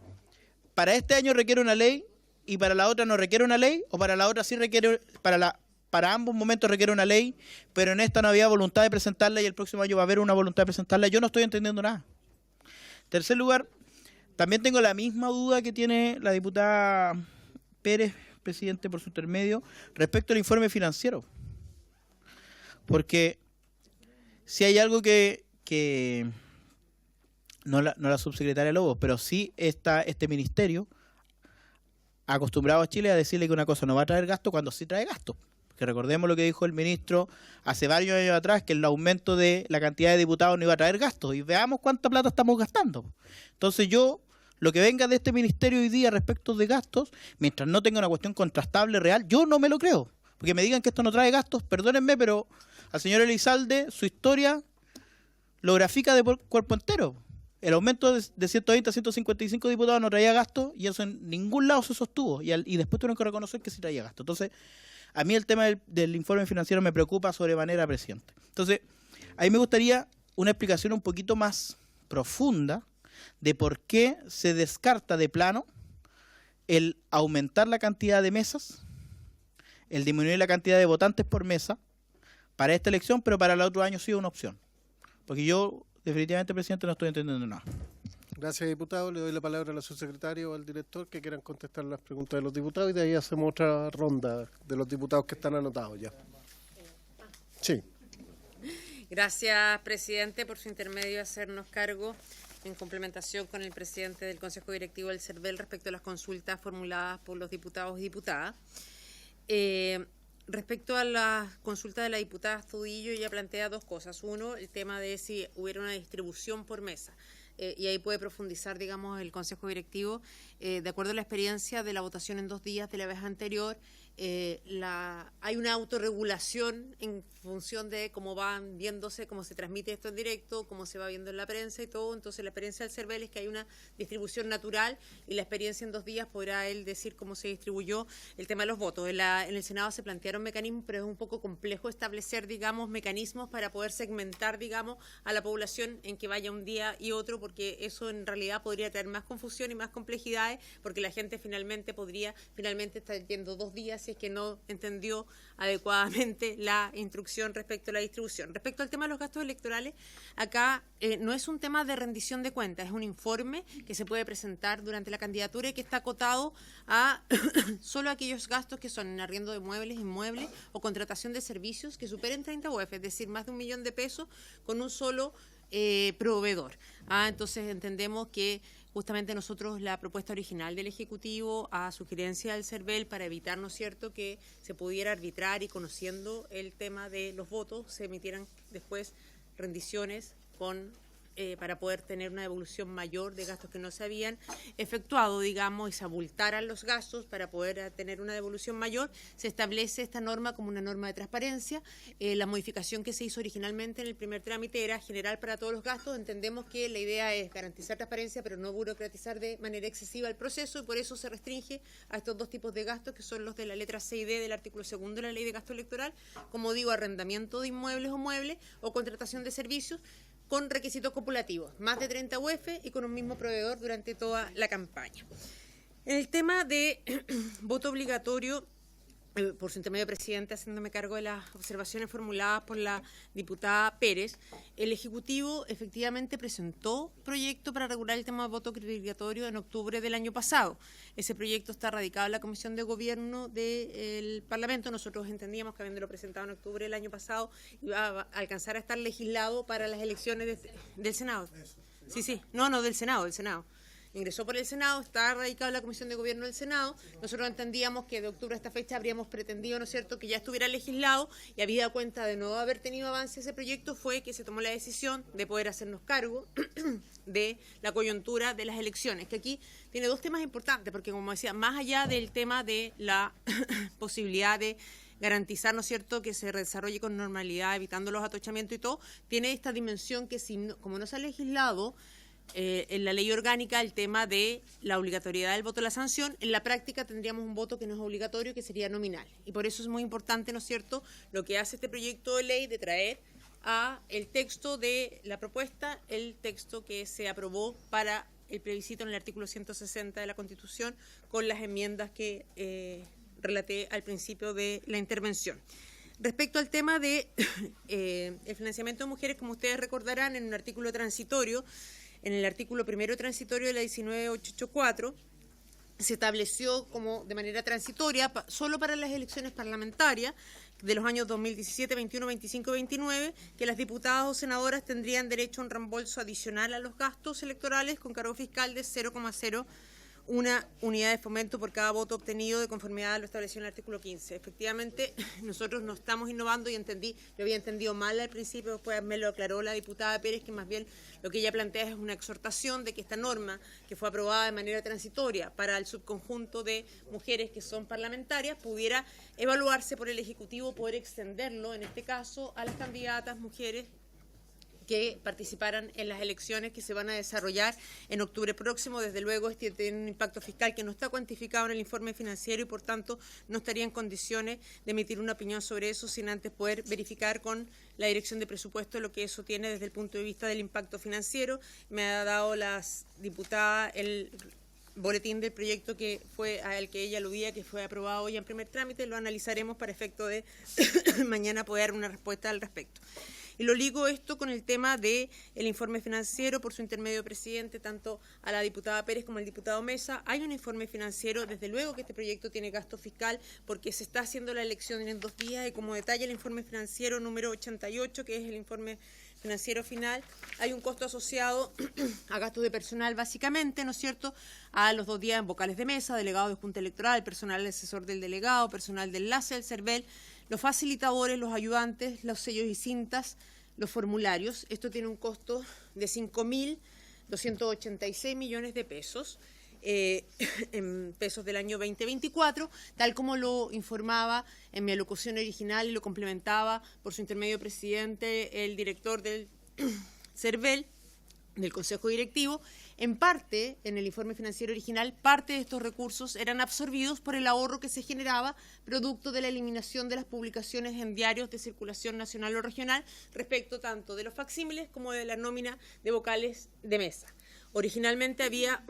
para este año requiere una ley y para la otra no requiere una ley, o para la otra sí requiere, para ambos momentos requiere una ley, pero en esta no había voluntad de presentarla y el próximo año va a haber una voluntad de presentarla. Yo no estoy entendiendo nada. En tercer lugar, también tengo la misma duda que tiene la diputada Pérez, presidente, por su intermedio, respecto al informe financiero. Porque si hay algo que no la subsecretaria Lobos, pero sí está este ministerio acostumbrado a Chile a decirle que una cosa no va a traer gasto cuando sí trae gasto. Que recordemos lo que dijo el ministro hace varios años atrás, que el aumento de la cantidad de diputados no iba a traer gastos. Y veamos cuánta plata estamos gastando. Entonces lo que venga de este ministerio hoy día respecto de gastos, mientras no tenga una cuestión contrastable real, yo no me lo creo. Porque me digan que esto no trae gastos, perdónenme, pero al señor Elizalde su historia lo grafica de cuerpo entero. El aumento de 120 a 155 diputados no traía gastos y eso en ningún lado se sostuvo. Y después tuvieron que reconocer que sí traía gastos. Entonces, a mí el tema del informe financiero me preocupa sobremanera, presidente. Entonces, a mí me gustaría una explicación un poquito más profunda de por qué se descarta de plano el aumentar la cantidad de mesas, el disminuir la cantidad de votantes por mesa para esta elección, pero para el otro año sí es una opción. Porque yo, definitivamente, presidente, no estoy entendiendo nada. Gracias, diputado. Le doy la palabra a la subsecretaria o al director que quieran contestar las preguntas de los diputados y de ahí hacemos otra ronda de los diputados que están anotados ya. Sí. Gracias, presidente, por su intermedio hacernos cargo en complementación con el presidente del Consejo Directivo del CERVEL respecto a las consultas formuladas por los diputados y diputadas. Respecto a la consulta de la diputada Astudillo, ella plantea dos cosas. Uno, el tema de si hubiera una distribución por mesa. Y ahí puede profundizar, digamos, el Consejo Directivo. De acuerdo a la experiencia de la votación en 2 días de la vez anterior, hay una autorregulación en función de cómo van viéndose, cómo se transmite esto en directo, cómo se va viendo en la prensa y todo. Entonces la experiencia del CERVEL es que hay una distribución natural y la experiencia en 2 días podrá él decir cómo se distribuyó el tema de los votos. En el Senado se plantearon mecanismos, pero es un poco complejo establecer, digamos, mecanismos para poder segmentar, digamos, a la población en que vaya un día y otro, porque eso en realidad podría traer más confusión y más complejidades, porque la gente finalmente estar yendo 2 días si es que no entendió adecuadamente la instrucción respecto a la distribución. Respecto al tema de los gastos electorales, acá no es un tema de rendición de cuentas, es un informe que se puede presentar durante la candidatura y que está acotado a solo aquellos gastos que son en arriendo de muebles, inmuebles o contratación de servicios que superen 30 UF, es decir, más de 1 millón de pesos con un solo proveedor. Entonces entendemos que justamente nosotros la propuesta original del Ejecutivo a sugerencia del CERVEL para evitar, ¿no es cierto?, que se pudiera arbitrar y conociendo el tema de los votos se emitieran después rendiciones para poder tener una devolución mayor de gastos que no se habían efectuado, digamos, y se abultaran los gastos para poder tener una devolución mayor, se establece esta norma como una norma de transparencia. La modificación que se hizo originalmente en el primer trámite era general para todos los gastos. Entendemos que la idea es garantizar transparencia, pero no burocratizar de manera excesiva el proceso, y por eso se restringe a estos 2 tipos de gastos, que son los de la letra C y D del artículo 2 de la Ley de Gasto Electoral, como digo, arrendamiento de inmuebles o muebles o contratación de servicios, con requisitos copulativos, más de 30 UF y con un mismo proveedor durante toda la campaña. En el tema de voto obligatorio por su intermedio presidente, haciéndome cargo de las observaciones formuladas por la diputada Pérez, el Ejecutivo efectivamente presentó proyecto para regular el tema del voto obligatorio en octubre del año pasado. Ese proyecto está radicado en la Comisión de Gobierno del Parlamento. Nosotros entendíamos que habiéndolo presentado en octubre del año pasado iba a alcanzar a estar legislado para las elecciones del Senado. Sí, no, del Senado. Ingresó por el Senado, está radicado en la Comisión de Gobierno del Senado. Nosotros entendíamos que de octubre a esta fecha habríamos pretendido, ¿no es cierto?, que ya estuviera legislado, y habida cuenta de no haber tenido avance ese proyecto, fue que se tomó la decisión de poder hacernos cargo de la coyuntura de las elecciones, que aquí tiene dos temas importantes, porque como decía, más allá del tema de la posibilidad de garantizar, ¿no es cierto?, que se desarrolle con normalidad, evitando los atochamientos y todo, tiene esta dimensión que como no se ha legislado en la ley orgánica el tema de la obligatoriedad del voto de la sanción, en la práctica tendríamos un voto que no es obligatorio, que sería nominal. Y por eso es muy importante, ¿no es cierto?, lo que hace este proyecto de ley de traer a el texto de la propuesta, el texto que se aprobó para el plebiscito en el artículo 160 de la Constitución, con las enmiendas que relaté al principio de la intervención. Respecto al tema de el financiamiento de mujeres, como ustedes recordarán, en un artículo transitorio, en el artículo primero transitorio de la 19884, se estableció como de manera transitoria, solo para las elecciones parlamentarias de los años 2017, 21, 25 y 29, que las diputadas o senadoras tendrían derecho a un reembolso adicional a los gastos electorales con cargo fiscal de 0,01 unidad de fomento por cada voto obtenido de conformidad a lo establecido en el artículo 15. Efectivamente, nosotros no estamos innovando, y yo había entendido mal al principio, después me lo aclaró la diputada Pérez, que más bien lo que ella plantea es una exhortación de que esta norma, que fue aprobada de manera transitoria para el subconjunto de mujeres que son parlamentarias, pudiera evaluarse por el Ejecutivo, poder extenderlo, en este caso, a las candidatas mujeres que participaran en las elecciones que se van a desarrollar en octubre próximo. Desde luego, este tiene un impacto fiscal que no está cuantificado en el informe financiero y, por tanto, no estaría en condiciones de emitir una opinión sobre eso sin antes poder verificar con la Dirección de Presupuesto lo que eso tiene desde el punto de vista del impacto financiero. Me ha dado las diputadas el boletín del proyecto que fue al que ella aludía, que fue aprobado hoy en primer trámite. Lo analizaremos para efecto de mañana poder dar una respuesta al respecto. Y lo ligo esto con el tema del informe financiero, por su intermedio presidente, tanto a la diputada Pérez como al diputado Mesa. Hay un informe financiero, desde luego que este proyecto tiene gasto fiscal, porque se está haciendo la elección en 2 días, y como detalla el informe financiero número 88, que es el informe financiero final, hay un costo asociado a gastos de personal, básicamente, ¿no es cierto?, a los 2 días en vocales de mesa, delegado de Junta Electoral, personal asesor del delegado, personal de enlace del CERVEL, los facilitadores, los ayudantes, los sellos y cintas, los formularios. Esto tiene un costo de 5.286 millones de pesos, en pesos del año 2024, tal como lo informaba en mi alocución original y lo complementaba por su intermedio presidente el director del CERVEL, del Consejo Directivo. En parte, en el informe financiero original, parte de estos recursos eran absorbidos por el ahorro que se generaba producto de la eliminación de las publicaciones en diarios de circulación nacional o regional respecto tanto de los facsímiles como de la nómina de vocales de mesa. Originalmente había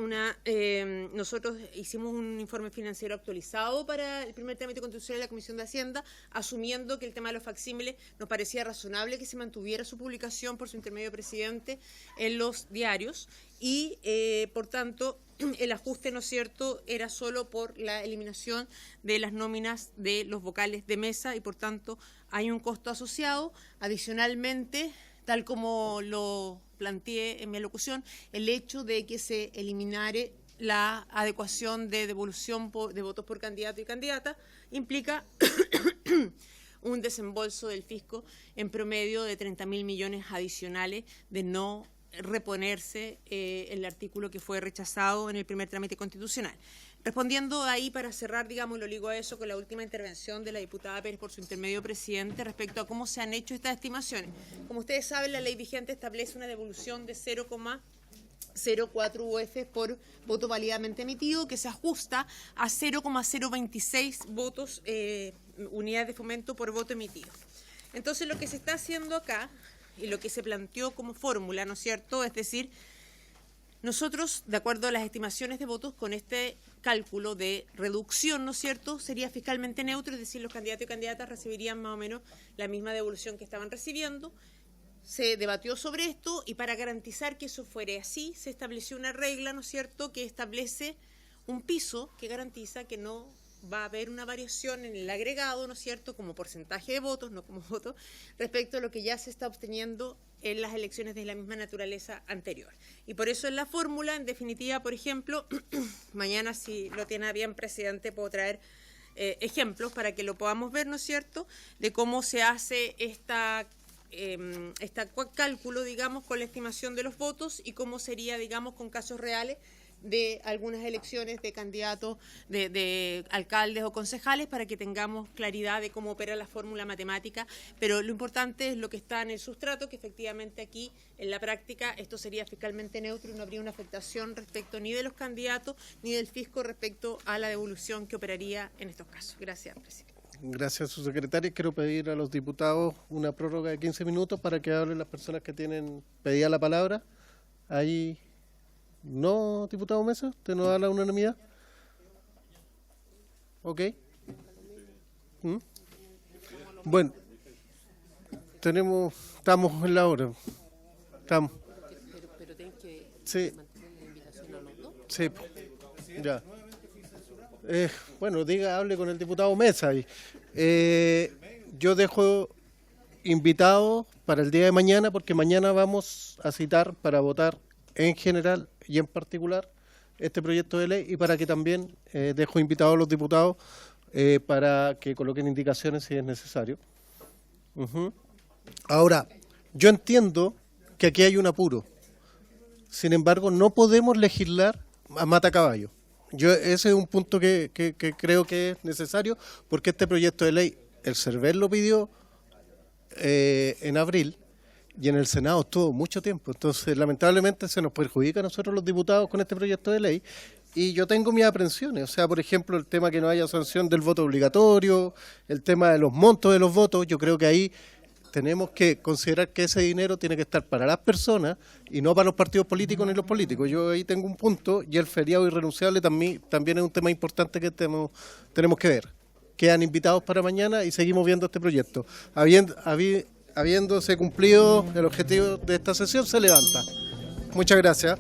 nosotros hicimos un informe financiero actualizado para el primer trámite constitucional de la Comisión de Hacienda, asumiendo que el tema de los facsímiles nos parecía razonable que se mantuviera su publicación por su intermedio presidente en los diarios, y por tanto el ajuste, ¿no es cierto?, era solo por la eliminación de las nóminas de los vocales de mesa, y por tanto hay un costo asociado. Adicionalmente, tal como lo planteé en mi alocución, el hecho de que se eliminare la adecuación de devolución de votos por candidato y candidata implica un desembolso del fisco en promedio de 30.000 millones adicionales de no reponerse el artículo que fue rechazado en el primer trámite constitucional. Respondiendo ahí, para cerrar, digamos, lo ligo a eso con la última intervención de la diputada Pérez por su intermedio presidente respecto a cómo se han hecho estas estimaciones. Como ustedes saben, la ley vigente establece una devolución de 0,04 UF por voto válidamente emitido, que se ajusta a 0,026 votos, unidades de fomento por voto emitido. Entonces, lo que se está haciendo acá y lo que se planteó como fórmula, ¿no es cierto?, es decir, Nosotros, de acuerdo a las estimaciones de votos, con este cálculo de reducción, ¿no es cierto?, sería fiscalmente neutro, es decir, los candidatos y candidatas recibirían más o menos la misma devolución que estaban recibiendo. Se debatió sobre esto y para garantizar que eso fuera así, se estableció una regla, ¿no es cierto?, que establece un piso que garantiza que no va a haber una variación en el agregado, ¿no es cierto?, como porcentaje de votos, no como voto, respecto a lo que ya se está obteniendo en las elecciones de la misma naturaleza anterior. Y por eso en la fórmula, en definitiva, por ejemplo, mañana, si lo tiene bien, presidente, puedo traer ejemplos para que lo podamos ver, ¿no es cierto?, de cómo se hace este cálculo, digamos, con la estimación de los votos y cómo sería, digamos, con casos reales de algunas elecciones de candidatos, de alcaldes o concejales, para que tengamos claridad de cómo opera la fórmula matemática, pero lo importante es lo que está en el sustrato, que efectivamente aquí, en la práctica, esto sería fiscalmente neutro y no habría una afectación respecto ni de los candidatos ni del fisco respecto a la devolución que operaría en estos casos. Gracias, presidente. Gracias, subsecretaria. Quiero pedir a los diputados una prórroga de 15 minutos para que hablen las personas que tienen pedida la palabra. Ahí... ¿No, diputado Mesa? ¿Usted no da la unanimidad? ¿Ok? Bueno, estamos en la hora. Estamos. Pero tienen que mantener la invitación a los dos. Sí, ya. Bueno, hable con el diputado Mesa. Yo dejo invitado para el día de mañana, porque mañana vamos a citar para votar en general y en particular este proyecto de ley, y para que también dejo invitados a los diputados para que coloquen indicaciones si es necesario. Ahora, yo entiendo que aquí hay un apuro. Sin embargo, no podemos legislar a matacaballo. Ese es un punto que creo que es necesario, porque este proyecto de ley, el CERVEL lo pidió en abril, y en el Senado estuvo mucho tiempo. Entonces, lamentablemente, se nos perjudica a nosotros los diputados con este proyecto de ley, y yo tengo mis aprensiones. O sea, por ejemplo, el tema que no haya sanción del voto obligatorio, el tema de los montos de los votos. Yo creo que ahí tenemos que considerar que ese dinero tiene que estar para las personas y no para los partidos políticos ni los políticos. Yo ahí tengo un punto, y el feriado irrenunciable también es un tema importante que tenemos que ver. Quedan invitados para mañana y seguimos viendo este proyecto. Habiéndose cumplido el objetivo de esta sesión, se levanta. Muchas gracias.